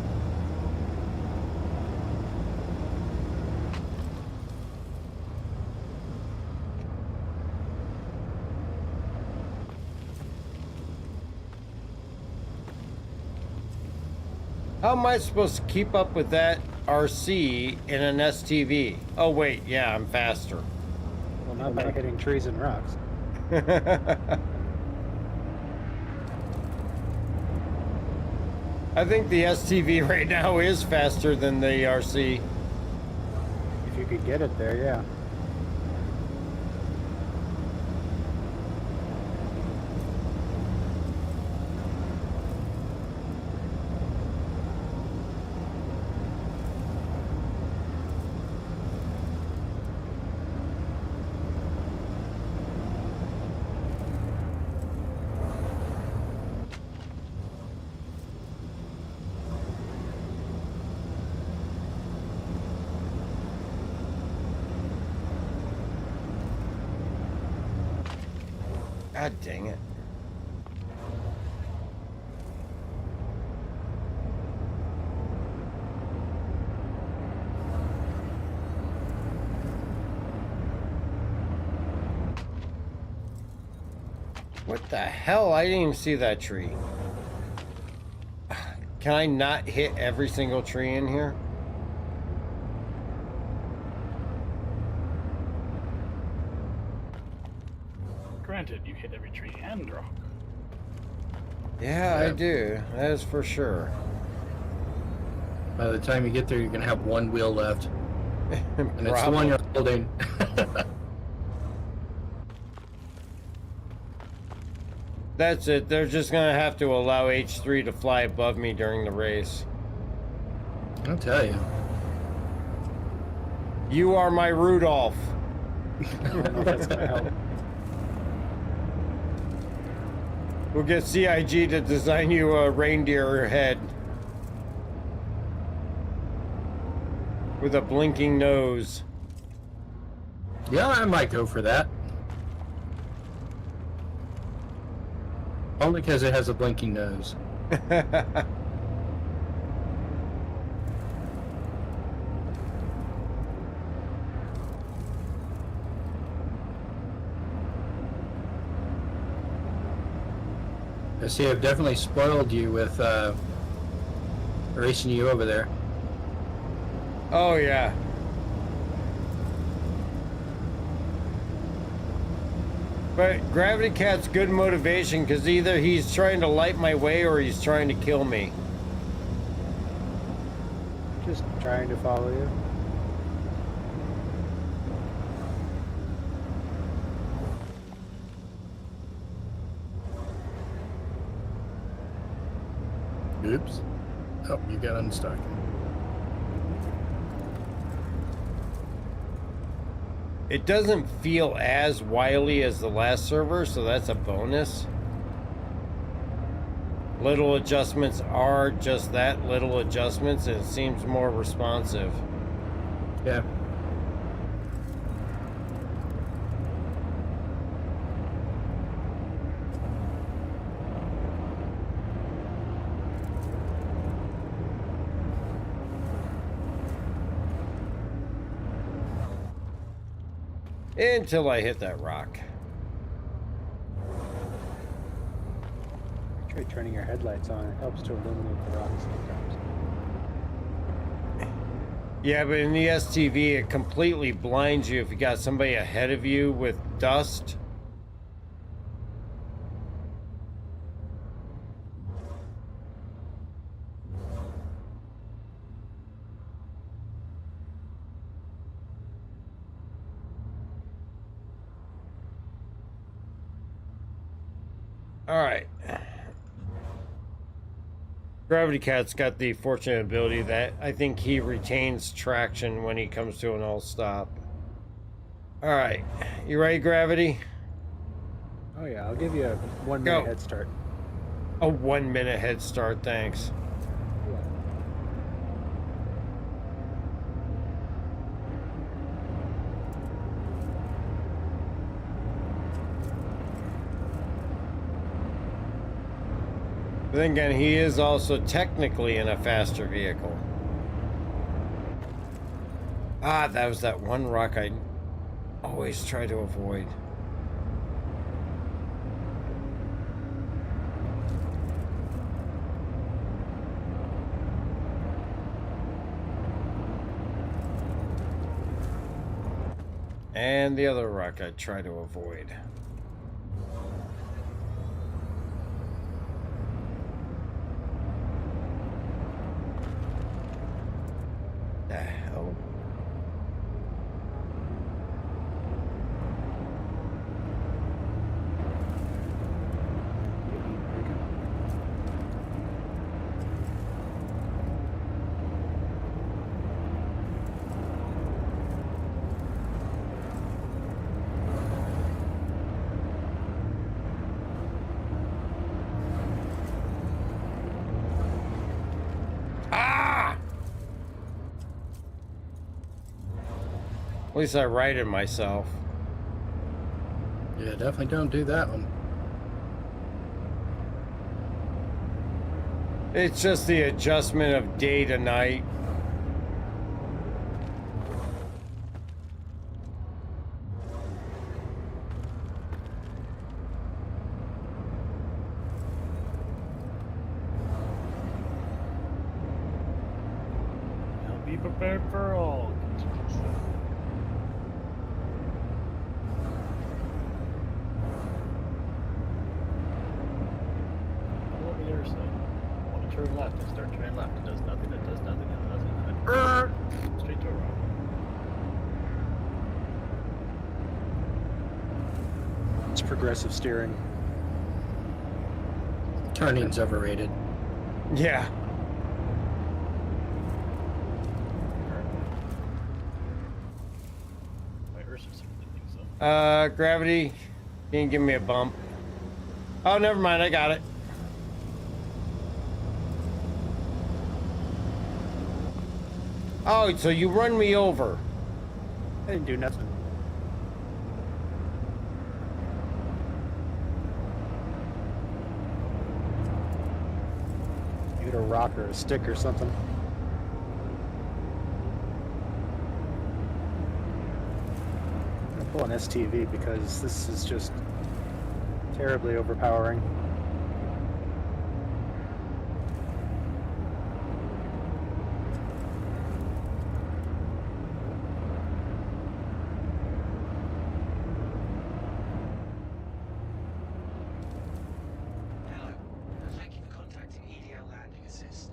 How am I supposed to keep up with that RC in an STV? Oh wait, yeah, I'm faster. Well, not by hitting trees and rocks. I think the STV right now is faster than the RC. If you could get it there, yeah. God dang it. What the hell? I didn't even see that tree. Can I not hit every single tree in here? Granted, you hit every tree and rock. Yeah, I do. That is for sure. By the time you get there, you're going to have one wheel left. And it's the one you're holding. That's it. They're just going to have to allow H3 to fly above me during the race. I'll tell you. You are my Rudolph. I don't know if that's going to help. We'll get CIG to design you a reindeer head. With a blinking nose. Yeah, I might go for that. Only because it has a blinking nose. I see I've definitely spoiled you with racing you over there. Oh, yeah. But Gravity Cat's good motivation because either he's trying to light my way or he's trying to kill me. Just trying to follow you. Oops. Oh, you got unstuck. It doesn't feel as wily as the last server, so that's a bonus. Little adjustments are just that, little adjustments, and it seems more responsive. Yeah. Until I hit that rock. Try turning your headlights on. It helps to illuminate the rocks sometimes. Yeah, but in the STV, it completely blinds you if you got somebody ahead of you with dust. All right. Gravity Cat's got the fortunate ability that I think he retains traction when he comes to an all stop. All right. You ready, Gravity? Oh yeah, I'll give you a 1 minute head start. A 1 minute head start, thanks. But then again, he is also technically in a faster vehicle. Ah, that was that one rock I always try to avoid. And the other rock I try to avoid. The hell? At least I righted myself. Yeah, definitely don't do that one. It's just the adjustment of day to night. Be prepared for all. Go on the other side. I want to turn left. I start turning left. It does nothing. It does nothing. It does nothing. And straight to a rock. It's progressive steering. Turning's overrated. Yeah. Gravity, you can give me a bump. Oh, never mind, I got it. Oh, so you run me over. I didn't do nothing. You hit a rock or a stick or something. Pull an STV because this is just terribly overpowering. Hello. Thank you for contacting EDL Landing Assist.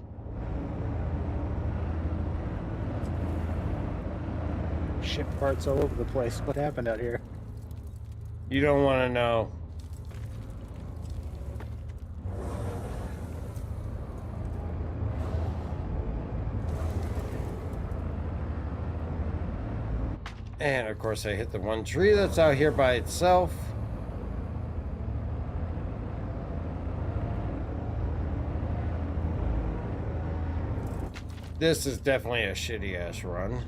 Ship parts all over the place. What happened out here? You don't want to know. And of course I hit the one tree that's out here by itself. This is definitely a shitty ass run.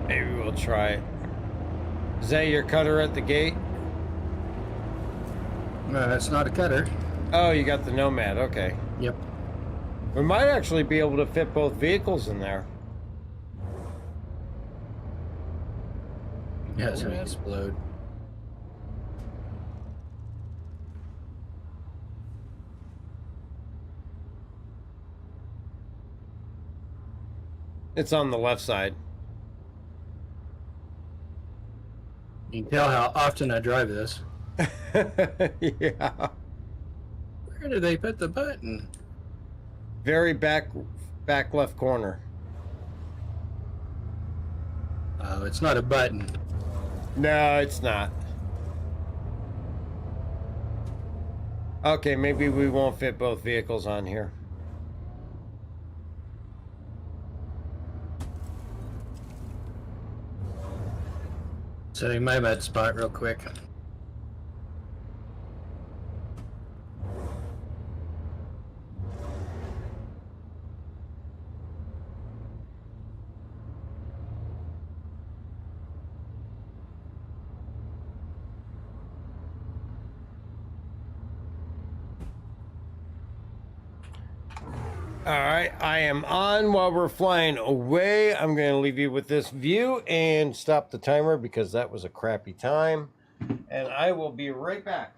Maybe we'll try it. Is that your cutter at the gate? No, that's not a cutter. Oh, you got the Nomad, okay. Yep. We might actually be able to fit both vehicles in there. Yeah, it's gonna explode. It's on the left side. You can tell how often I drive this. Yeah. Where did they put the button? Very back left corner. Oh, it's not a button. No, it's not. Okay, maybe we won't fit both vehicles on here. Setting my med spot real quick. All right, I am on while we're flying away. I'm going to leave you with this view and stop the timer because that was a crappy time. And I will be right back.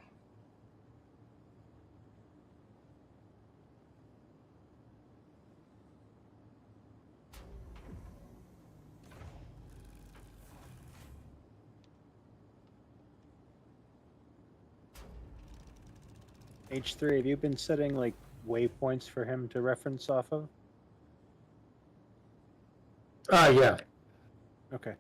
H3, have you been setting like waypoints for him to reference off of? Yeah. Okay.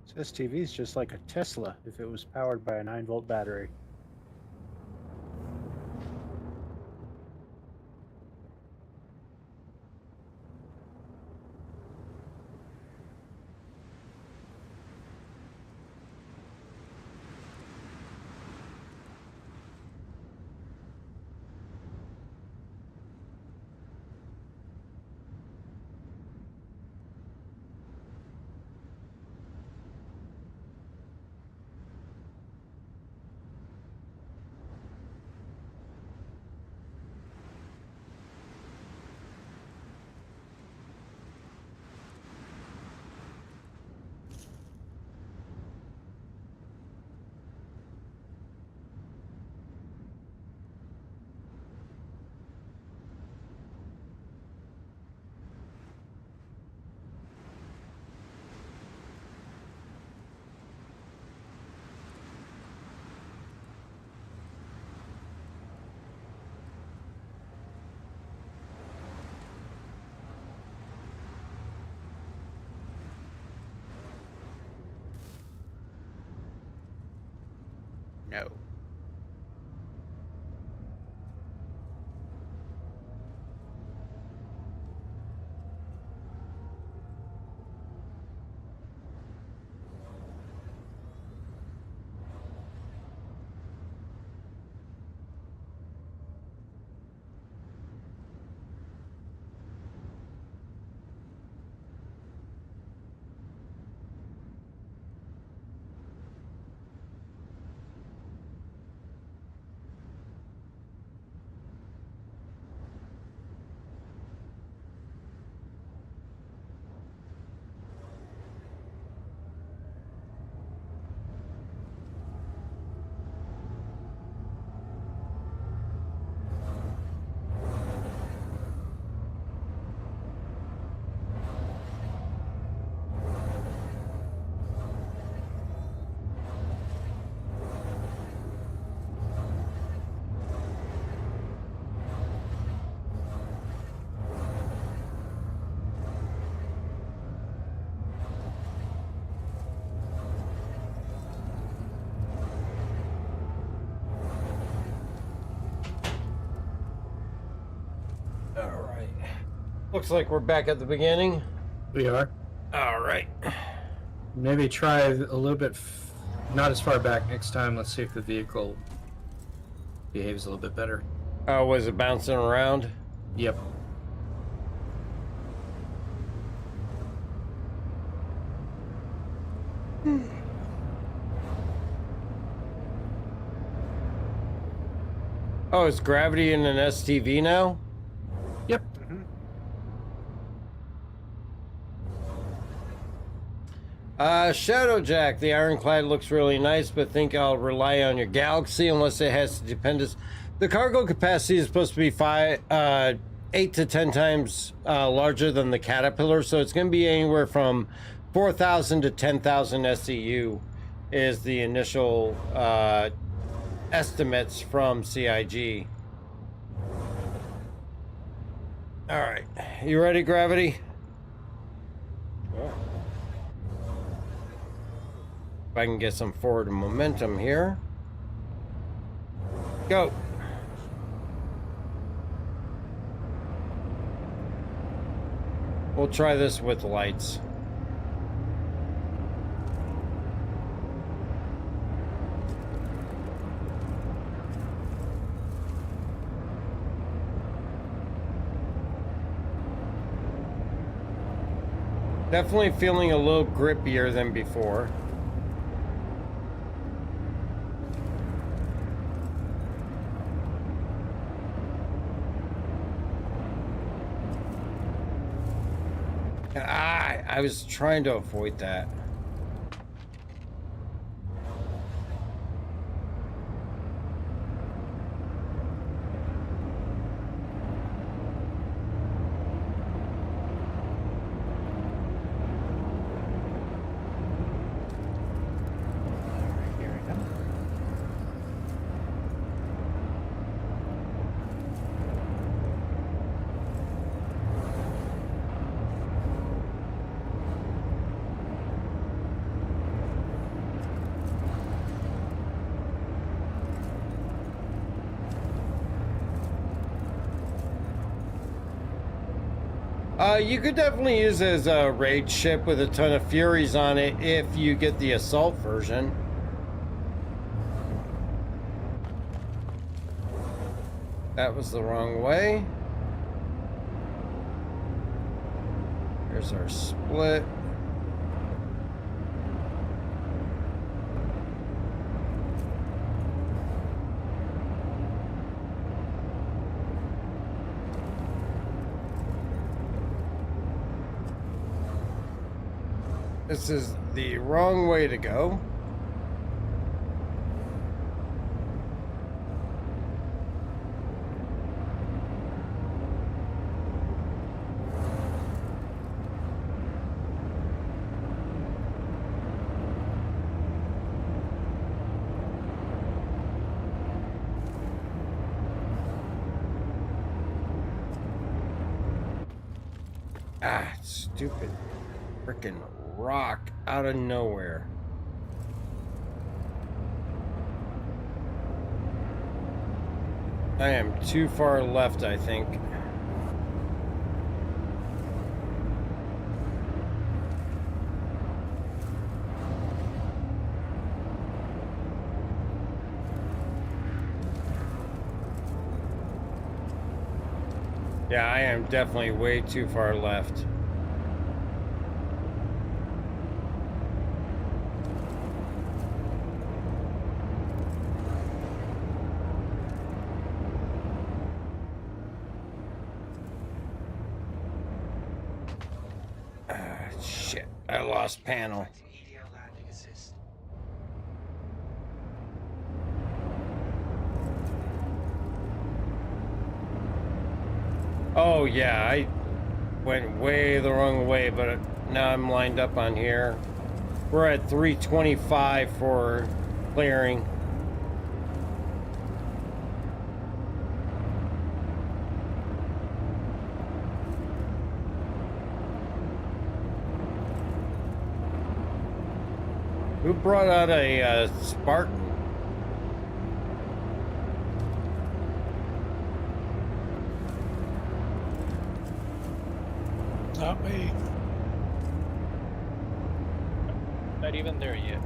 So this TV is just like a Tesla if it was powered by a 9-volt battery. No. All right. Looks like we're back at the beginning. We are. All right. Maybe try a little bit, not as far back next time. Let's see if the vehicle behaves a little bit better. Oh, was it bouncing around? Yep. Oh, is Gravity in an STV now? Yep. Shadowjack, the Ironclad looks really nice, but think I'll rely on your Galaxy unless it has dependence. The cargo capacity is supposed to be 8 to 10 times larger than the Caterpillar, so it's going to be anywhere from 4,000 to 10,000 SEU is the initial estimates from CIG. All right, you ready, Gravity? If I can get some forward momentum here. Go. We'll try this with lights. Definitely feeling a little grippier than before. I was trying to avoid that. You could definitely use it as a raid ship with a ton of Furies on it if you get the assault version. That was the wrong way. Here's our split. This is the wrong way to go. Ah, stupid frickin' rock out of nowhere. I am too far left, I think. Yeah, I am definitely way too far left. Shit, I lost panel. Oh yeah, I went way the wrong way, but now I'm lined up on here. We're at 325 for clearing. Who brought out a Spartan? Not me. Not even there yet.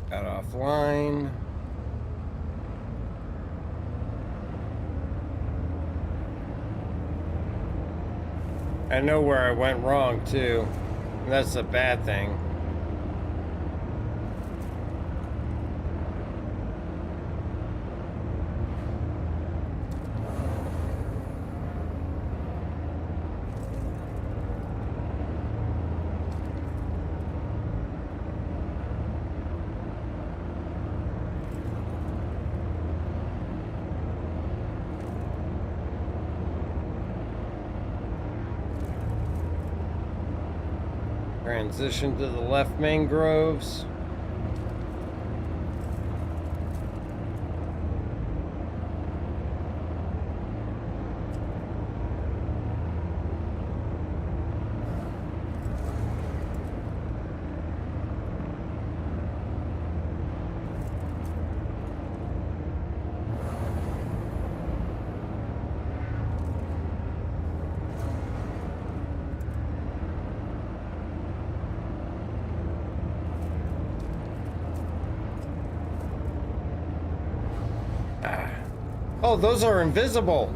Got offline. I know where I went wrong too. That's a bad thing. Transition to the left mangroves. Oh, those are invisible.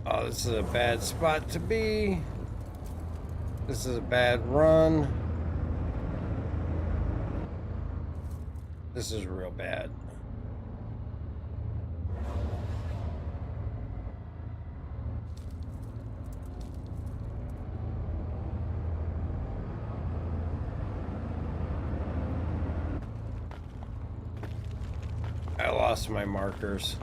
Oh, this is a bad spot to be. This is a bad run. This is real bad. I lost my markers.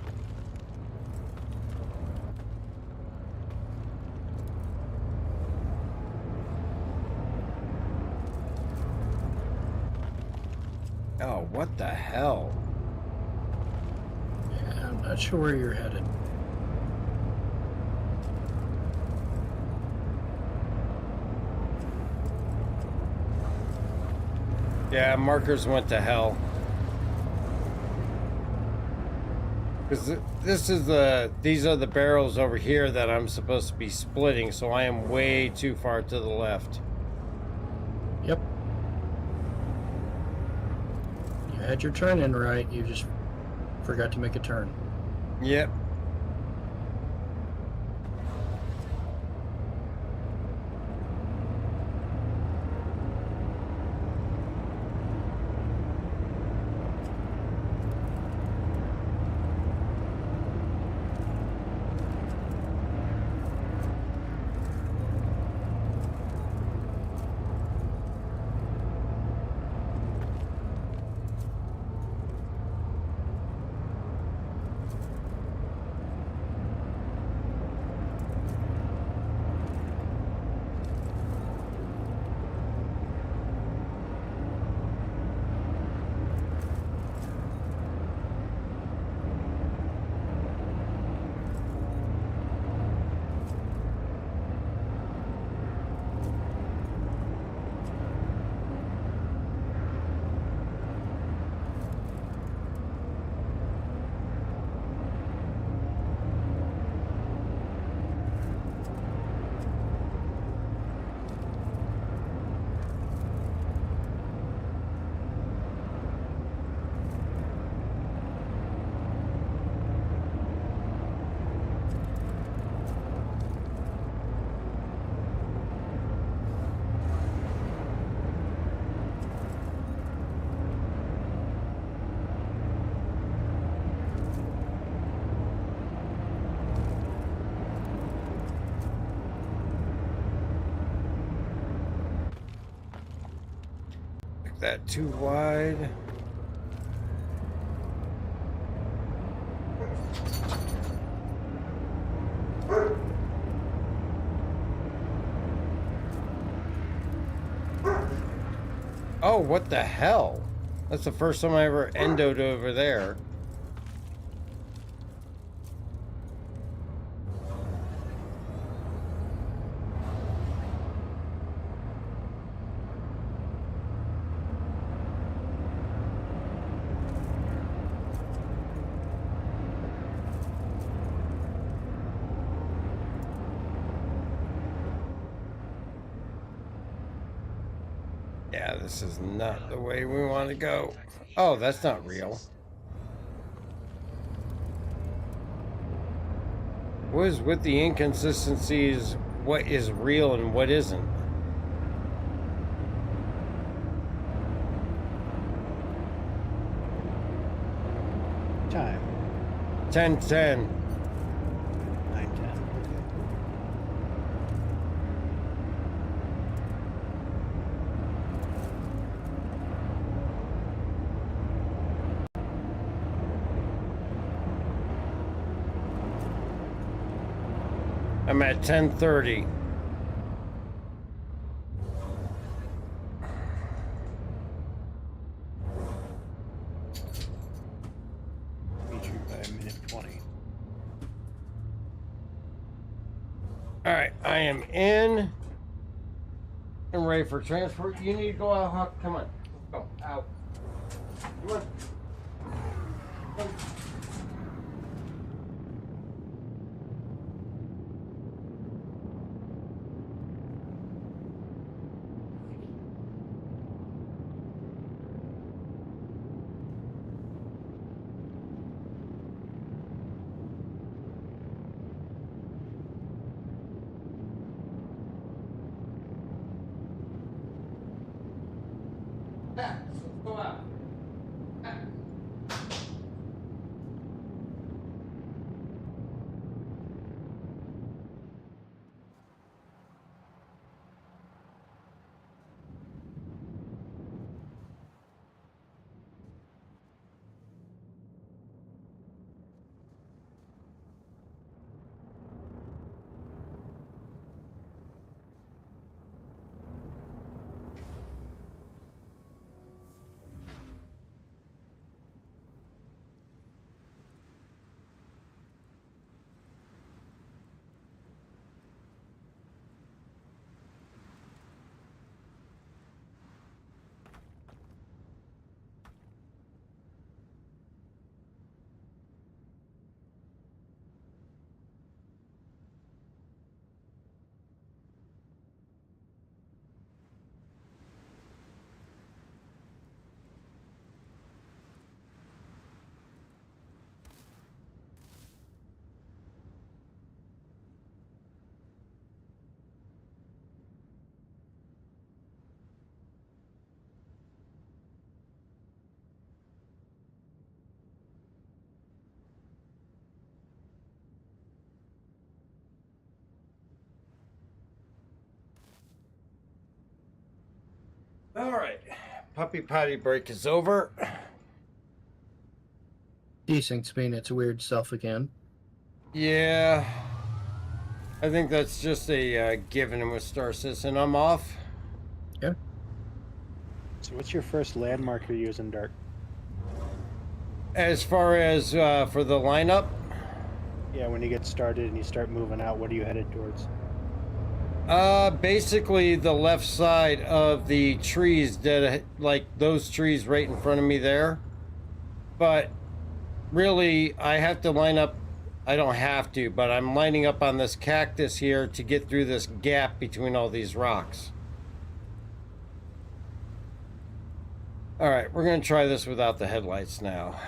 Oh, what the hell? Yeah, I'm not sure where you're headed. Yeah, markers went to hell. Because these are the barrels over here that I'm supposed to be splitting, so I am way too far to the left. Yep. You had your turn in right, you just forgot to make a turn. Yep. That too wide. Oh, what the hell? That's the first time I ever endoed over there. Yeah, this is not the way we want to go. Oh, that's not real. What is with the inconsistencies? What is real and what isn't? Time. 10:10. 9:10. I'm at 10:30. Beat you by a minute 20. All right, I am in and ready for transport. You need to go out, Huck. Come on. Let's go. Out. Come on. Come on. Let's go out. All right, puppy potty break is over. Desync's being its weird self again. Yeah, I think that's just a given with Star Citizen. I'm off. Yeah. So what's your first landmark you're using, Dark? As far as for the lineup, Yeah, when you get started and you start moving out, what are you headed towards? basically the left side of the trees that, like those trees right in front of me there. But really, I have to line up. I don't have to, but I'm lining up on this cactus here to get through this gap between all these rocks. All right, we're going to try this without the headlights now.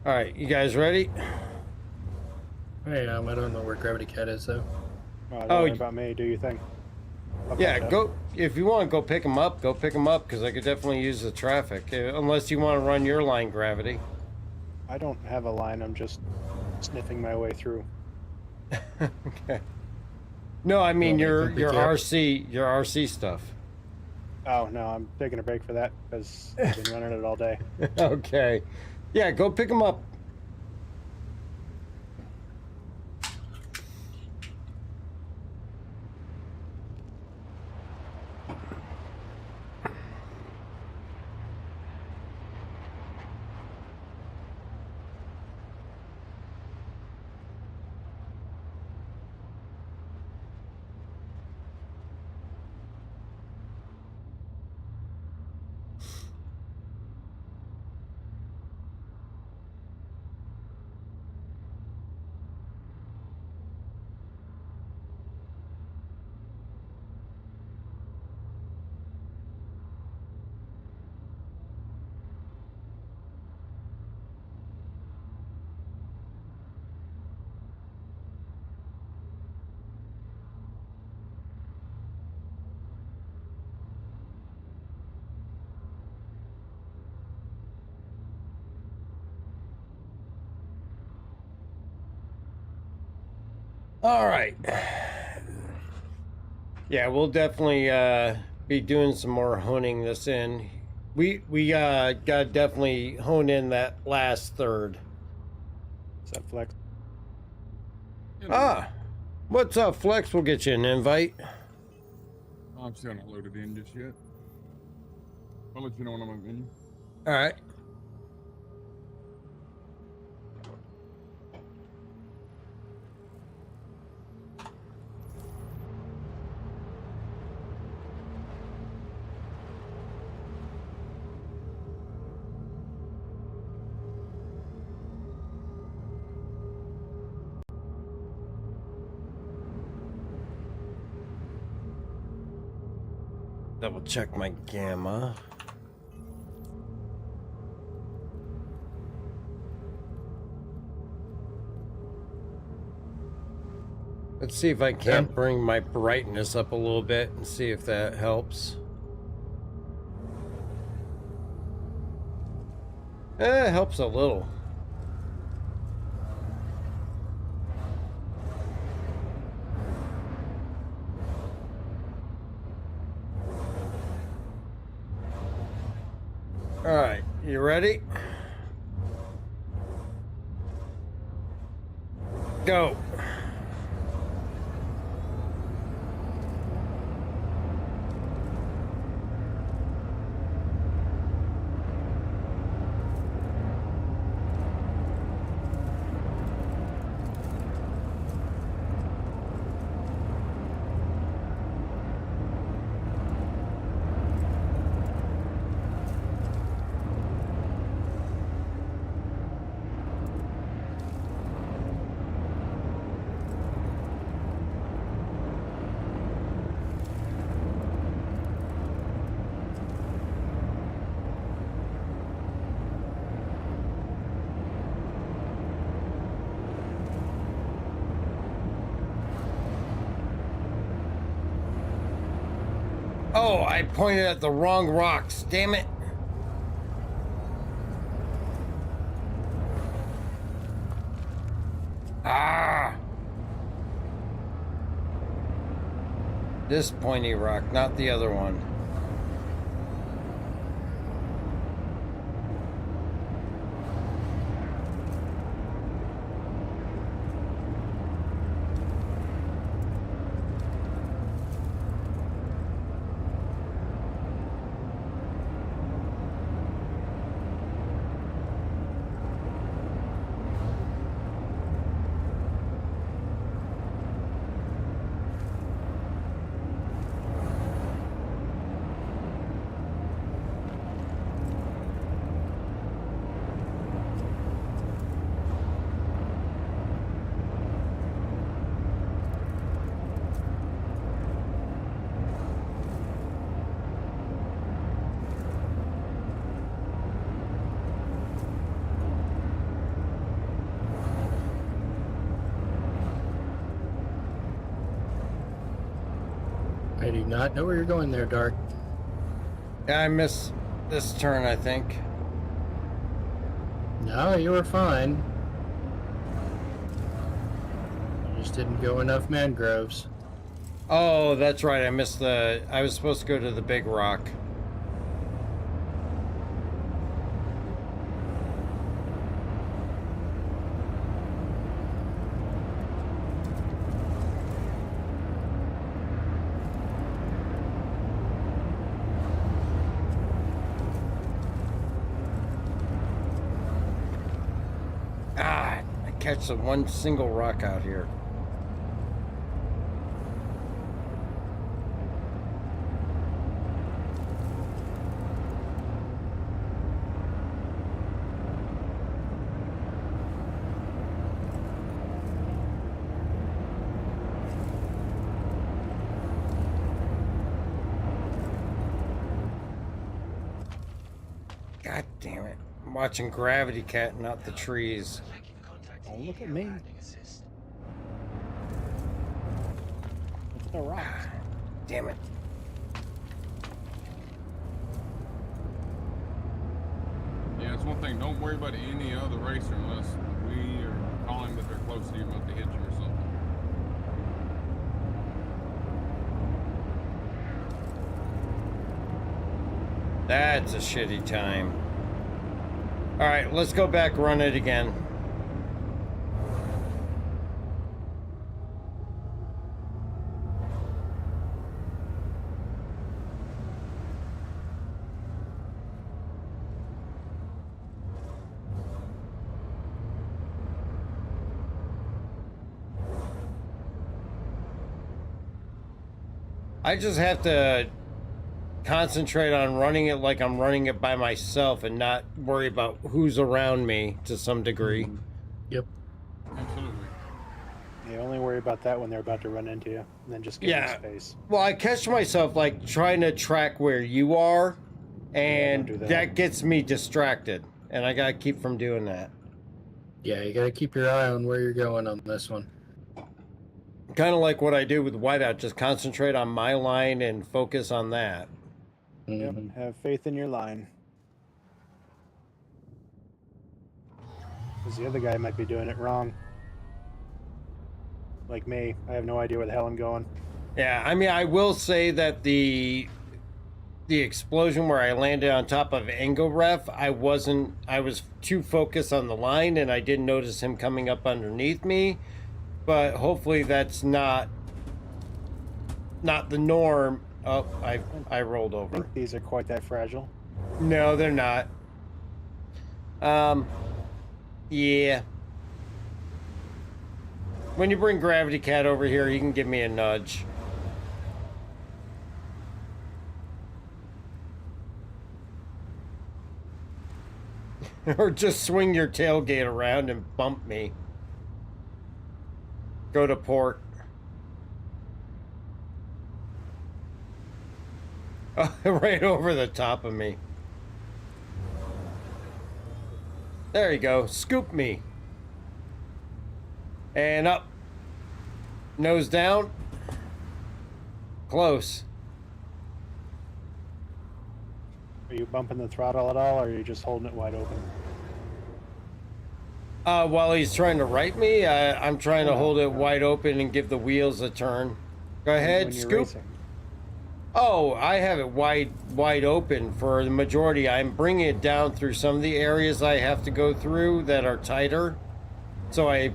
All right, you guys ready? I don't know where Gravity Cat is, though. Don't worry about me. Do your thing. Yeah, go. If you want to go pick them up, go pick them up, because I could definitely use the traffic. Unless you want to run your line, Gravity. I don't have a line. I'm just sniffing my way through. Okay. No, I mean your RC stuff. Oh no, I'm taking a break for that because I've been running it all day. Okay. Yeah, go pick them up. All right. Yeah, we'll definitely be doing some more honing this in. We got to definitely hone in that last third. Is that Flex? Ah, what's up, Flex? We'll get you an invite. I'm still not loaded in just yet. I'll let you know when I'm in. All right. Double check my gamma. Let's see if I can't bring my brightness up a little bit and see if that helps. It helps a little. All right, you ready? Go. Oh, I pointed at the wrong rocks. Damn it. Ah. This pointy rock, not the other one. I do not know where you're going there, Dark. Yeah, I missed this turn, I think. No, you were fine. You just didn't go enough mangroves. Oh, that's right. I missed the... I was supposed to go to the big rock. Catch the one single rock out here. God damn it. I'm watching Gravity Cat, not the trees. Oh, look at me. It's the rocks. Damn it. Yeah, it's one thing. Don't worry about any other racer unless we are calling that they're close to you about to hit you or something. That's a shitty time. All right, let's go back, run it again. I just have to concentrate on running it like I'm running it by myself and not worry about who's around me to some degree. Yep. Absolutely. You only worry about that when they're about to run into you, and then just give them space. Well, I catch myself like trying to track where you are, and that gets me distracted, and I gotta keep from doing that. Yeah, you gotta keep your eye on where you're going on this one. Kind of like what I do with Whiteout, just concentrate on my line and focus on that. Yep. Have faith in your line. Because the other guy might be doing it wrong. Like me, I have no idea where the hell I'm going. Yeah, I mean, I will say that the explosion where I landed on top of Engelref, I was too focused on the line and I didn't notice him coming up underneath me. But hopefully that's not the norm. Oh, I rolled over. I think these are quite that fragile. No, they're not. Yeah. When you bring Gravity Cat over here, you can give me a nudge. Or just swing your tailgate around and bump me. Go to port. Oh, right over the top of me. There you go. Scoop me. And up. Nose down. Close. Are you bumping the throttle at all, or are you just holding it wide open? While he's trying to right me, I'm trying to hold it wide open and give the wheels a turn. Go ahead, when you're scoop. racing. Oh, I have it wide open for the majority. I'm bringing it down through some of the areas I have to go through that are tighter. So I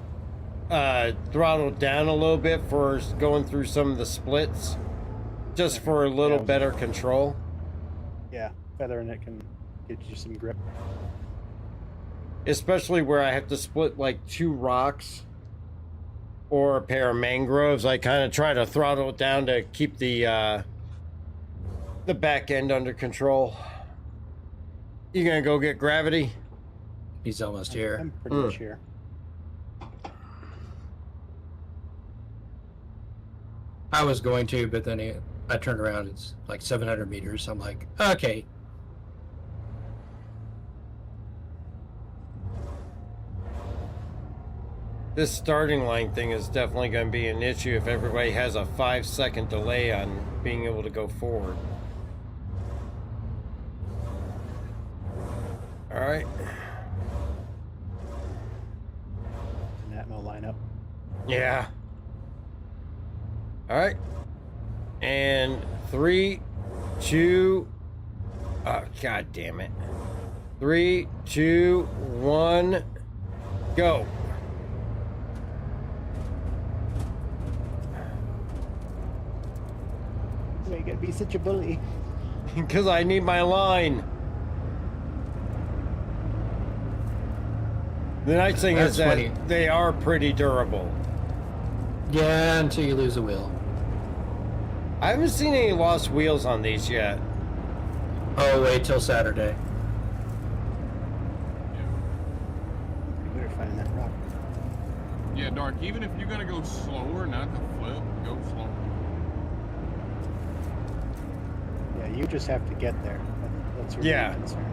throttled down a little bit for going through some of the splits, just for a little better control. Yeah, feathering it can get you some grip. Especially where I have to split like 2 rocks or a pair of mangroves. I kind of try to throttle it down to keep the back end under control. You gonna go get Gravity? He's almost here. I'm pretty much here. I was going to, but then I turned around. It's like 700 meters. I'm like, okay. This starting line thing is definitely going to be an issue if everybody has a 5-second delay on being able to go forward. All right. An Atmo lineup. Yeah. All right. And 3, 2. Oh, God damn it. 3, 2, 1. Go. You gotta be such a bully. Because I need my line. The nice thing is that they are pretty durable. Yeah, until you lose a wheel. I haven't seen any lost wheels on these yet. Oh, wait till Saturday. You better find that rock. Yeah, Dark, even if you're gonna go slower, not to flip, go slower. Yeah, you just have to get there. That's really Yeah. the concern.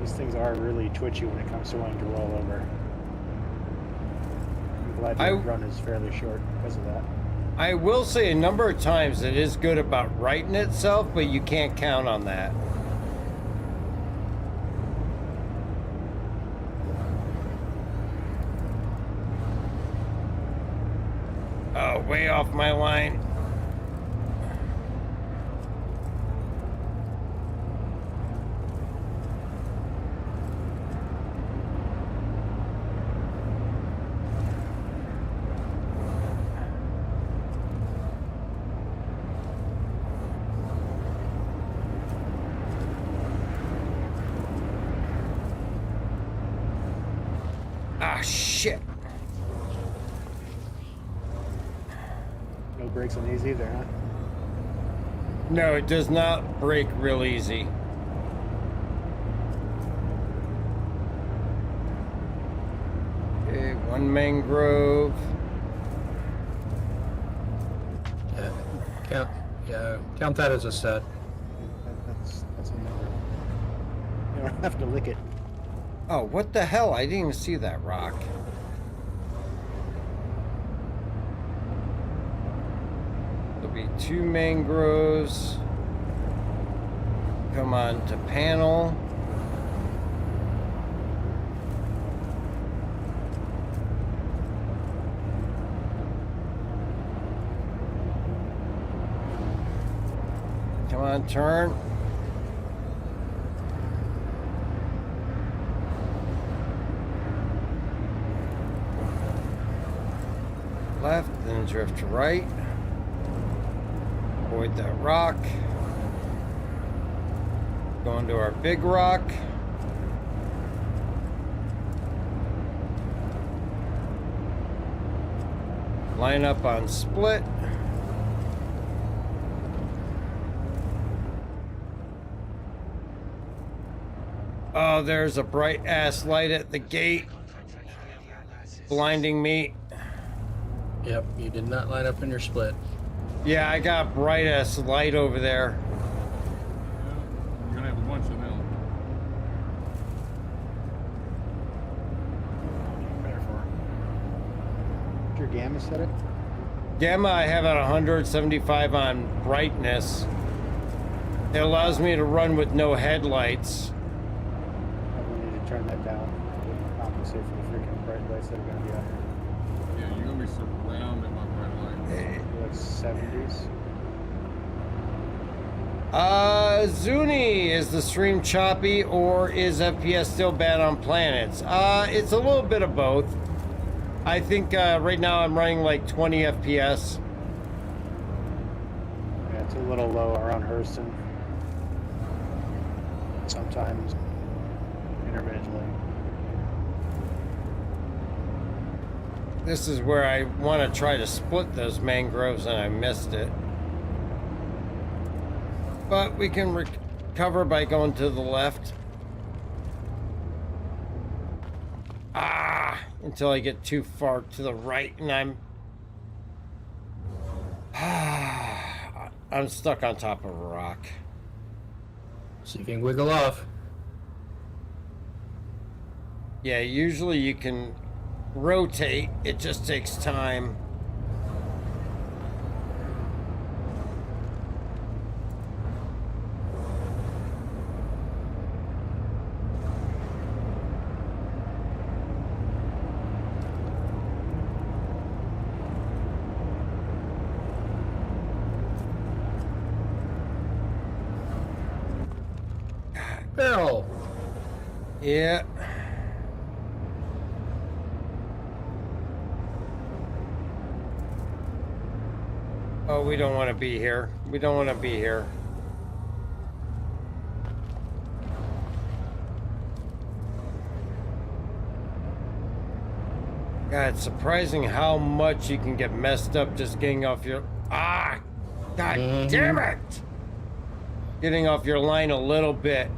These things are really twitchy when it comes to wanting to roll over. I'm glad your run is fairly short because of that. I will say a number of times it is good about righting itself, but you can't count on that. Oh, way off my line. Ah, shit. No brakes on these either, huh? No, it does not break real easy. Okay, one mangrove. Count that as a set. That's a number. You don't have to lick it. Oh, what the hell? I didn't even see that rock. There'll be 2 mangroves. Come on to panel. Come on, turn. Left, then drift to right. Avoid that rock. Going to our big rock. Line up on split. Oh, there's a bright ass light at the gate. Blinding me. Yep, you did not line up in your split. Yeah, I got bright ass light over there. You're gonna have a bunch of them. What's your gamma set it? Gamma, I have at 175 on brightness. It allows me to run with no headlights. Probably need to turn that down to compensate for the freaking bright lights that are going to be out here. Yeah, you're gonna be surrounded by bright lights. Like 70s. Zuni, is the stream choppy or is FPS still bad on planets? It's a little bit of both. I think right now I'm running like 20 FPS. Yeah, it's a little low around Hurston. Sometimes intermittently. This is where I want to try to split those mangroves and I missed it. But we can recover by going to the left. Until I get too far to the right and I'm stuck on top of a rock. See if you can wiggle off. Yeah, usually you can rotate. It just takes time. Barrel. Yeah. Oh, we don't want to be here. We don't want to be here. God, it's surprising how much you can get messed up just getting off your... God damn it! Getting off your line a little bit.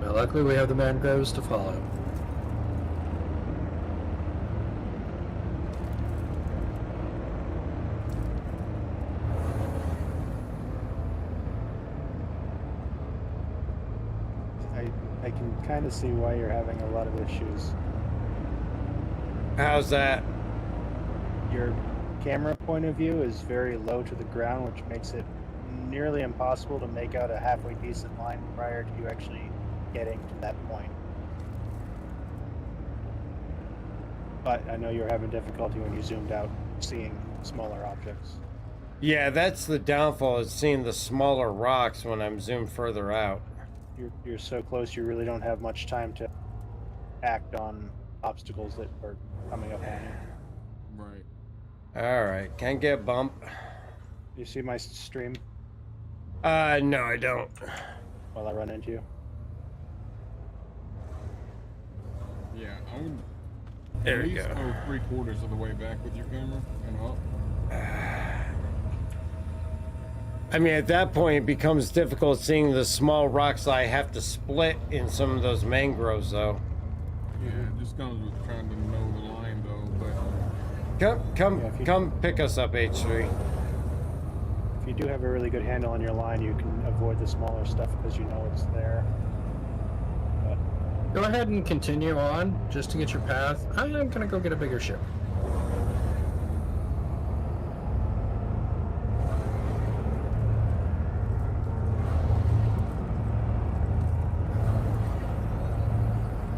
Well, luckily we have the mangroves to follow. I can kind of see why you're having a lot of issues. How's that? Your camera point of view is very low to the ground, which makes it nearly impossible to make out a halfway decent line prior to you actually getting to that point. But I know you're having difficulty when you zoomed out seeing smaller objects. Yeah, that's the downfall, is seeing the smaller rocks when I'm zoomed further out. You're so close, you really don't have much time to act on obstacles that are coming up on you. Right. Alright, can I get a bump? You see my stream No, I don't. while I run into you? Yeah, I would There at you least go. go 3/4 of the way back with your camera and up. I mean, at that point, it becomes difficult seeing the small rocks I have to split in some of those mangroves, though. Yeah, it just comes with trying to know the line, though. But Come pick us up, H3. If you do have a really good handle on your line, you can avoid the smaller stuff because you know it's there. Go ahead and continue on, just to get your path. I'm gonna go get a bigger ship.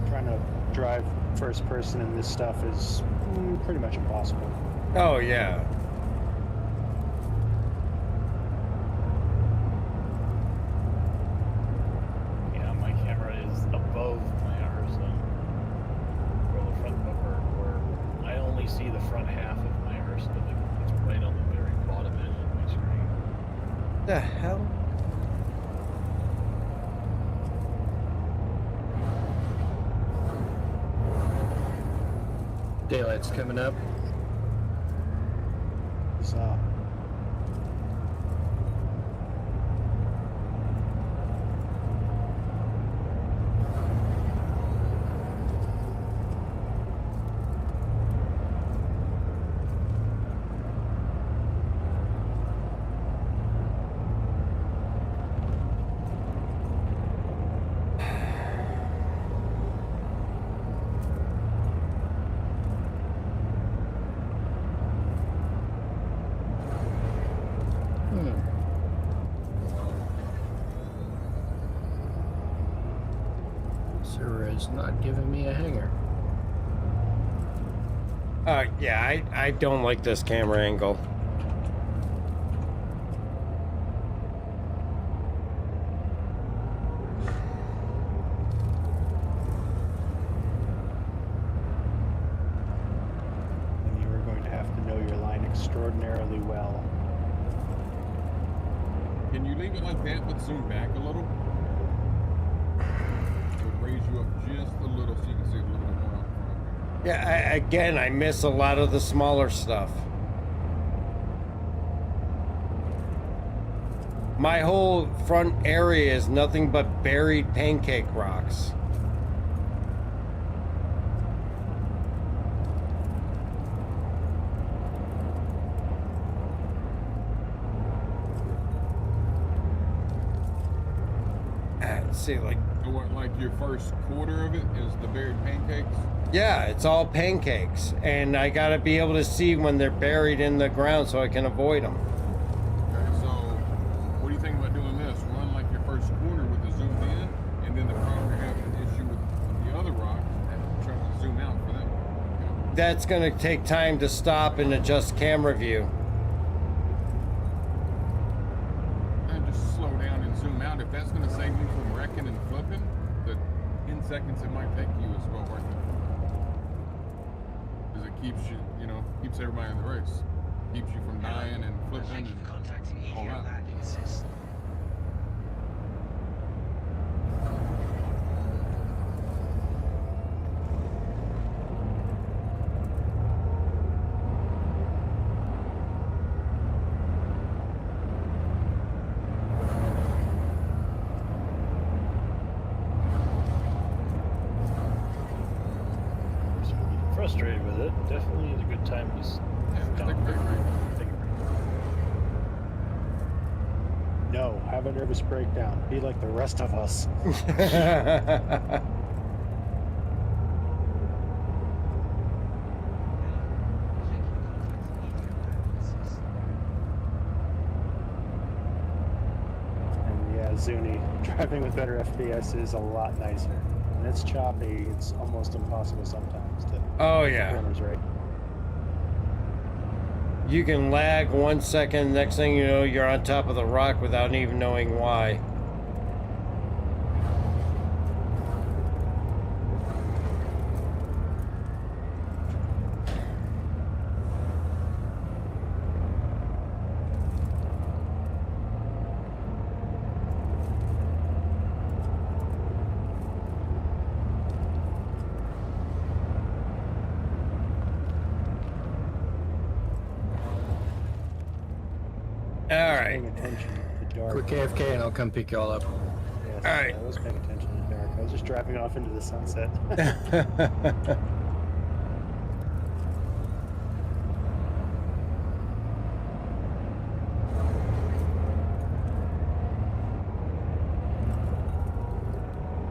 Trying to drive first person in this stuff is pretty much impossible. Oh, yeah. Yeah, my camera is above my Arsa. For the front bumper, where I only see the front half of my Arsa. It's right on the very bottom edge of my screen. The hell? Daylight's coming up. So. Sir is not giving me a hanger. Yeah, I don't like this camera angle. And you are going to have to know your line extraordinarily well. can you leave it like that, but zoom back a little? It would raise you up just a little so you can see a little bit more up front. Yeah, again, I miss a lot of the smaller stuff. My whole front area is nothing but buried pancake rocks. Let's see, like, So what, like your first quarter of it is the buried pancakes? yeah, it's all pancakes, and I gotta be able to see when they're buried in the ground so I can avoid them. Okay, so what do you think about doing this? Run like your first corner with the zoomed in, and then the problem you're having an issue with the other rocks, and try to zoom out for them. That's gonna take time to stop and adjust camera view. And just slow down and zoom out. If that's going to save you from wrecking and flipping, the 10 seconds it might take you is well worth it. Because it keeps you, you know, keeps everybody in the race. Keeps you from dying and flipping and all that. Frustrated with it. Definitely is a good time to take a break. No, have a nervous breakdown. Be like the rest of us. And yeah, Zuni, driving with better FPS is a lot nicer. When it's choppy, it's almost impossible sometimes. Oh yeah. Right. You can lag 1 second, next thing you know, you're on top of the rock without even knowing why. All right. Quick AFK and I'll come pick y'all up. Yes, All right. I was paying attention to the dark. I was just driving off into the sunset.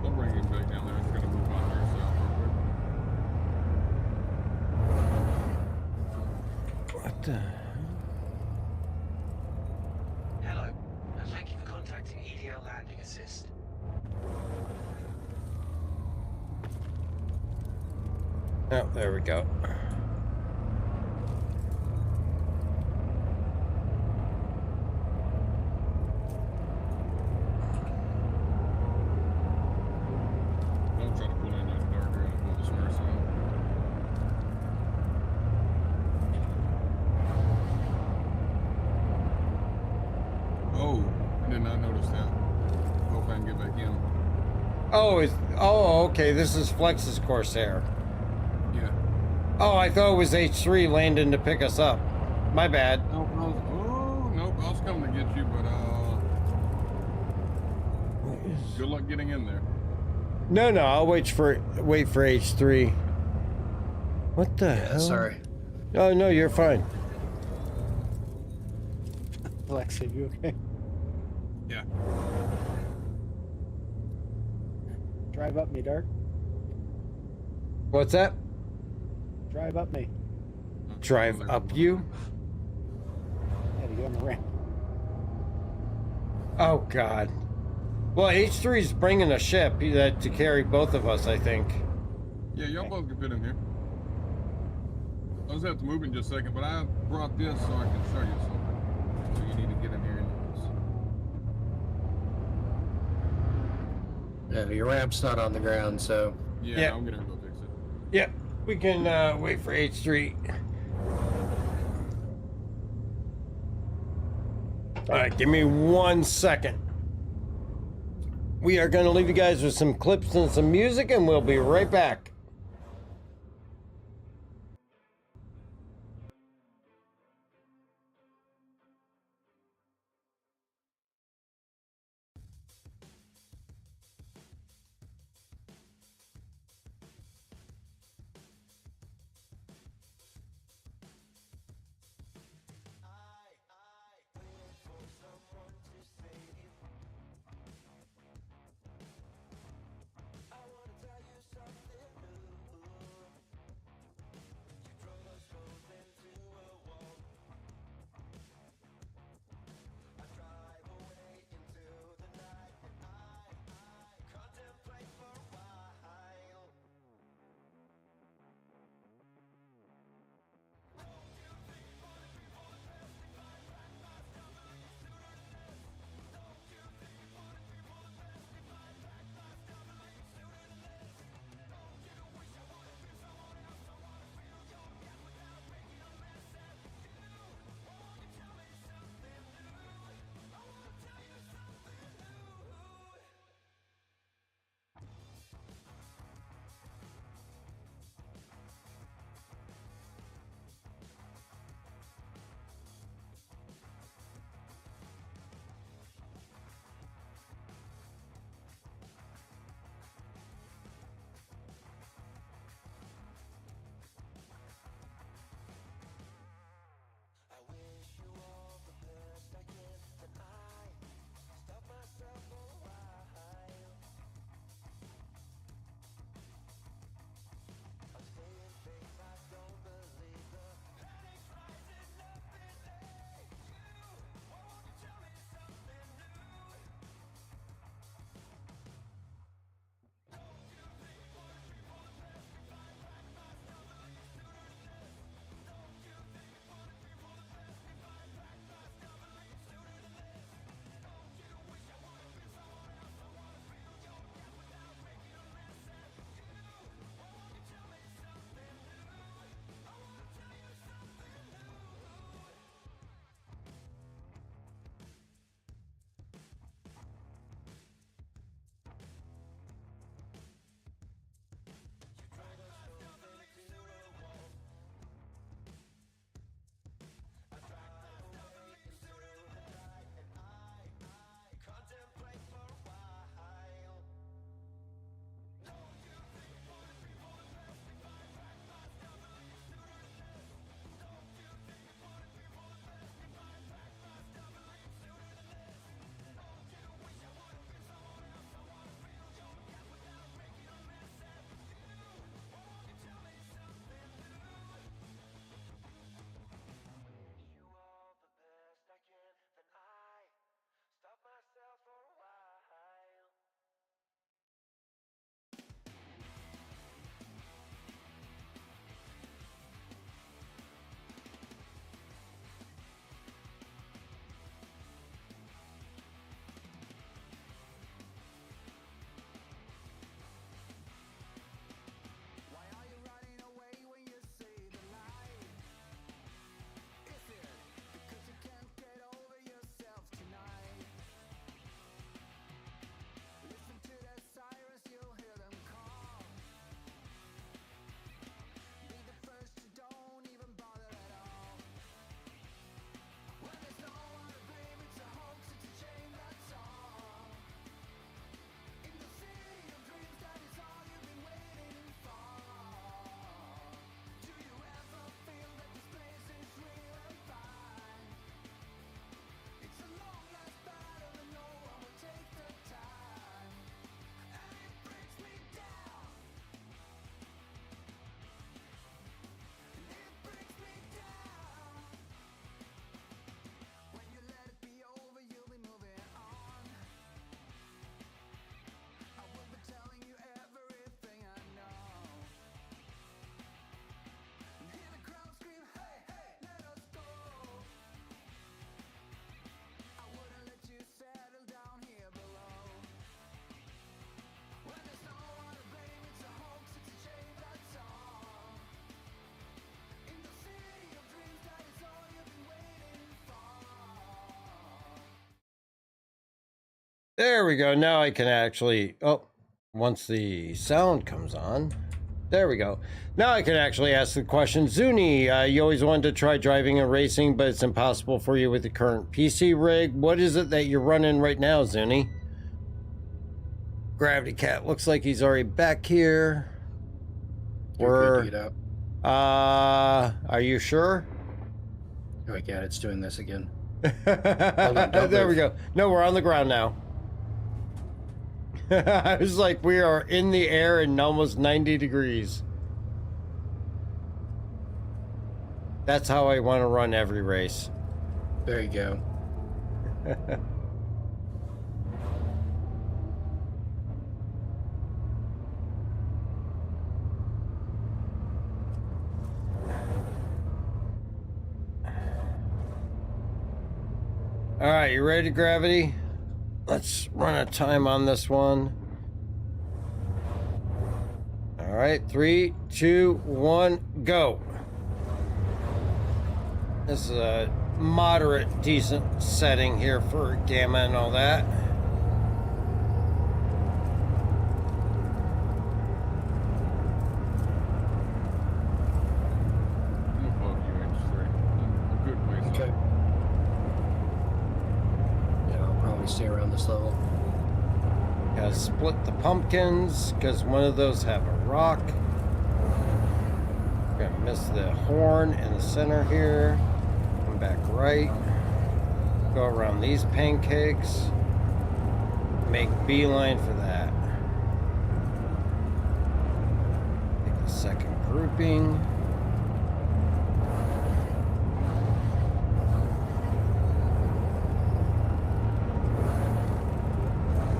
I'll bring him back down there. It's gonna move on there south real quick. What the? Hello, and thank you for contacting EDL Landing Assist. Oh, there we go. Don't try to pull in that dark area and pull the source out. Oh, I did not notice that. Hope I can get back in. Oh, okay. This is Flex's Corsair. Yeah. Oh, I thought it was H3 landing to pick us up. My bad. Oh, nope. I was coming to get you, but good luck getting in there. No, I'll wait for H3. What the hell? Sorry. Oh no, you're fine. Alexa, you okay? Yeah. Drive up me, Dark. What's that? Drive up me. Drive up you? Yeah, to get on the ramp. Oh God. Well, H3's bringing a ship to carry both of us, I think. Yeah, y'all both can fit in here. I just have to move in just a second, but I brought this so I can show you something. So you need to get in here and Yeah, your ramp's not on the ground, so. yeah, I'm gonna go fix it. Yep, we can wait for H3. All right, give me 1 second. We are going to leave you guys with some clips and some music, and we'll be right back. There we go. Now I can actually, once the sound comes on, there we go. Now I can actually ask the question. Zuni, you always wanted to try driving and racing, but it's impossible for you with the current PC rig. What is it that you're running right now, Zuni? Gravity Cat looks like he's already back here. You're good to get out. Are you sure? Oh my god, it's doing this again. There we go. No, we're on the ground now. I was like, we are in the air and almost 90 degrees. That's how I want to run every race. There you go. All right, you ready, Gravity? Let's run a time on this one. All right, 3, 2, 1, go. This is a moderate, decent setting here for gamma and all that. I'm above you, H3. A good ways Okay. up. Yeah, I'll probably stay around this level. Gotta split the pumpkins because one of those have a rock. Gonna miss the horn in the center here. Come back right. Go around these pancakes. Make beeline for that. Take the second grouping.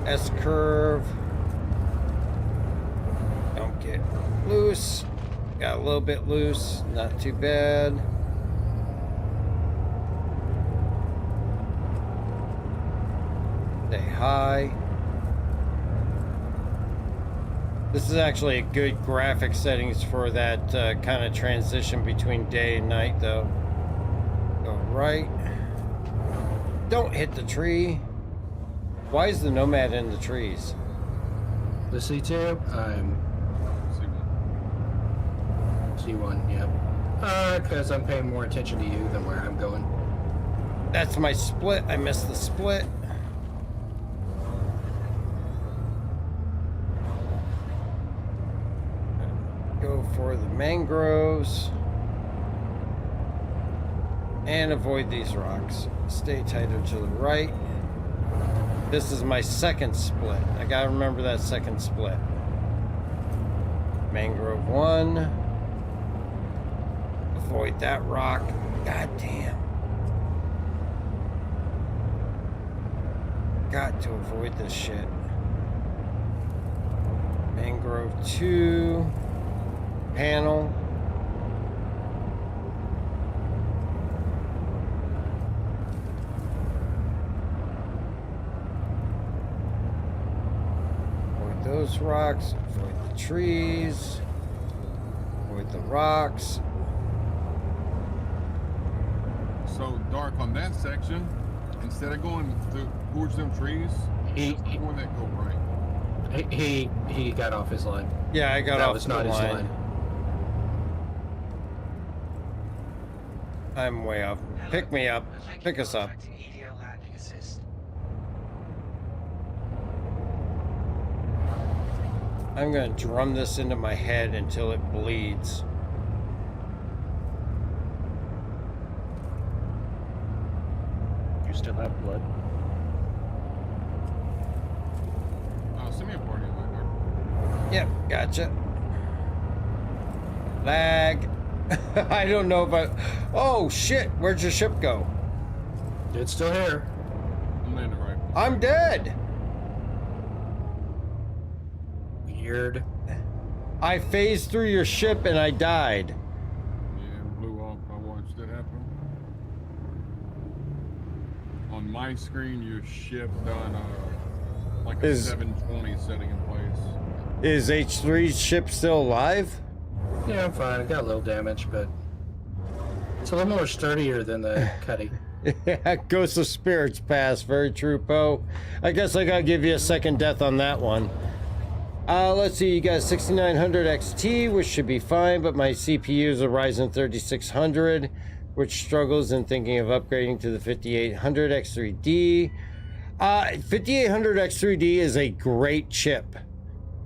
S-curve. Don't get loose. Got a little bit loose. Not too bad. Stay high. This is actually a good graphic settings for that kind of transition between day and night, though. Go right. Don't hit the tree. Why is the Nomad in the trees? The C2, I'm C1, yeah. Because I'm paying more attention to you than where I'm going. That's my split. I missed the split. Go for the mangroves. And avoid these rocks. Stay tighter to the right. This is my second split. I gotta remember that second split. Mangrove 1. Avoid that rock. God damn. Got to avoid this shit. Mangrove 2. Panel. Those rocks, avoid the trees, avoid the rocks. So dark on that section, instead of going towards them trees, just before that go right. He got off his line. Yeah, I got that off was the not his line. line. I'm way off. Pick me up. Pick us up. I'm gonna drum this into my head until it bleeds. You still have blood? Send me a party line. Yep, gotcha. Lag. I don't know if I... Oh, shit. Where'd your ship go? It's still here. I'm landing right. I'm dead. Weird. I phased through your ship and I died. Yeah, it blew off. I watched it happen. On my screen, your ship done like a 720 setting in place. Is H3's ship still alive? Yeah, I'm fine. I got a little damage, but it's a little more sturdier than the Cuddy. Yeah, Ghost of Spirits Pass. Very true, Poe. I guess I gotta give you a second death on that one. Let's see, you got 6900 XT, which should be fine, but my CPU is a Ryzen 3600, which struggles in thinking of upgrading to the 5800 X3D. 5800 X3D is a great chip.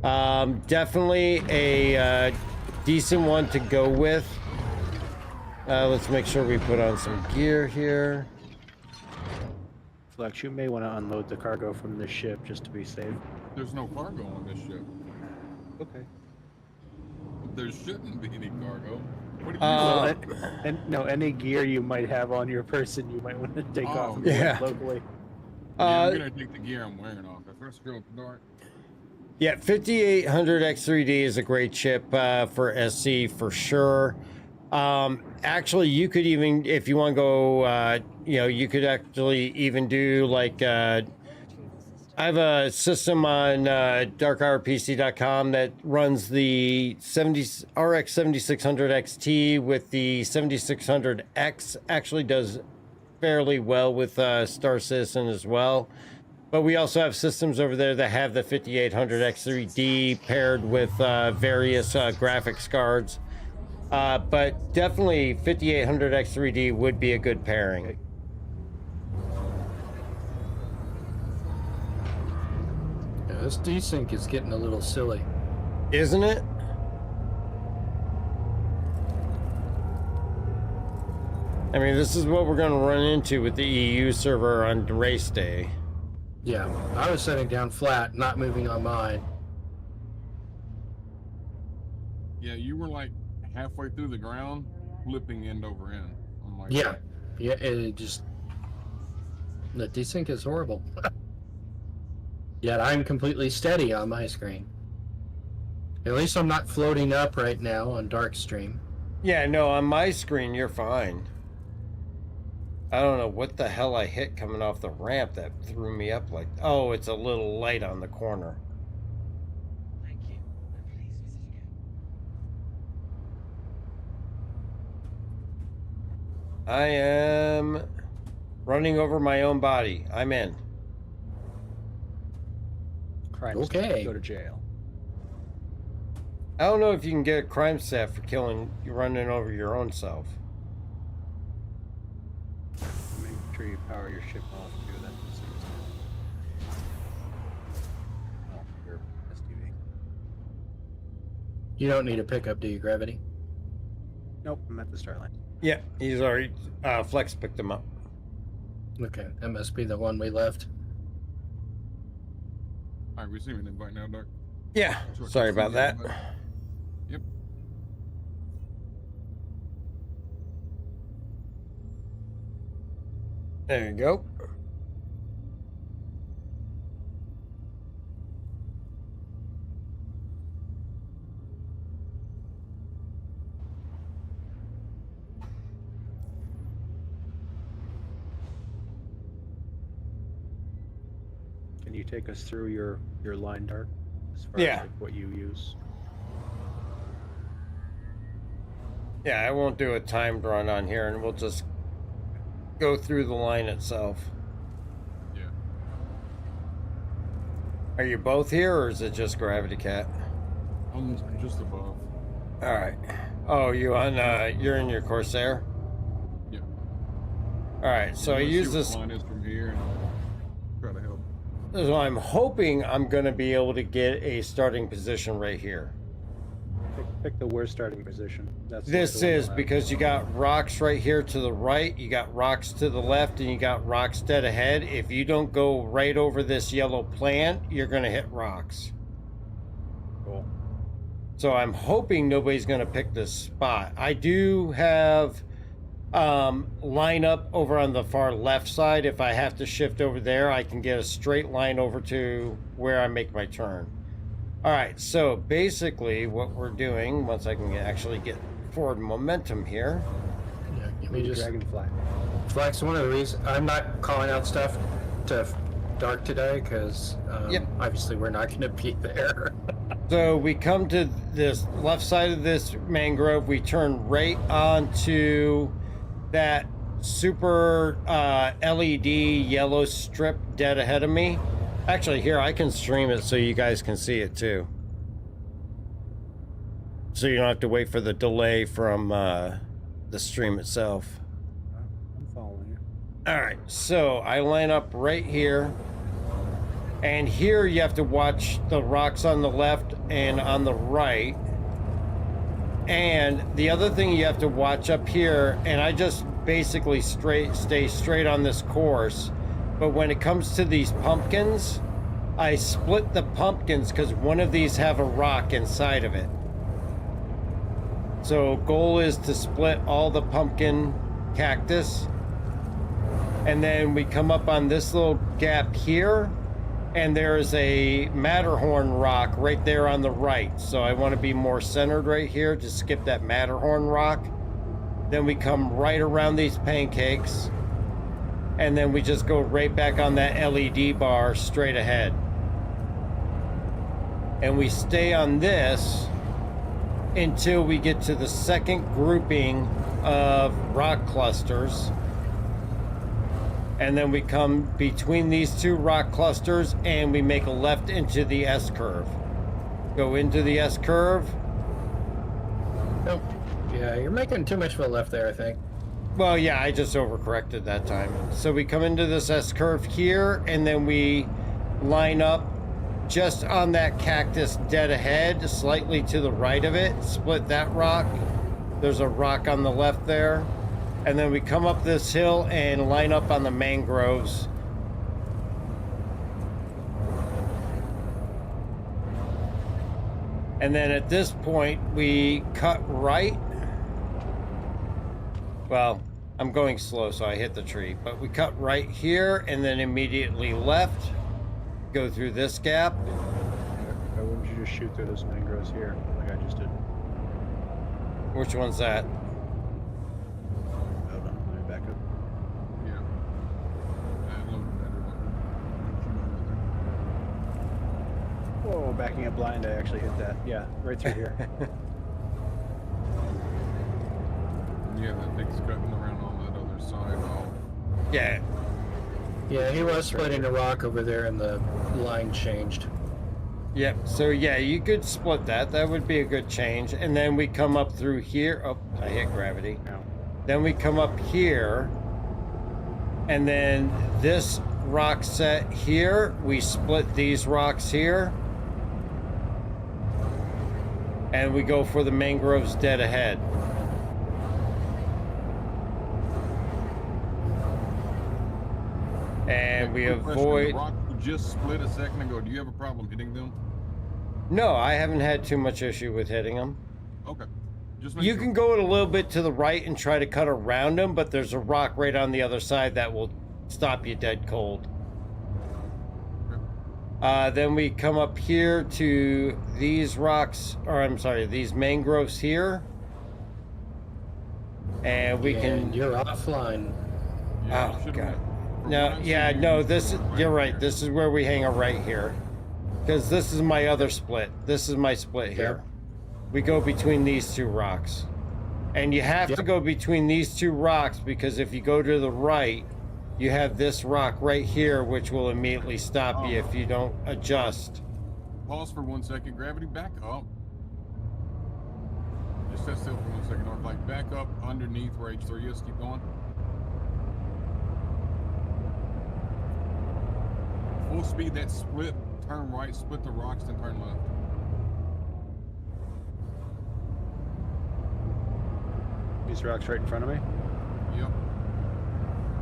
Definitely a decent one to go with. Let's make sure we put on some gear here. Flex, you may want to unload the cargo from this ship just to be safe. There's no cargo on this ship. Okay. There shouldn't be any cargo. What do you no, any gear you might have on your person, you might want to take off and yeah. locally. I'm gonna take the gear I'm wearing off. Let's go dark. Yeah, 5800 X3D is a great chip for SC for sure. Actually, you could even, if you want to go, you could actually even do like, I have a system on darkhourpc.com that runs the RX 7600 XT with the 7600X. Actually does fairly well with Star Citizen as well. But we also have systems over there that have the 5800 X3D paired with various graphics cards. But definitely 5800 X3D would be a good pairing. Yeah, this desync is getting a little silly. Isn't it? I mean, this is what we're going to run into with the EU server on race day. Yeah, I was setting down flat, not moving on mine. Yeah, you were like halfway through the ground, flipping end over end. I'm like, Yeah, it just... The desync is horrible. Yet I'm completely steady on my screen. At least I'm not floating up right now on Dark Stream. Yeah, no, on my screen, you're fine. I don't know what the hell I hit coming off the ramp that threw me up like... Oh, it's a little light on the corner. Thank you. Please visit again. I am running over my own body. I'm in. Crime Okay. Go to jail. I don't know if you can get a crime stat for running over your own self. Make sure you power your ship off and do that at the same time. Oh, your STV. You don't need a pickup, do you, Gravity? Nope, I'm at the start line. Yeah, he's already... Flex picked him up. Okay, that must be the one we left. All right, receiving invite now, Dark. Yeah, sorry about that. Yep. There you go. Can you take us through your line, Dark? As far Yeah. as like, what you use? Yeah, I won't do a timed run on here, and we'll just go through the line itself. Yeah. Are you both here, or is it just Gravity Cat? I'm just above. All right. Oh, you're in your Corsair? Yeah. All right, so I use this... Line is from here, and I'll try to help. So I'm hoping I'm going to be able to get a starting position right here. Pick the worst starting position. This is because you got rocks right here to the right, you got rocks to the left, and you got rocks dead ahead. If you don't go right over this yellow plant, you're going to hit rocks. Cool. So I'm hoping nobody's going to pick this spot. I do have line up over on the far left side. If I have to shift over there, I can get a straight line over to where I make my turn. All right, so basically what we're doing, once I can actually get forward momentum here. Yeah, give me just... Dragonfly. Flex, one of the reasons I'm not calling out stuff to Dark today, because obviously we're not going to be there. So we come to this left side of this mangrove, we turn right onto that super LED yellow strip dead ahead of me. Actually, here, I can stream it so you guys can see it too. So you don't have to wait for the delay from the stream itself. I'm following you. All right, so I line up right here. And here you have to watch the rocks on the left and on the right. And the other thing you have to watch up here, and I just basically stay straight on this course, but when it comes to these pumpkins, I split the pumpkins because one of these have a rock inside of it. So goal is to split all the pumpkin cactus, and then we come up on this little gap here, and there's a Matterhorn rock right there on the right. So I want to be more centered right here to skip that Matterhorn rock. Then we come right around these pancakes, and then we just go right back on that LED bar straight ahead. And we stay on this until we get to the second grouping of rock clusters. And then we come between these two rock clusters and we make a left into the S-curve. Go into the S-curve. Nope. Yeah, you're making too much of a left there, I think. Well, yeah, I just overcorrected that time. So we come into this S-curve here, and then we line up just on that cactus dead ahead, slightly to the right of it, split that rock. There's a rock on the left there. And then we come up this hill and line up on the mangroves. And then at this point, we cut right. Well, I'm going slow, so I hit the tree. But we cut right here and then immediately left. Go through this gap. Why wouldn't you just shoot through those mangroves here, like I just did? Which one's that? Hold on, let me back up. Yeah. That looked better. Whoa, backing up blind, I actually hit that. Yeah, right through here. Yeah, that thing's cutting around on that other side. Oh. Yeah. Yeah, he was splitting the rock over there and the line changed. Yep, so yeah, you could split that. That would be a good change. And then we come up through here. Oh, I hit gravity. No. Then we come up here. And then this rock set here, we split these rocks here. And we go for the mangroves dead ahead. And we Quick question, avoid... the rock you just split a second ago, do you have a problem hitting them? No, I haven't had too much issue with hitting them. Okay. You can go a little bit to the right and try to cut around them, but there's a rock right on the other side that will stop you dead cold. Then we come up here to these rocks, or I'm sorry, these mangroves here. And we can... You're offline. Oh, God. No, yeah, no, this is... You're right. This is where we hang a right here. Because this is my other split. This is my split here. We go between these two rocks. And you have to go between these two rocks because if you go to the right, you have this rock right here, which will immediately stop you if you don't adjust. Pause for 1 second. Gravity, back up. Just set still for 1 second. Or like back up underneath where H3 is. Keep going. Full speed, that split. Turn right, split the rocks, then turn left. These rocks right in front of me? Yep.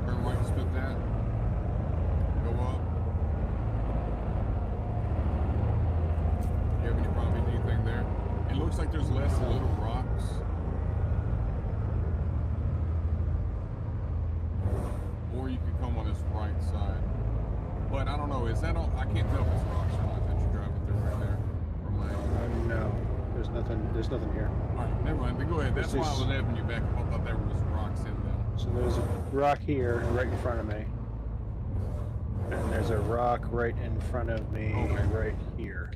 Turn right, split that. Go up. Do you have any problem with anything there? It looks like there's less little rocks. Or you could come on this right side. But I don't know, is that all? I can't tell if it's rocks or not that you're driving through right there. From my No, there's nothing here. Alright, never mind, then go ahead. That's This why I is- was having you back up. I thought there was rocks in them. So there's a rock here, right in front of me. And there's a rock right in front of me, right here.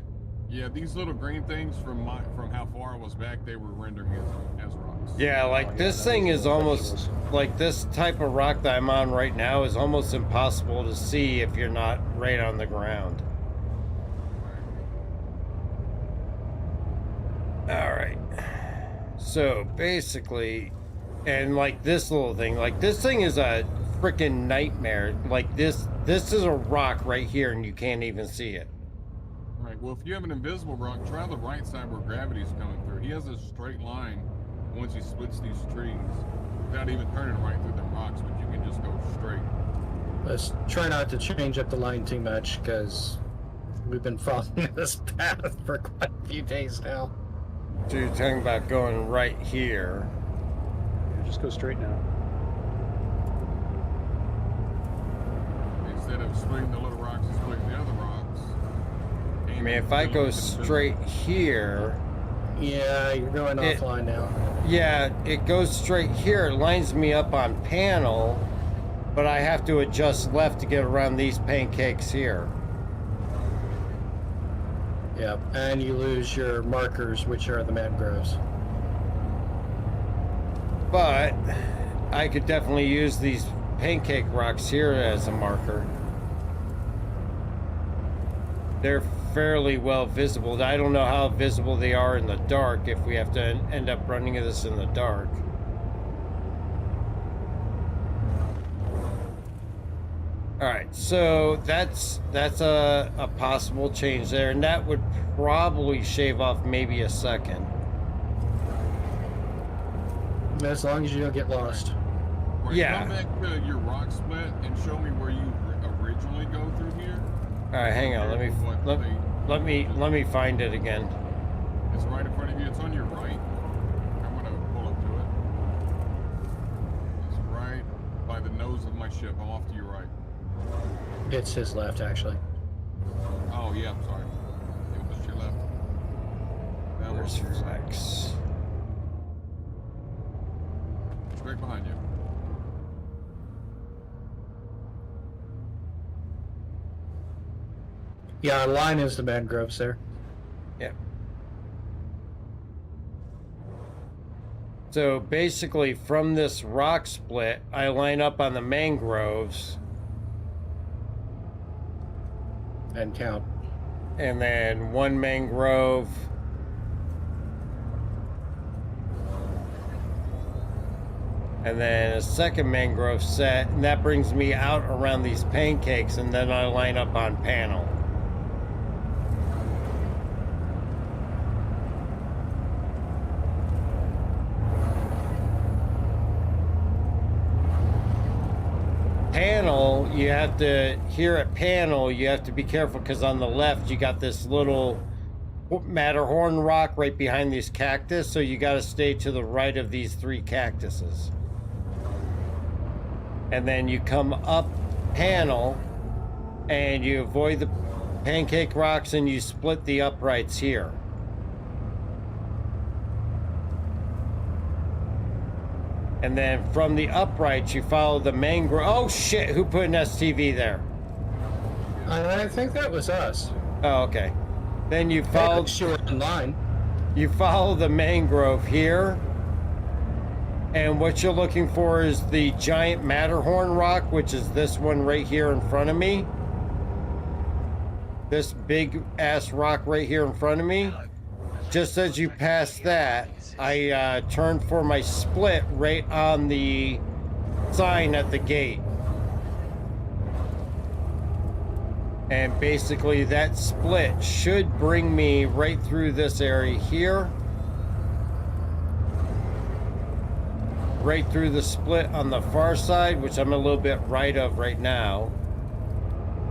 Yeah, these little green things from how far I was back, they were rendering as rocks. Yeah, like this thing is almost like this type of rock that I'm on right now is almost impossible to see if you're not right on the ground. All right. So basically, and like this little thing, like this thing is a freaking nightmare. Like this is a rock right here and you can't even see it. Right, well, if you have an invisible rock, try the right side where gravity's coming through. He has a straight line once he splits these trees without even turning right through the rocks, but you can just go straight. Let's try not to change up the line too much, because we've been following this path for quite a few days now. So you're talking about going right here. Yeah, just go straight now. Instead of splitting the little rocks and splitting the other rocks. I mean, if I go straight here... Yeah, you're going offline now. Yeah, it goes straight here. It lines me up on panel, but I have to adjust left to get around these pancakes here. Yeah, and you lose your markers, which are the mangroves. But I could definitely use these pancake rocks here as a marker. They're fairly well visible. I don't know how visible they are in the dark if we have to end up running this in the dark. All right, so that's a possible change there, and that would probably shave off maybe a second. As long as you don't get lost. Right, yeah. Come back to your rock split and show me where you originally go through here. All right, hang on. Let me find it again. It's right in front of you. It's on your right. I'm gonna pull up to it. It's right by the nose of my ship. I'm off to your right. It's his left, actually. Oh yeah, I'm sorry. It was your left. That Where's was Flex? Straight behind you. Yeah, our line is the mangroves there. Yeah. So basically from this rock split, I line up on the mangroves. And count. And then one mangrove. And then a second mangrove set, and that brings me out around these pancakes, and then I line up on panel. Panel, you have to, here at panel, you have to be careful because on the left you got this little Matterhorn rock right behind these cactus, so you got to stay to the right of these three cactuses. And then you come up panel and you avoid the pancake rocks and you split the uprights here. And then from the uprights, you follow the mangrove. Oh shit, who put an STV there? I think that was us. Oh, okay. Then you follow in line. You follow the mangrove here. And what you're looking for is the giant Matterhorn rock, which is this one right here in front of me. This big ass rock right here in front of me. Just as you pass that, I turn for my split right on the sign at the gate. And basically that split should bring me right through this area here. Right through the split on the far side, which I'm a little bit right of right now.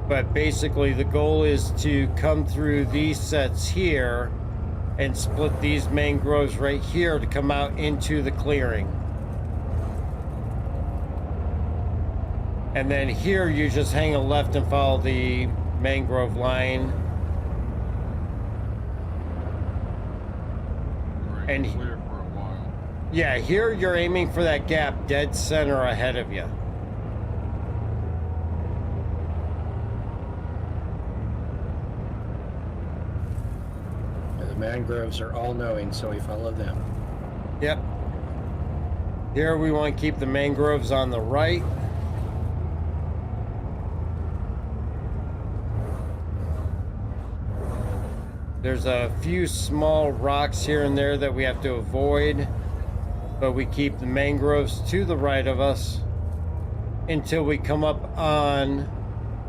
But basically the goal is to come through these sets here and split these mangroves right here to come out into the clearing. And then here you just hang a left and follow the mangrove line. And clear for a while. Yeah, here you're aiming for that gap dead center ahead of you. mangroves are all knowing, so we follow them. Yep. Here we want to keep the mangroves on the right. There's a few small rocks here and there that we have to avoid, but we keep the mangroves to the right of us until we come up on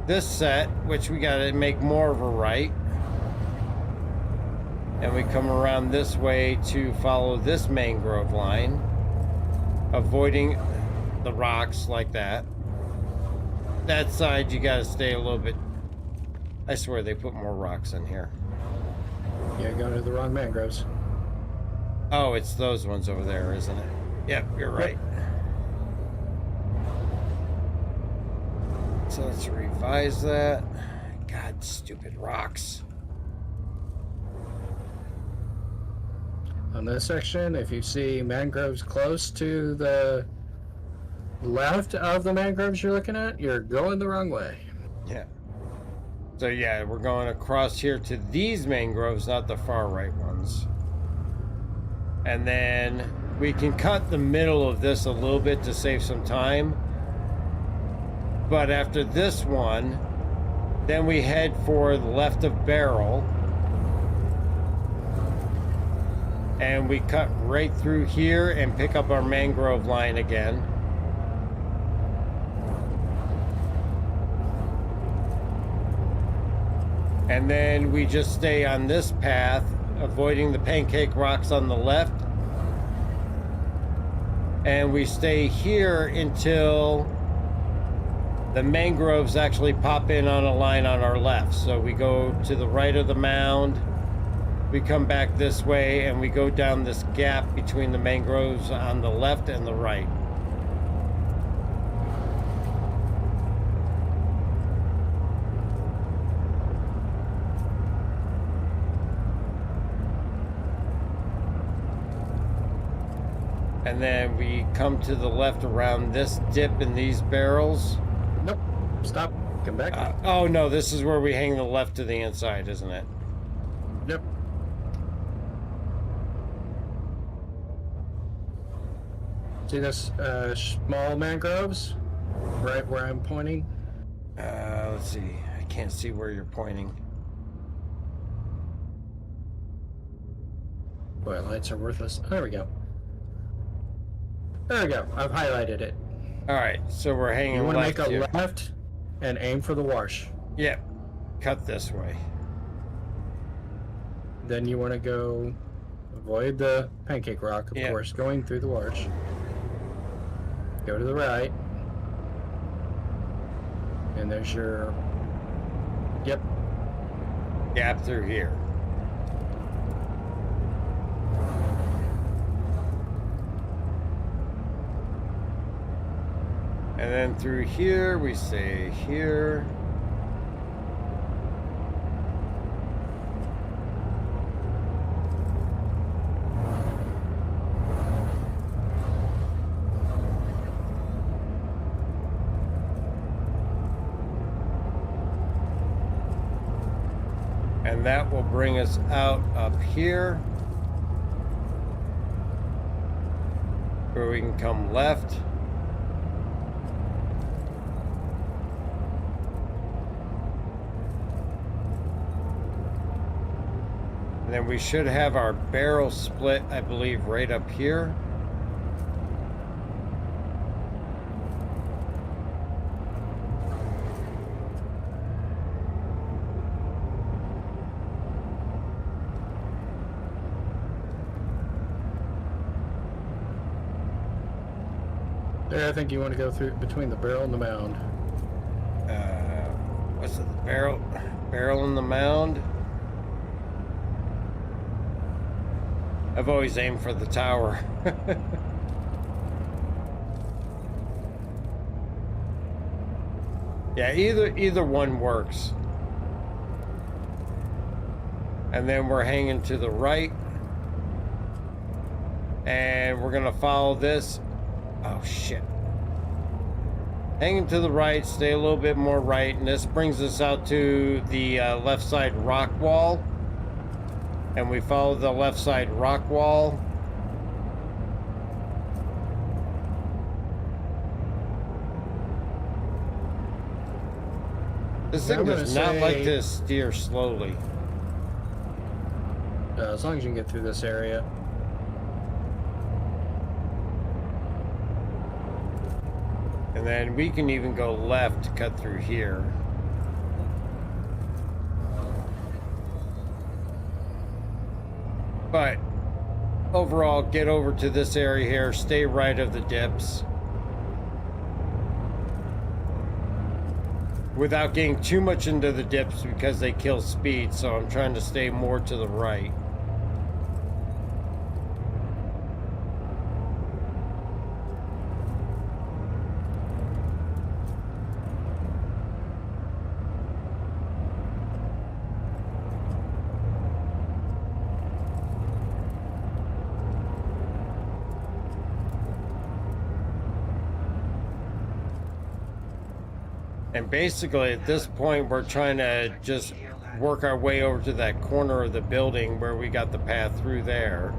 this set, which we got to make more of a right. And we come around this way to follow this mangrove line, avoiding the rocks like that. That side, you got to stay a little bit. I swear they put more rocks in here. You're going to the wrong mangroves. Oh, it's those ones over there, isn't it? Yep, you're right. So let's revise that. God, stupid rocks. On this section, if you see mangroves close to the left of the mangroves you're looking at, you're going the wrong way. Yeah. So yeah, we're going across here to these mangroves, not the far right ones. And then we can cut the middle of this a little bit to save some time. But after this one, then we head for the left of Barrel. And we cut right through here and pick up our mangrove line again. And then we just stay on this path, avoiding the pancake rocks on the left. And we stay here until the mangroves actually pop in on a line on our left. So we go to the right of the mound, we come back this way, and we go down this gap between the mangroves on the left and the right. And then we come to the left around this dip in these barrels. Nope. Stop. Come back. Oh, no, this is where we hang the left to the inside, isn't it? Yep. See this small mangroves? Right where I'm pointing? Let's see. I can't see where you're pointing. Boy, lights are worthless. There we go. There we go. I've highlighted it. All right, so we're hanging You want to make a here. left and aim for the wash. Yep. Cut this way. Then you want to go avoid the pancake rock, of course, going through the wash. Go to the right. And there's your... Yep. Gap through here. And then through here, we say here. And that will bring us out up here, where we can come left. And then we should have our barrel split, I believe, right up here. There, I think you want to go through between the barrel and the mound. What's it? The barrel and the mound? I've always aimed for the tower. Yeah, either one works. And then we're hanging to the right. And we're gonna follow this. Oh shit. Hanging to the right, stay a little bit more right, and this brings us out to the left side rock wall. and we follow the left side rock wall. This thing does not like to steer slowly. As long as you can get through this area. And then we can even go left to cut through here. But overall, get over to this area here, stay right of the dips. Without getting too much into the dips because they kill speed, so I'm trying to stay more to the right. And basically at this point we're trying to just work our way over to that corner of the building where we got the path through there.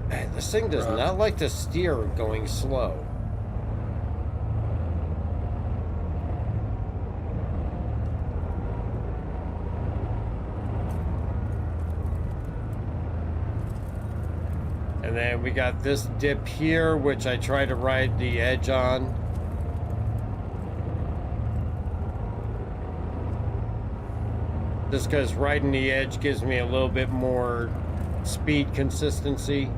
Man, this thing does not like to steer going slow. And then we got this dip here, which I try to ride the edge on. Just because riding the edge gives me a little bit more speed consistency.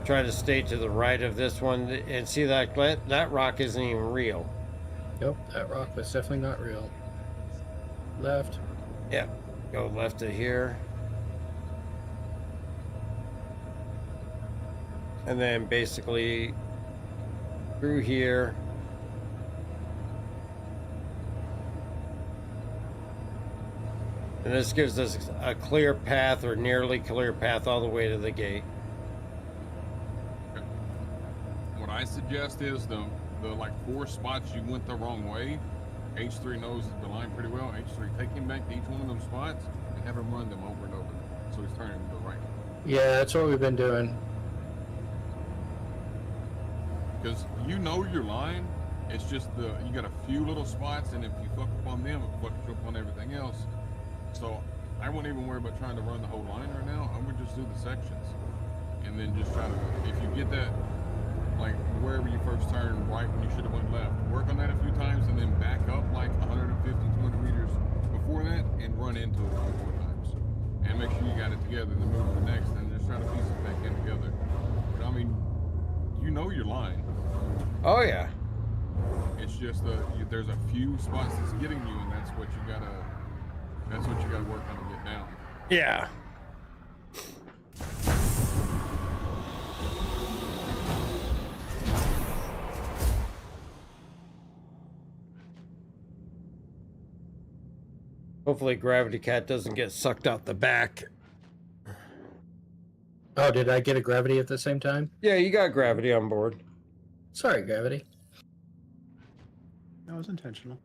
Try to stay to the right of this one and see that rock isn't even real. Nope, that rock was definitely not real. Left. Yep, go left to here. And then basically through here. And this gives us a clear path, or nearly clear path, all the way to the gate. What I suggest is the like 4 spots you went the wrong way. H3 knows the line pretty well. H3, take him back to each one of them spots and have him run them over and over. So he's turning to the right. Yeah, that's what we've been doing. Because you know your line. It's just you got a few little spots, and if you fuck up on them, it fucks you up on everything else. So I wouldn't even worry about trying to run the whole line right now. I would just do the sections, and then just try to, if you get that, like wherever you first turn right when you should have went left, work on that a few times, and then back up like 150, 200 meters before that, and run into it a few more times, and make sure you got it together. Then move to the next, and just try to piece it back in together. But I mean, you know your line. Oh yeah. It's just there's a few spots that's getting you, and that's what you gotta work on and get down. Yeah. Hopefully Gravity Cat doesn't get sucked out the back. Oh, did I get a Gravity at the same time? Yeah, you got Gravity on board. Sorry, Gravity. That was intentional.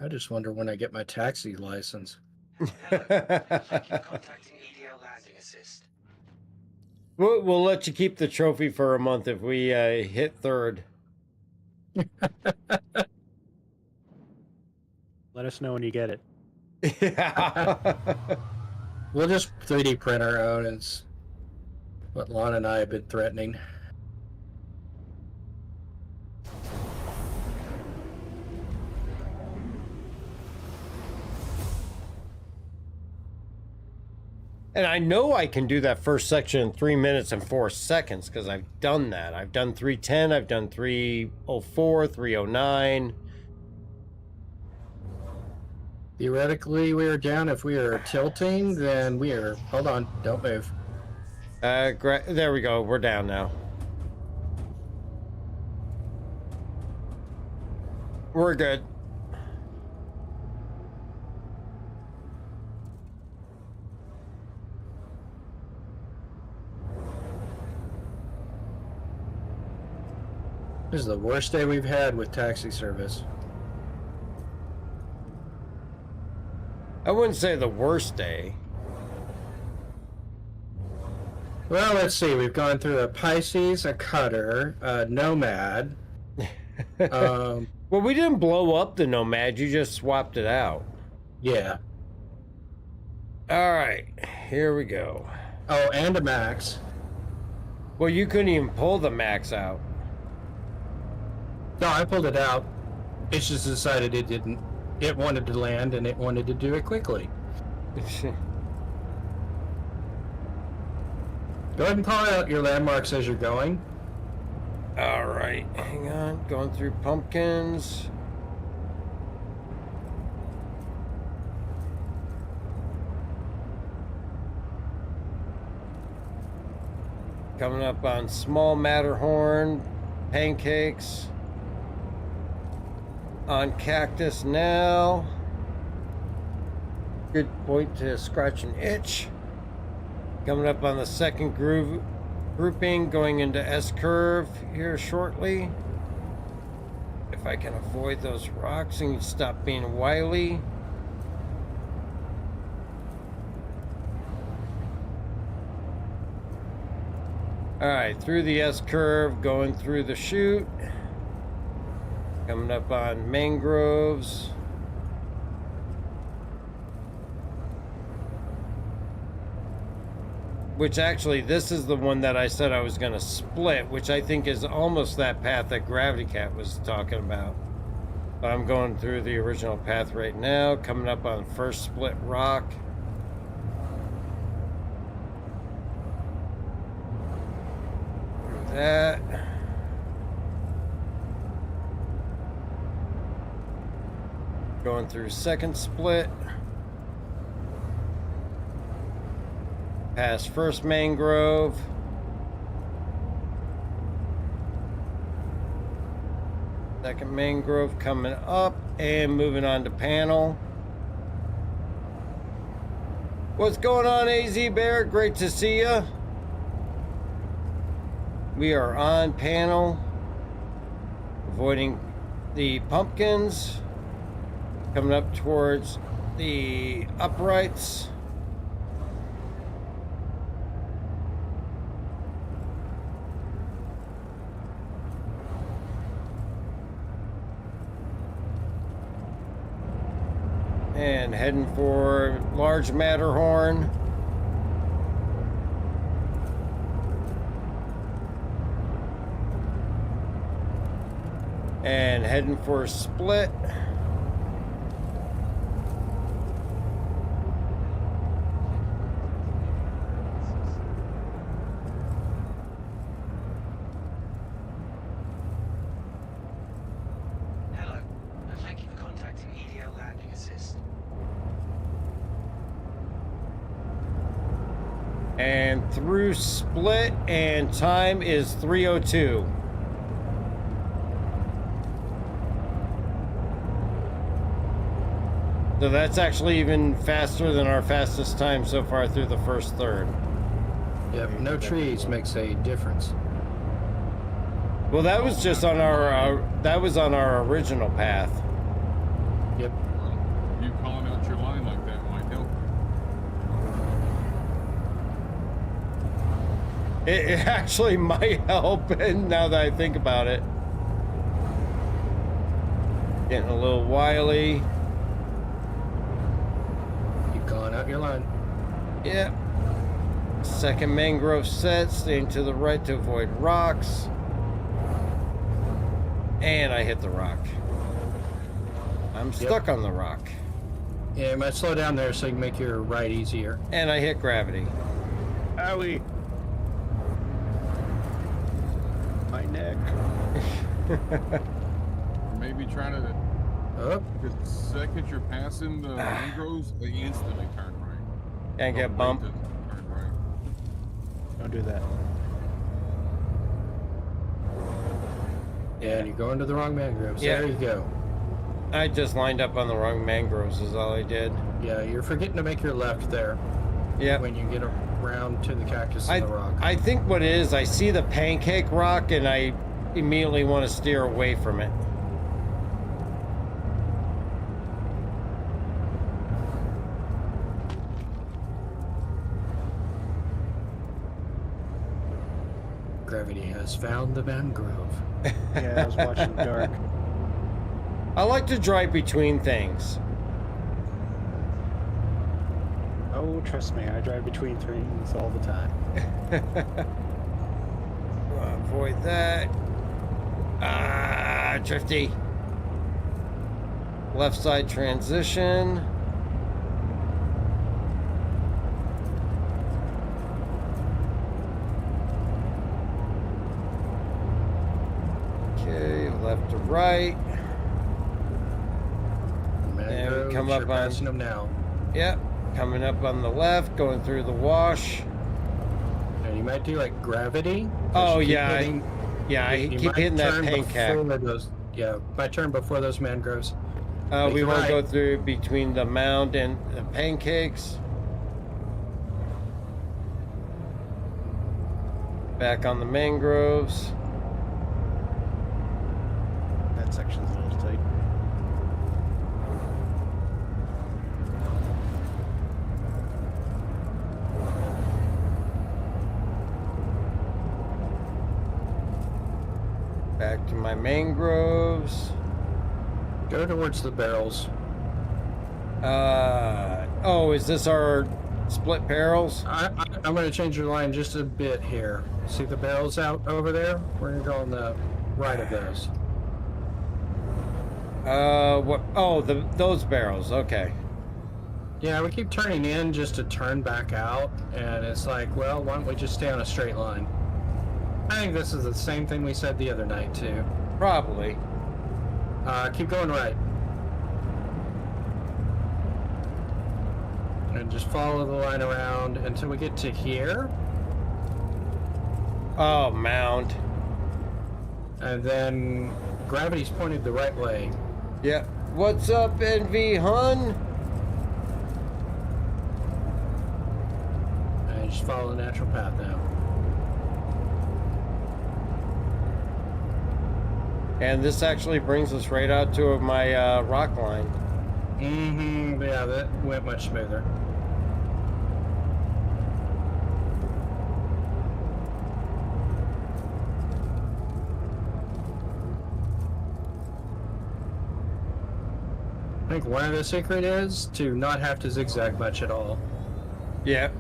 I just wonder when I get my taxi license. We'll let you keep the trophy for a month if we hit third. Let us know when you get it. Yeah. We'll just 3D print our own. It's what Lon and I have been threatening. And I know I can do that first section in 3 minutes and 4 seconds because I've done that. I've done 310, I've done 304, 309. Theoretically, we are down. If we are tilting, then we are... Hold on, don't move. There we go. We're down now. We're good. This is the worst day we've had with taxi service. I wouldn't say the worst day. Well, let's see. We've gone through a Pisces, a Cutter, a Nomad. Well, we didn't blow up the Nomad. You just swapped it out. Yeah. All right. Here we go. Oh, and a Max. Well, you couldn't even pull the Max out. No, I pulled it out. It just decided it didn't. It wanted to land, and it wanted to do it quickly. Go ahead and call out your landmarks as you're going. All right. Hang on. Going through pumpkins. Coming up on Small Matterhorn. Pancakes. On Cactus now. Good point to scratch an itch. Coming up on the second grouping, going into S-curve here shortly. If I can avoid those rocks and stop being wily. All right, through the S-curve, going through the chute. Coming up on mangroves. Which actually, this is the one that I said I was going to split, which I think is almost that path that Gravity Cat was talking about. But I'm going through the original path right now, coming up on first split rock. Through that. Going through second split. Past first mangrove. Second mangrove coming up and moving on to panel. What's going on, AZ Bear? Great to see you. We are on panel. Avoiding the pumpkins. Coming up towards the uprights. And heading for large Matterhorn. And heading for split. And through split, and time is 3:02. So that's actually even faster than our fastest time so far through the first third. Yep, no trees makes a difference. Well, that was just on our original path. Yep. You calling out your line like that might help. It actually might help, and now that I think about it. Getting a little wily. Keep calling out your line. Yep. Second mangrove set, staying to the right to avoid rocks. And I hit the rock. I'm stuck on the rock. Yeah, you might slow down there so you can make your ride easier. And I hit gravity. Owie. My neck. Maybe try to. The second you're passing the mangroves, they instantly turn right. Can't get bumped. Turn right. Don't do that. Yeah, and you're going to the wrong mangroves. Yeah. There you go. I just lined up on the wrong mangroves is all I did. Yeah, you're forgetting to make your left there. Yeah. When you get around to the cactus and the rock. I think what it is, I see the pancake rock and I immediately want to steer away from it. Gravity has found the mangrove. Yeah, I was watching Dark. I like to drive between things. Oh, trust me, I drive between things all the time. Avoid that. Ah, drifty. Left side transition. Okay, left to right. And we come up on them now. Yep, coming up on the left, going through the wash. And you might do like gravity. Oh yeah, I keep hitting that pancake. My turn before those mangroves. We want to go through between the mound and the pancakes. Back on the mangroves. That section's a little tight. Back to my mangroves. Go towards the barrels. Oh, is this our split barrels? I'm going to change your line just a bit here. See the barrels out over there? We're going to go on the right of those. What? Oh, those barrels. Okay. Yeah, we keep turning in just to turn back out, and it's like, well, why don't we just stay on a straight line? I think this is the same thing we said the other night, too. Probably. Keep going right. And just follow the line around until we get to here. Oh, mound. And then gravity's pointed the right way. Yeah. What's up, NV Hun? And just follow the natural path now. And this actually brings us right out to my rock line. Mm-hmm. Yeah, that went much smoother. I think one of the secret is to not have to zigzag much at all. Yep.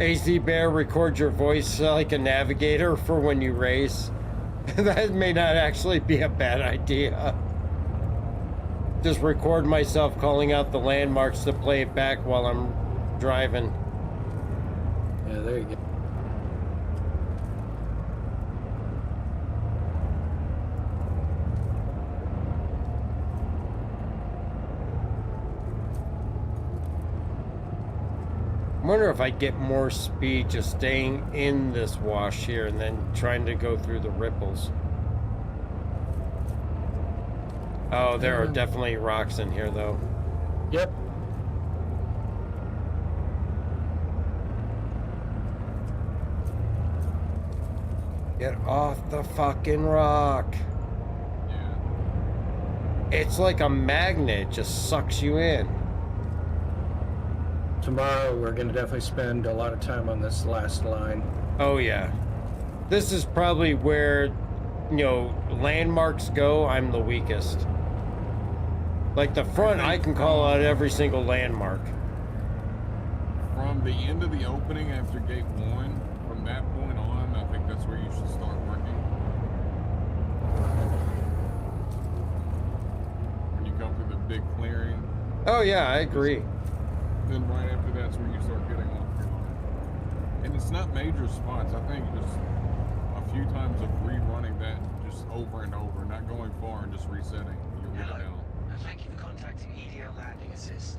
AZ Bear, record your voice like a navigator for when you race. That may not actually be a bad idea. Just record myself calling out the landmarks to play it back while I'm driving. Yeah, there you go. I wonder if I get more speed just staying in this wash here and then trying to go through the ripples. Oh, there are definitely rocks in here though. Yep. Get off the fucking rock. Yeah. It's like a magnet, just sucks you in. Tomorrow we're going to definitely spend a lot of time on this last line. Oh yeah. This is probably where, you know, landmarks go, I'm the weakest. Like the front, I can call out every single landmark. From the end of the opening after gate 1, from that point on, I think that's where you should start working. When you come through the big clearing. Oh yeah, I agree. Then right after that's where you start getting off your line. And it's not major spots. I think just a few times of rerunning that just over and over, not going far and just resetting. You'll get it down. Thank you for contacting EDL Landing Assist.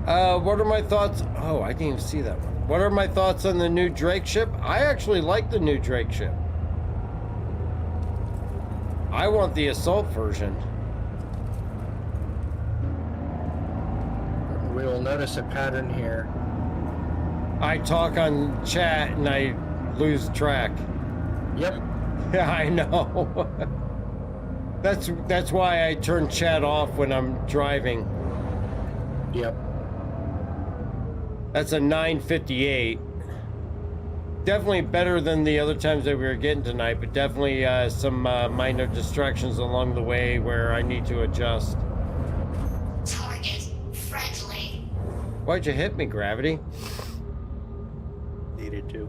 What are my thoughts? Oh, I didn't even see that one. What are my thoughts on the new Drake ship? I actually like the new Drake ship. I want the assault version. We will notice a pattern here. I talk on chat and I lose track. Yep. Yeah, I know. That's why I turn chat off when I'm driving. Yep. That's a 958. Definitely better than the other times that we were getting tonight, but definitely some minor distractions along the way where I need to adjust. Target friendly. Why'd you hit me, Gravity? Needed to.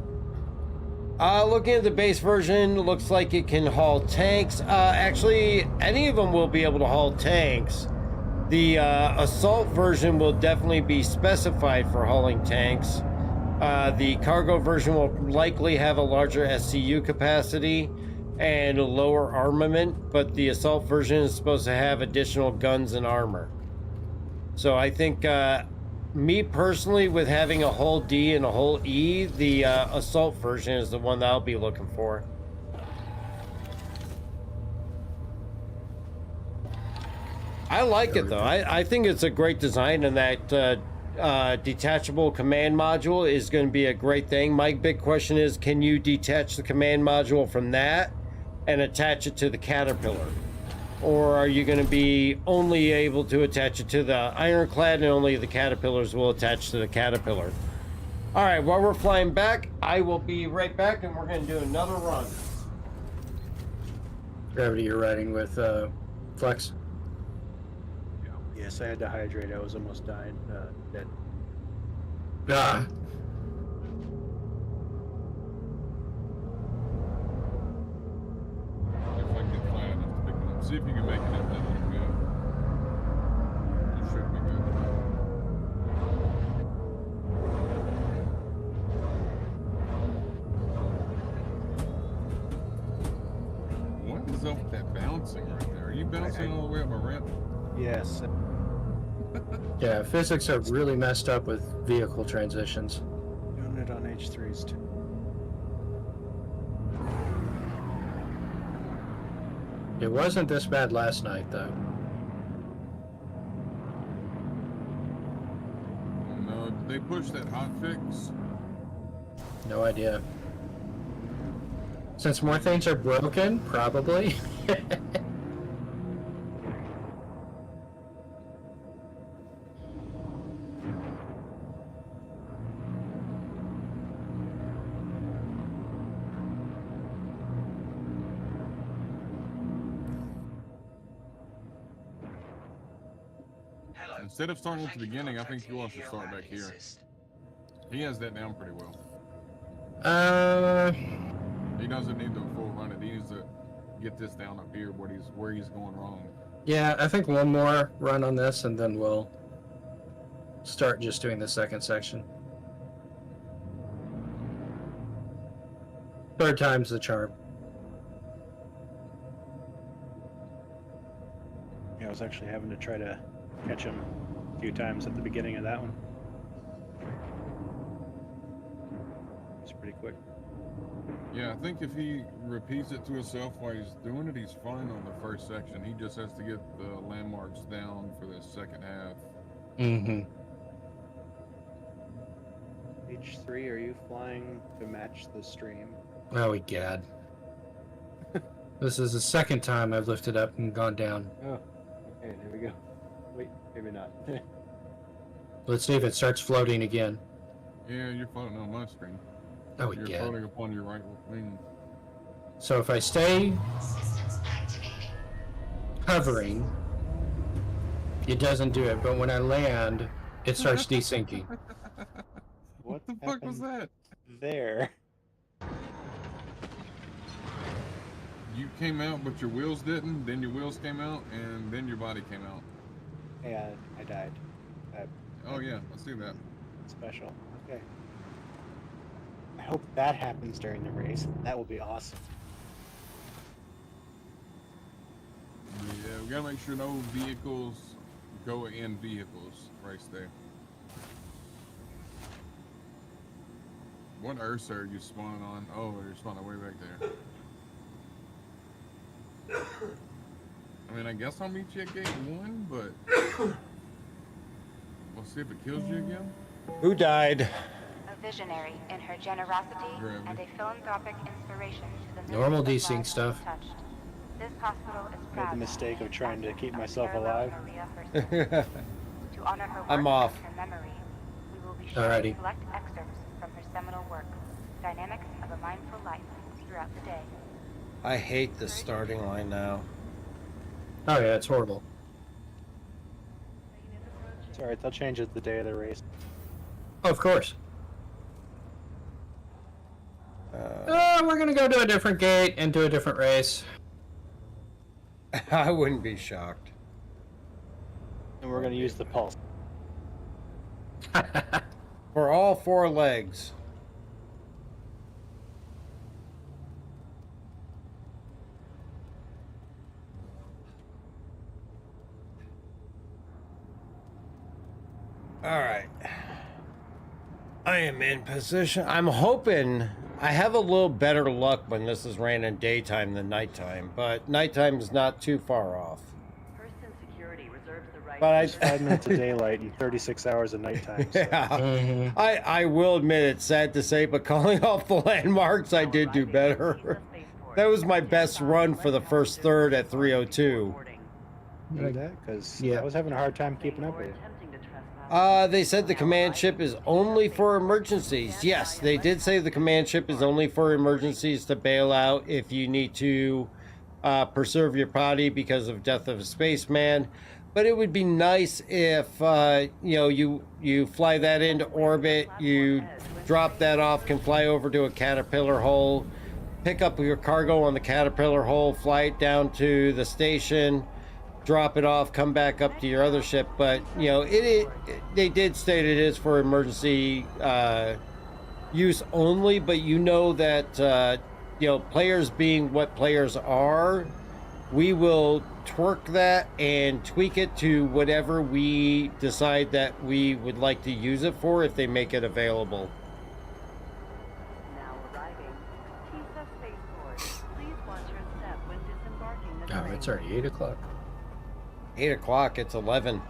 Looking at the base version, looks like it can haul tanks. Actually, any of them will be able to haul tanks. The assault version will definitely be specified for hauling tanks. The cargo version will likely have a larger SCU capacity and a lower armament, but the assault version is supposed to have additional guns and armor. So I think, me personally, with having a hull D and a hull E, the assault version is the one that I'll be looking for. I like it though. I think it's a great design, and that detachable command module is going to be a great thing. My big question is, can you detach the command module from that and attach it to the Caterpillar? Or are you going to be only able to attach it to the Ironclad and only the Caterpillars will attach to the Caterpillar? All right, while we're flying back, I will be right back and we're going to do another run. Gravity, you're riding with Flex? Yes, I had to hydrate. I was almost dying. Dead. Ah. If I get fly enough to pick it up. See if you can make it up that little bit. You should be good. What is up with that bouncing right there? Are you bouncing all the way up a ramp? Yes. Yeah, physics are really messed up with vehicle transitions. Doing it on H3s too. It wasn't this bad last night, though. No, did they push that hot fix? No idea. Since more things are broken, probably. Instead of starting at the beginning, I think you all should start back here. He has that down pretty well. He doesn't need the full run it. He needs to get this down up here where he's going wrong. Yeah, I think one more run on this, and then we'll start just doing the second section. Third time's the charm. Yeah, I was actually having to try to catch him a few times at the beginning of that one. It's pretty quick. Yeah, I think if he repeats it to himself while he's doing it, he's fine on the first section. He just has to get the landmarks down for the second half. Mm-hmm. H3, are you flying to match the stream? Oh, God. This is the second time I've lifted up and gone down. Oh, okay, there we go. Wait, maybe not. Let's see if it starts floating again. Yeah, you're floating on my screen. Oh, you're God. floating upon your right wing. So if I stay hovering, it doesn't do it, but when I land, it starts desyncing. What the fuck was that? There. You came out, but your wheels didn't. Then your wheels came out, and then your body came out. Yeah, I died. Oh yeah, I see that. Special. Okay. I hope that happens during the race. That will be awesome. Yeah, we gotta make sure no vehicles go in vehicles race day. What Ursa are you spawning on? Oh, you're spawning way back there. I mean, I guess I'll meet you at gate 1, but we'll see if it kills you again. Who died? A visionary in her generosity Gravity. and a philanthropic inspiration to the Normal millions of desync lives stuff. touched. This hospital is Made proud the mistake of trying to keep myself Parallel alive. Maria Hurston. To honor her work I'm off. and her memory, we will be Alrighty. sharing select excerpts from her seminal work, Dynamics of a Mindful Life, throughout the day. I hate the starting line now. Oh yeah, it's horrible. It's alright, they'll change it the day of the race. Oh, of course. We're gonna go to a different gate and do a different race. I wouldn't be shocked. And we're gonna use the pulse. For all 4 legs. All right. I am in position. I'm hoping I have a little better luck when this is ran in daytime than nighttime, but nighttime is not too far off. But 5 minutes of daylight and 36 hours of nighttime. So. Yeah, I will admit it's sad to say, but calling off the landmarks, I did do better. That was my best run for the first third at 3:02. Do that? Because I was having a hard time keeping up with it. They said the command ship is only for emergencies. Yes, they did say the command ship is only for emergencies to bail out if you need to preserve your body because of death of a spaceman. But it would be nice if you fly that into orbit, you drop that off, can fly over to a Caterpillar hole, pick up your cargo on the Caterpillar hole, fly it down to the station, drop it off, come back up to your other ship. But they did state it is for emergency use only. But that players being what players are, we will twerk that and tweak it to whatever we decide that we would like to use it for if they make it available. Oh, it's already 8 o'clock. 8 o'clock, it's 11.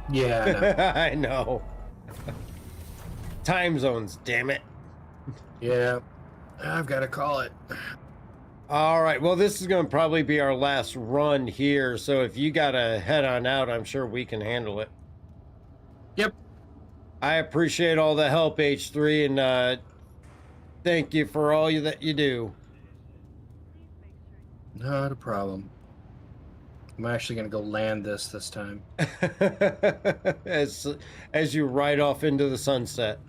Yeah, I know. Time zones, damn it. Yeah, I've got to call it. All right, well, this is going to probably be our last run here, so if you got to head on out, I'm sure we can handle it. Yep. I appreciate all the help, H3, and thank you for all that you do. Not a problem. I'm actually going to go land this time. as you ride off into the sunset.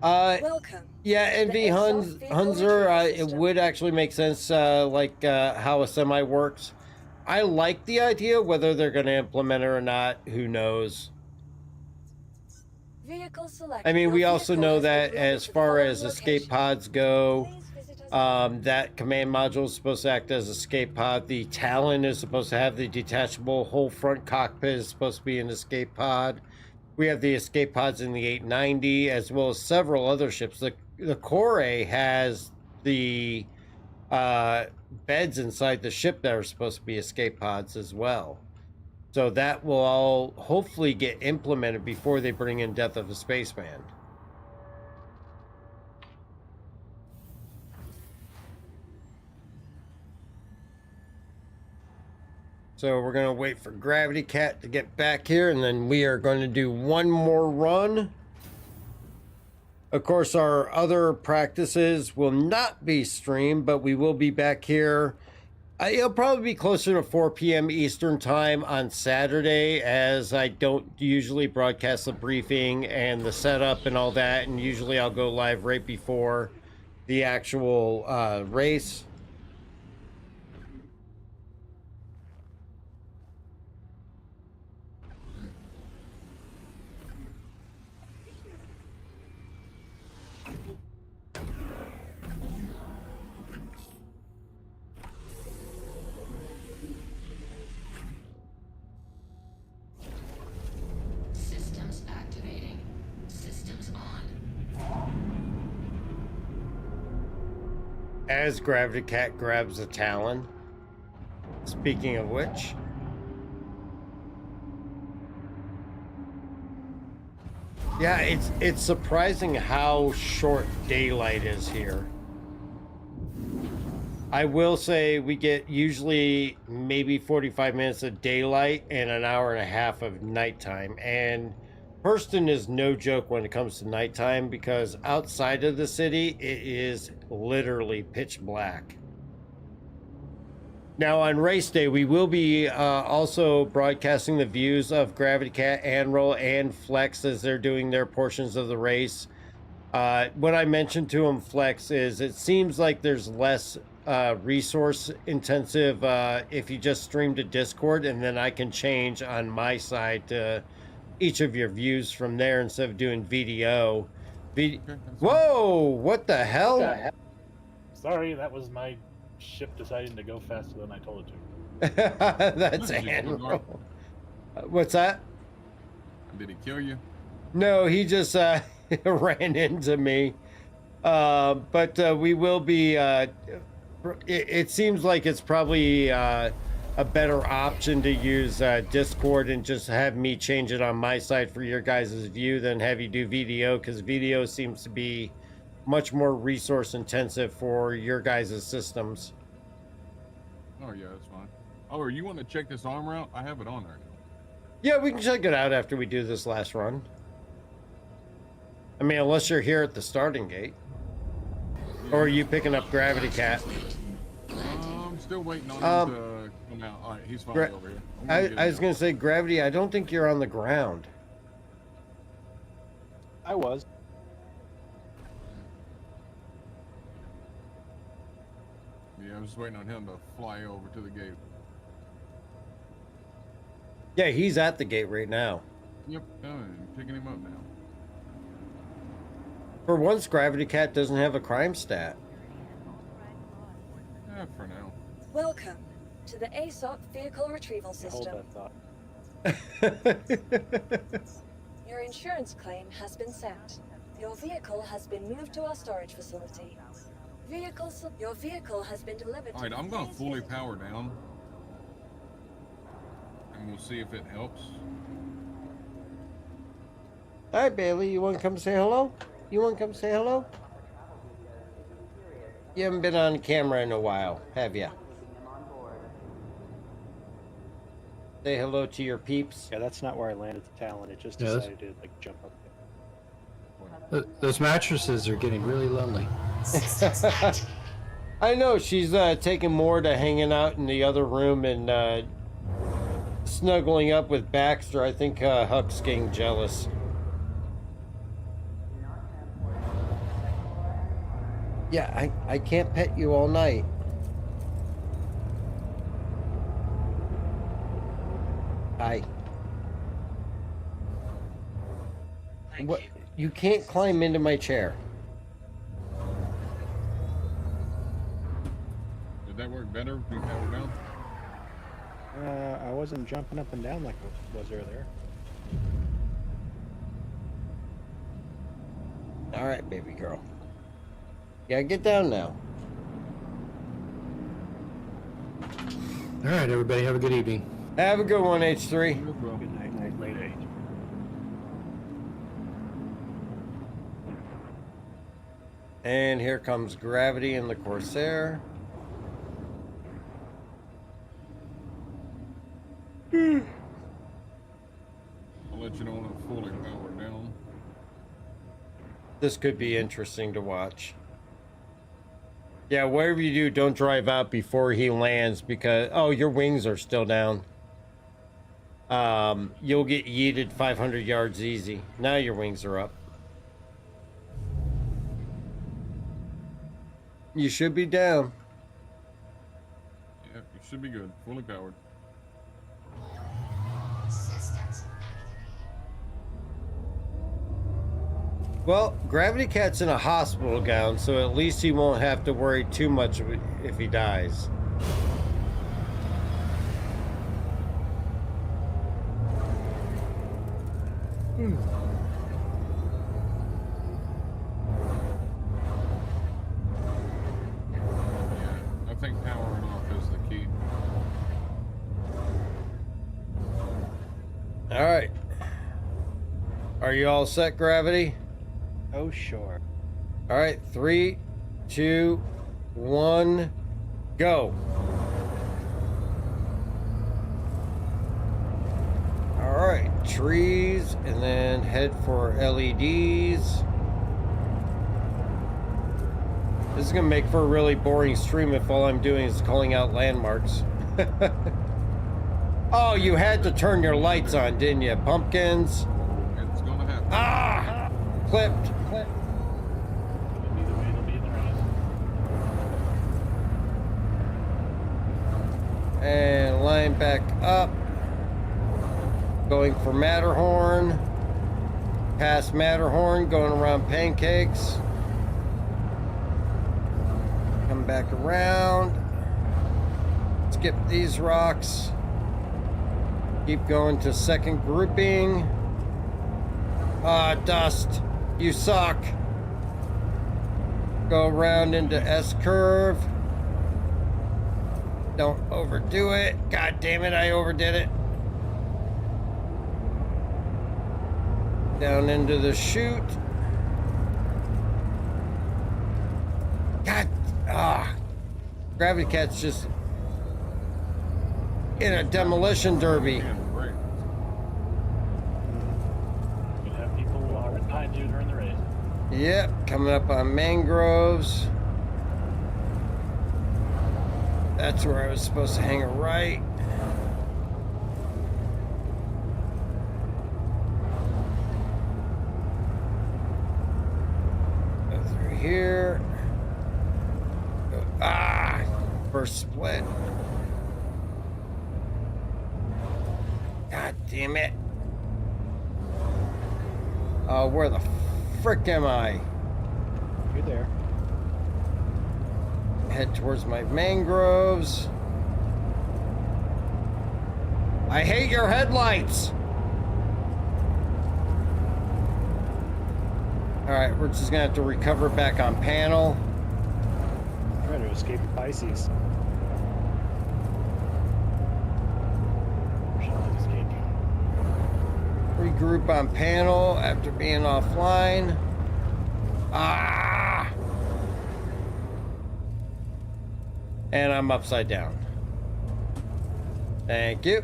Welcome. Yeah, NV Hunzer, it would actually make sense, how a semi works. I like the idea. Whether they're going to implement it or not, who knows? I mean, we also know that as far as escape pods go, that command module is supposed to act as escape pod. The Talon is supposed to have the detachable whole front cockpit is supposed to be an escape pod. We have the escape pods in the 890, as well as several other ships. The Core has the beds inside the ship that are supposed to be escape pods as well. So that will all hopefully get implemented before they bring in Death of a Spaceman. So we're going to wait for Gravity Cat to get back here, and then we are going to do one more run. Of course, our other practices will not be streamed, but we will be back here. It'll probably be closer to 4 p.m. Eastern time on Saturday, as I don't usually broadcast the briefing and the setup and all that, and usually I'll go live right before the actual race. Systems activating. System as Gravity Cat grabs a Talon. Speaking of which. Yeah, it's surprising how short daylight is here. I will say we get usually maybe 45 minutes of daylight and an hour and a half of nighttime. And Hurston is no joke when it comes to nighttime because outside of the city, it is literally pitch black. Now on race day, we will be also broadcasting the views of Gravity Cat, Anvil, and Flex as they're doing their portions of the race. What I mentioned to him, Flex, is it seems like there's less resource intensive if you just stream to Discord, and then I can change on my side to each of your views from there instead of doing VDO. Whoa! What the hell? Sorry, that was my ship deciding to go faster than I told it to. That's Anvil. What's that? Did he kill you? No, he just ran into me. But we will be. It seems like it's probably a better option to use Discord and just have me change it on my side for your guys' view than have you do VDO, because VDO seems to be much more resource intensive for your guys' systems. Oh yeah, that's fine. Oh, or you want to check this armor out? I have it on there. Yeah, we can check it out after we do this last run. I mean, unless you're here at the starting gate. Or are you picking up Gravity Cat? I'm still waiting on him to come out. All right, he's finally over here. I was going to say, Gravity, I don't think you're on the ground. I was. Yeah, I'm just waiting on him to fly over to the gate. Yeah, he's at the gate right now. Yep, I'm picking him up now. For once, Gravity Cat doesn't have a crime stat. Yeah, for now. Welcome to the ASOP Vehicle Retrieval System. Hold that thought. Your insurance claim has been sent. Your vehicle has been moved to our storage facility. Your vehicle has been delivered. All right, I'm going to fully power down. And we'll see if it helps. Hi, Bailey. You want to come say hello? You want to come say hello? You haven't been on camera in a while, have you? Say hello to your peeps. Yeah, that's not where I landed the Talon. It just decided to like jump up there. Those mattresses are getting really lonely. I know, she's taking more to hanging out in the other room and snuggling up with Baxter. I think Huck's getting jealous. Yeah, I can't pet you all night. Hi. What? You can't climb into my chair. Did that work better? You power down? I wasn't jumping up and down like I was earlier. All right, baby girl. Yeah, get down now. All right, everybody, have a good evening. Have a good one, H3. Good night, late age. And here comes Gravity and the Corsair. I'll let you know when I'm fully powered down. This could be interesting to watch. Yeah, whatever you do, don't drive out before he lands because... Oh, your wings are still down. You'll get yeeted 500 yards easy. Now your wings are up. You should be down. Yeah, you should be good. Fully powered. Well, Gravity Cat's in a hospital gown, so at least he won't have to worry too much if he dies. All right. Are you all set, Gravity? Oh, sure. All right, 3, 2, 1, go. All right, trees, and then head for LEDs. This is gonna make for a really boring stream if all I'm doing is calling out landmarks. Oh, you had to turn your lights on, didn't you? Pumpkins. It's gonna happen. Ah! Clipped. And line back up. Going for Matterhorn. Past Matterhorn, going around Pancakes. Come back around. Skip these rocks. Keep going to second grouping. Ah, Dust. You suck. Go around into S curve. Don't overdo it. God damn it, I overdid it. Down into the chute. God, Gravity Cat's just in a demolition derby. You can have people right behind you during the race. Yep, coming up on mangroves. That's where I was supposed to hang a right. Go through here. Go, first split. God damn it. Oh, where the frick am I? You're there. Head towards my mangroves. I hate your headlights. All right, we're just gonna have to recover back on panel. Trying to escape the Pisces. Regroup on panel after being offline. And I'm upside down. Thank you.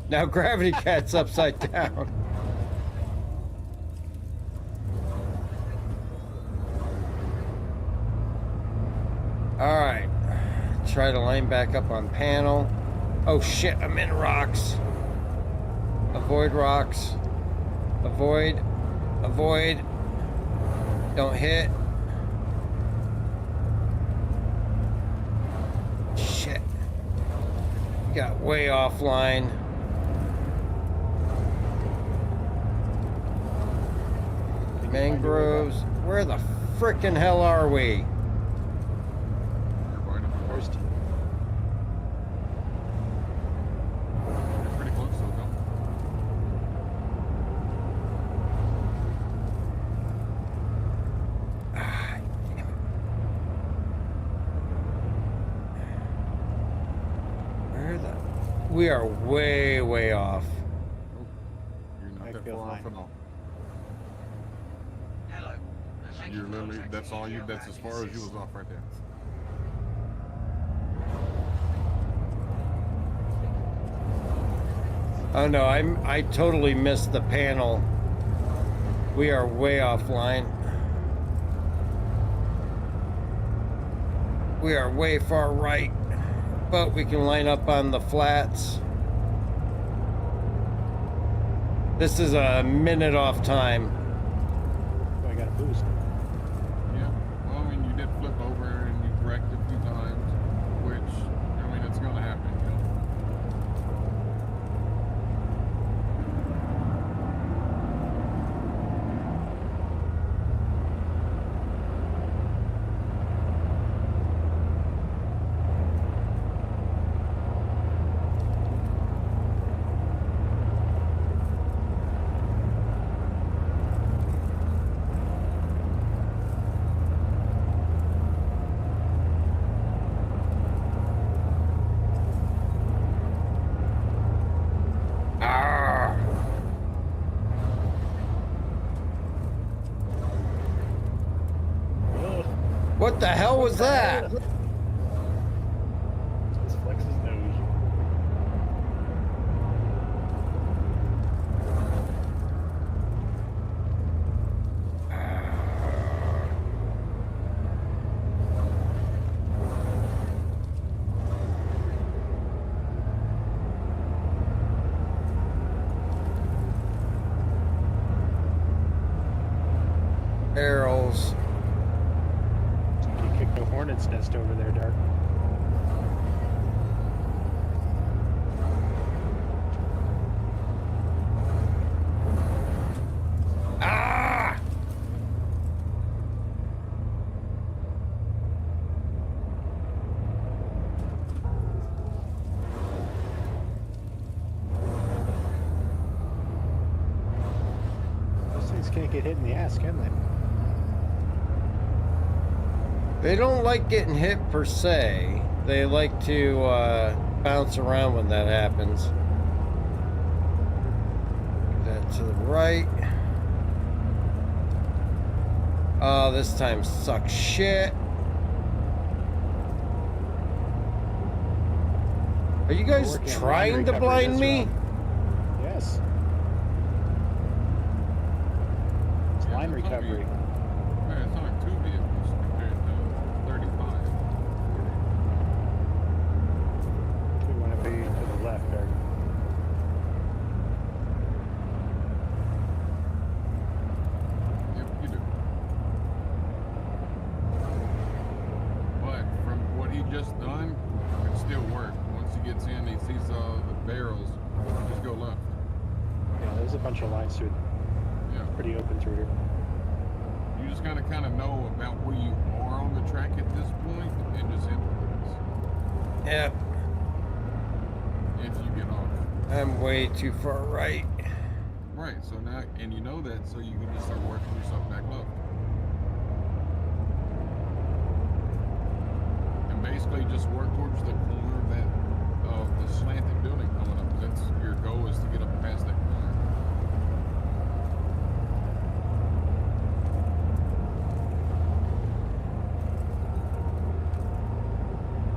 Now Gravity Cat's upside down. All right. Try to line back up on panel. Oh shit, I'm in rocks. Avoid rocks. Avoid. Avoid. Don't hit. Shit. Got way offline. Mangroves. Where the frickin' hell are we? First. You're pretty close, so go. Where the? We are way off. You're not that far off at all. You're literally, that's all you, that's as far as you was off right there. Oh no, I totally missed the panel. We are way offline. We are way far right, but we can line up on the flats. This is a minute off time. Oh, I got a boost. Yeah, well, I mean, you did flip over and you wrecked a few times, which, I mean, it's gonna happen, you know. What the hell was that? Let's flex his nose. Arrows. You kicked a hornet's nest over there, Dark. Ah! Those things can't get hit in the ass, can they? They don't like getting hit per se. They like to bounce around when that happens. That to the right. Oh, this time sucks shit. Are you guys trying to blind me? Yes. It's line recovery. Man, it's only 2 vehicles compared to 35. We want to be to the left, Dark. Yep, you do. But from what he just done, it still work. Once he gets in, he sees the barrels. Just go left. Yeah, there's a bunch of lines through. Yeah. Pretty open through here. You just gotta kind of know about where you are on the track at this point and just improvise. Yep. If you get off. I'm way too far right. Right, so now, and you know that, so you can just start working yourself back left. And basically just work towards the corner of the slanted building coming up. That's your goal, is to get up past that corner.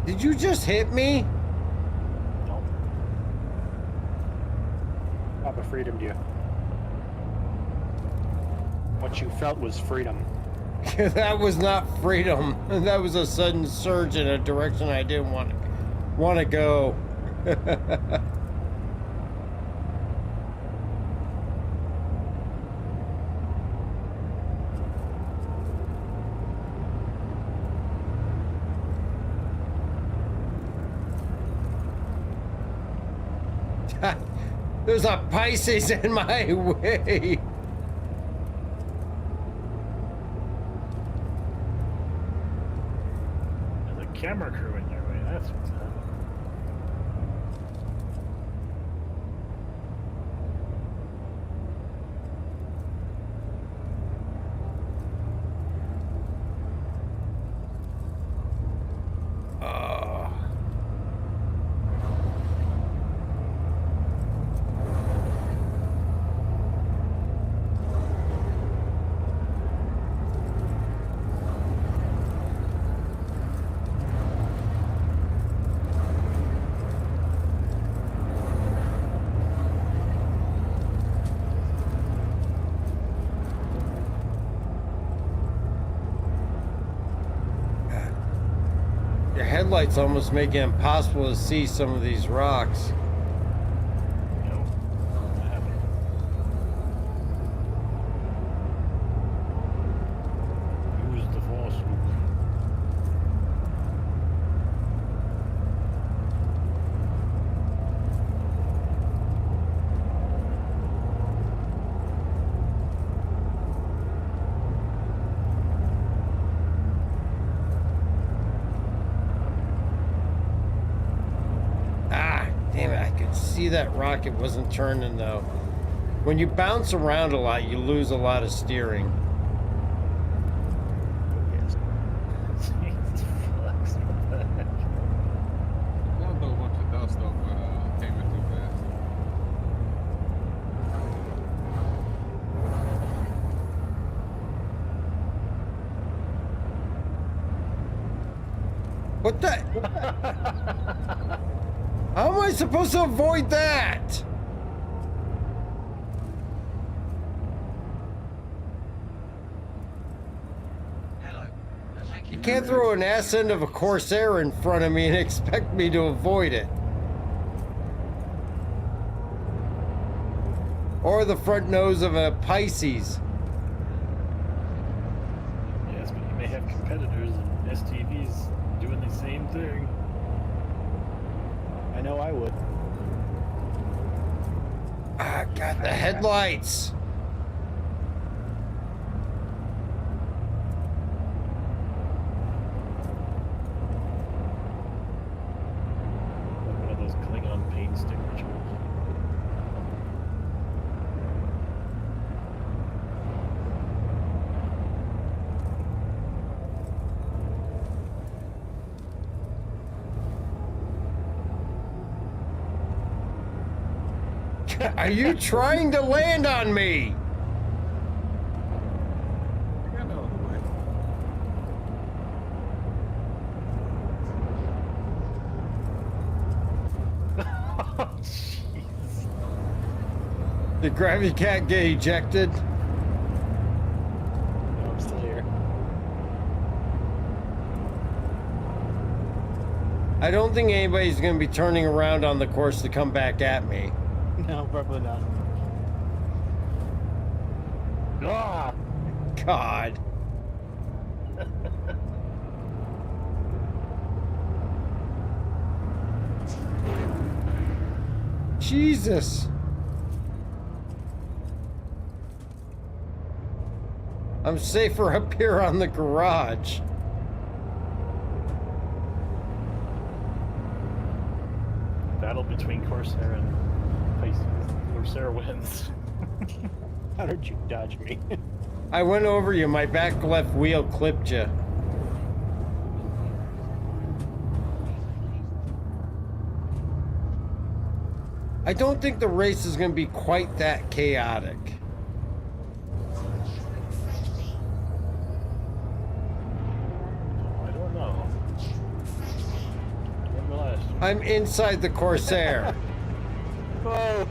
Did you just hit me? Papa freedomed you. What you felt was freedom. That was not freedom. That was a sudden surge in a direction I didn't want to go. There's a Pisces in my way. There's a camera crew in your way. That's what's up. Your headlights almost make it impossible to see some of these rocks. Use the force, Luke. Damn it, I could see that rocket wasn't turning though. When you bounce around a lot, you lose a lot of steering. One throw a bunch of dust off, but came in too fast. What the? How am I supposed to avoid that? You can't throw an ass end of a Corsair in front of me and expect me to avoid it. Or the front nose of a Pisces. Yes, but you may have competitors and STVs doing the same thing. I know I would. Ah, God, the headlights. One of those Klingon paint stick rituals. Are you trying to land on me? Get out of the way. Oh, jeez. Did Gravity Cat get ejected? No, I'm still here. I don't think anybody's going to be turning around on the course to come back at me. No, probably not. Ah! God. Jesus. I'm safer up here on the garage. Battle between Corsair and Pisces. Corsair wins. How did you dodge me? I went over you. My back left wheel clipped you. I don't think the race is going to be quite that chaotic. I don't know. Remember last year. I'm inside the Corsair. Whoa!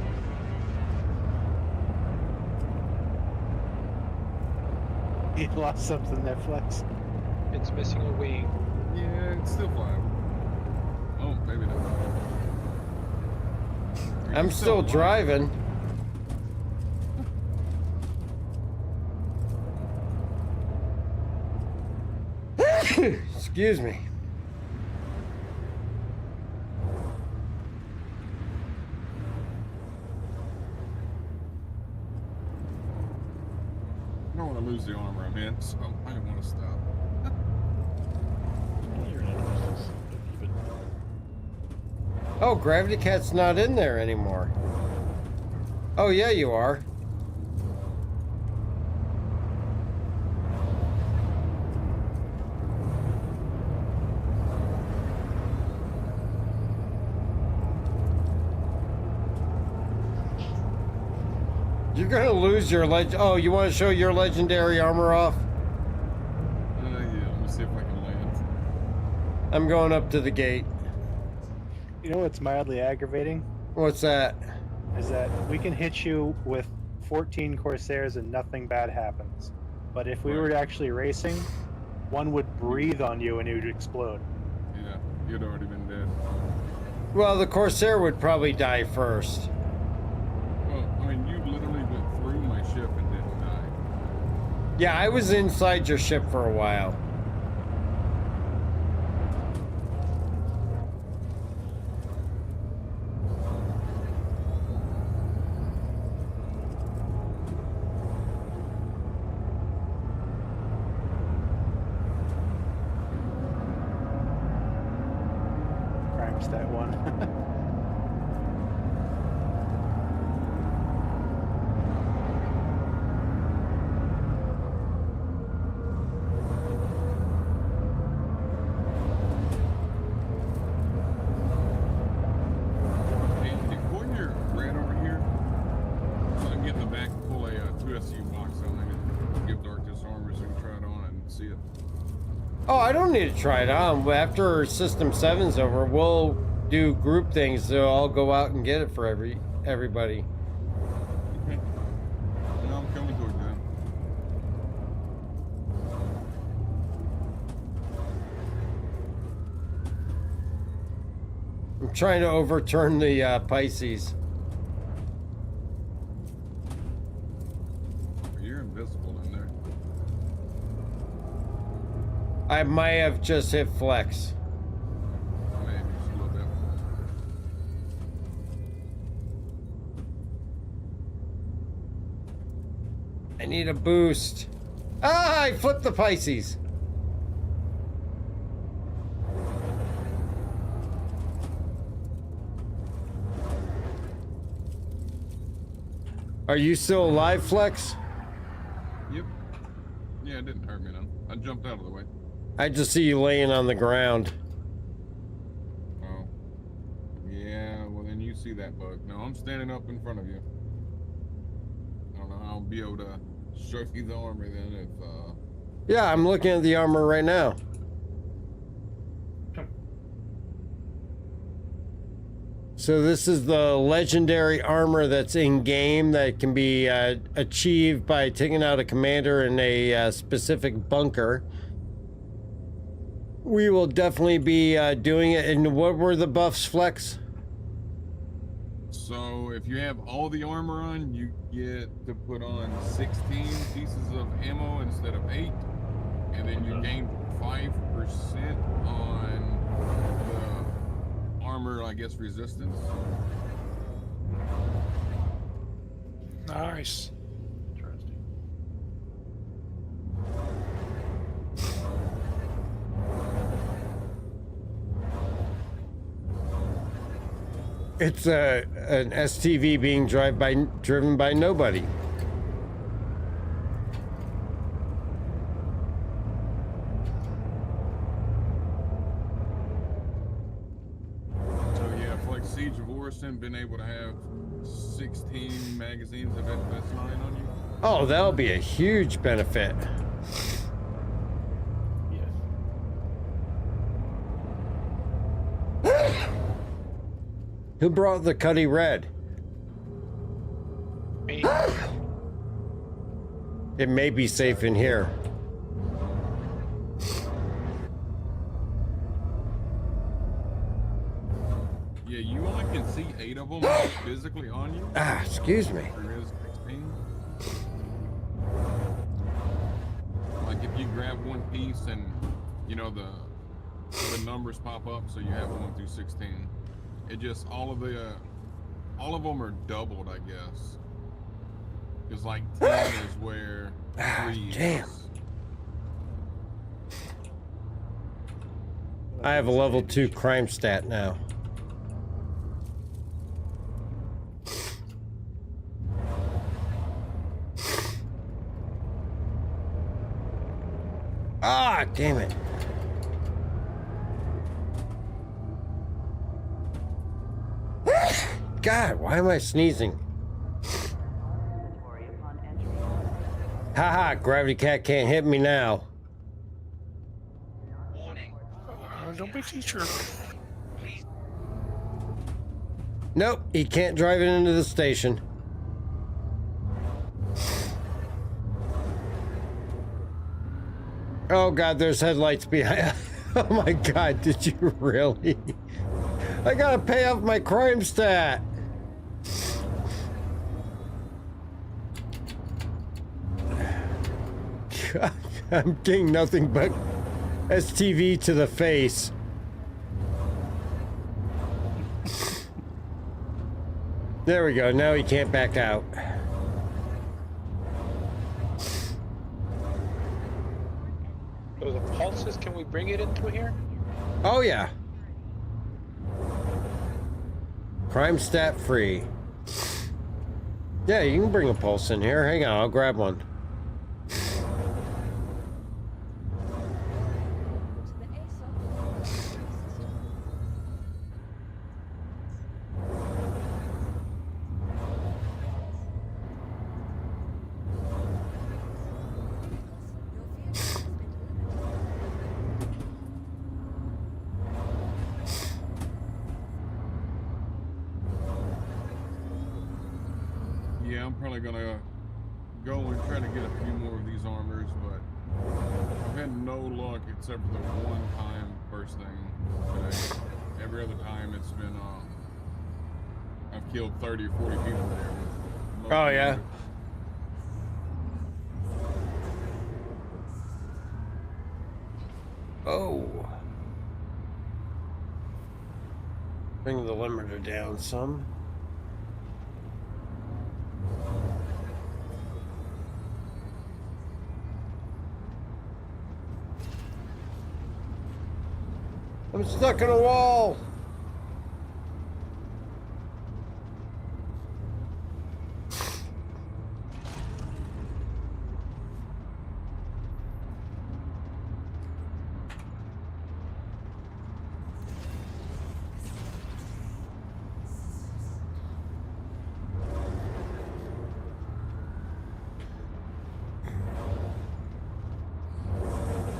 You lost something there, Flex. It's missing a wing. Yeah, it's still flying. Oh, maybe not. I'm still driving. Excuse me. I don't want to lose the armor I'm in, so I don't want to stop. You're in Invictus. Oh, Gravity Cat's not in there anymore. Oh, yeah, you are. You're gonna lose your Oh, you want to show your legendary armor off? Yeah, let me see if I can land. I'm going up to the gate. You know what's mildly aggravating? What's that? Is that we can hit you with 14 Corsairs and nothing bad happens. But if we were actually racing, one would breathe on you and it would explode. Yeah, you'd already been dead. Well, the Corsair would probably die first. Well, I mean, you literally went through my ship and didn't die. Yeah, I was inside your ship for a while. Crimes that one. Hey, before you're right over here, I'm gonna get in the back and pull a 2SU box out and I can give Dark this armor so you can try it on and see it. Oh, I don't need to try it on. After System 7's over, we'll do group things, so I'll go out and get it for everybody. No, I'm coming towards them. I'm trying to overturn the Pisces. You're invisible in there. I might have just hit flex. Maybe just a little bit. I need a boost. Ah, I flipped the Pisces. Are you still alive, Flex? Yep. Yeah, it didn't hurt me none. I jumped out of the way. I just see you laying on the ground. Oh. Yeah, well then you see that bug. No, I'm standing up in front of you. I don't know how I'll be able to show you the armor then if Yeah, I'm looking at the armor right now. So this is the legendary armor that's in game that can be achieved by taking out a commander in a specific bunker. We will definitely be doing it. And what were the buffs, Flex? So if you have all the armor on, you get to put on 16 pieces of ammo instead of 8, and then you gain 5% on the armor, I guess, resistance. Nice. Interesting. It's an STV being driven by nobody. So yeah, for like Siege of Orison, been able to have 16 magazines of FS9 on you. Oh, that'll be a huge benefit. Who brought the Cuddy Red? Me. It may be safe in here. Yeah, you only can see 8 of them physically on you. Ah, excuse me. There is 16. Like if you grab one piece and you know the numbers pop up, so you have 1 through 16. It just all of them are doubled, I guess. Because like 10 is where 3 is. Damn. I have a level 2 crime stat now. Ah, damn it. God, why am I sneezing? Haha, Gravity Cat can't hit me now. Don't be teacher. Nope, he can't drive it into the station. Oh God, there's headlights behind. Oh my God, did you really? I gotta pay off my crime stat. God, I'm getting nothing but STV to the face. There we go, now he can't back out. So the pulses, can we bring it into here? Oh yeah. Crime stat free. Yeah, you can bring a pulse in here. Hang on, I'll grab one. I'm probably gonna go and try to get a few more of these armors, but I've had no luck except for the one time first thing today. Every other time it's been, I've killed 30 or 40 people there. With Oh, yeah. Oh. Bring the limiter down some. I'm stuck in a wall.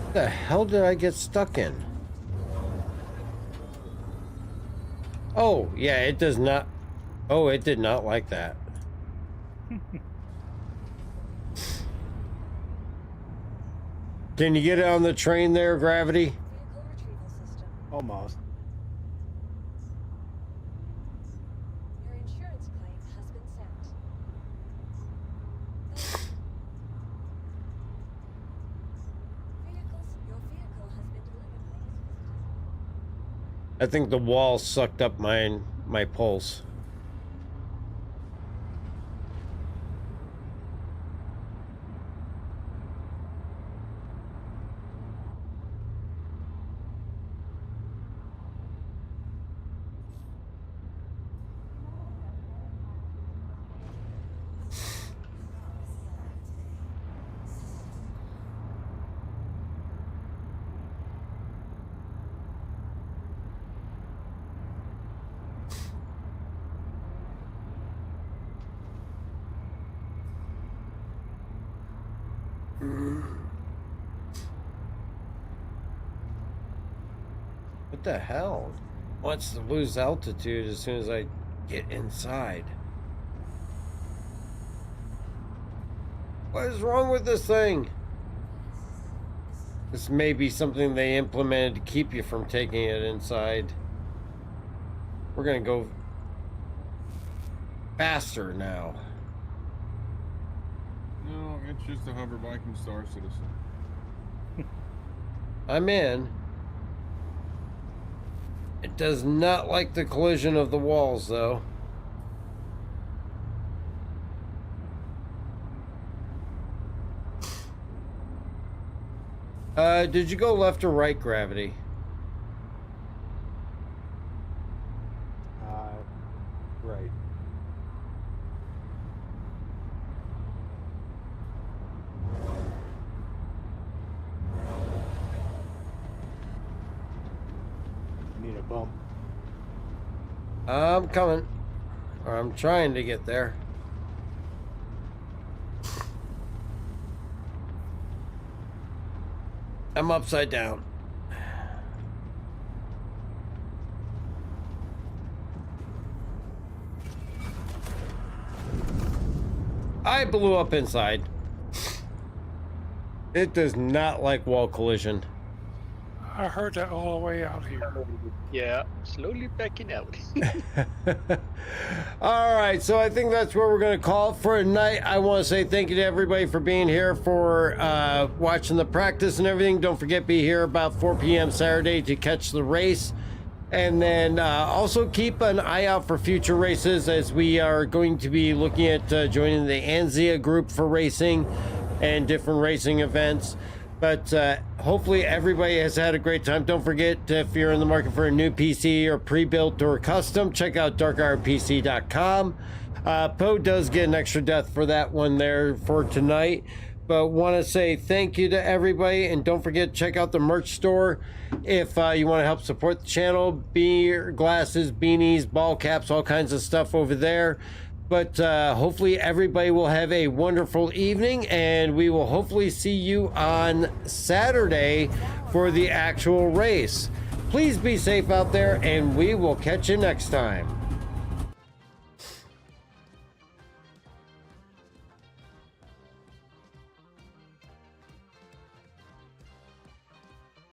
What the hell did I get stuck in? Oh, yeah, it does not. Oh, it did not like that. Can you get it on the train there, Gravity? Almost. Your insurance claim has been sent. Your vehicle has been delivered. I think the wall sucked up my pulse. What the hell? Wants to lose altitude as soon as I get inside. What is wrong with this thing? This may be something they implemented to keep you from taking it inside. We're gonna go faster now. No, it's just a hover bike and Star Citizen. I'm in. It does not like the collision of the walls, though. Did you go left or right, Gravity? Right. Need a bump. I'm coming. Or I'm trying to get there. I'm upside down. I blew up inside. It does not like wall collision. I heard that all the way out here. Yeah, slowly backing out. All right, so I think that's where we're going to call it for tonight. I want to say thank you to everybody for being here, for watching the practice and everything. Don't forget, be here about 4 p.m. Saturday to catch the race. And then also keep an eye out for future races, as we are going to be looking at joining the Anzia group for racing and different racing events. But hopefully everybody has had a great time. Don't forget, if you're in the market for a new PC or pre-built or custom, check out darkhourpc.com. Poe does get an extra death for that one there for tonight. But want to say thank you to everybody. And don't forget, check out the merch store if you want to help support the channel. Beer, glasses, beanies, ball caps, all kinds of stuff over there. But hopefully everybody will have a wonderful evening, and we will hopefully see you on Saturday for the actual race. Please be safe out there, and we will catch you next time.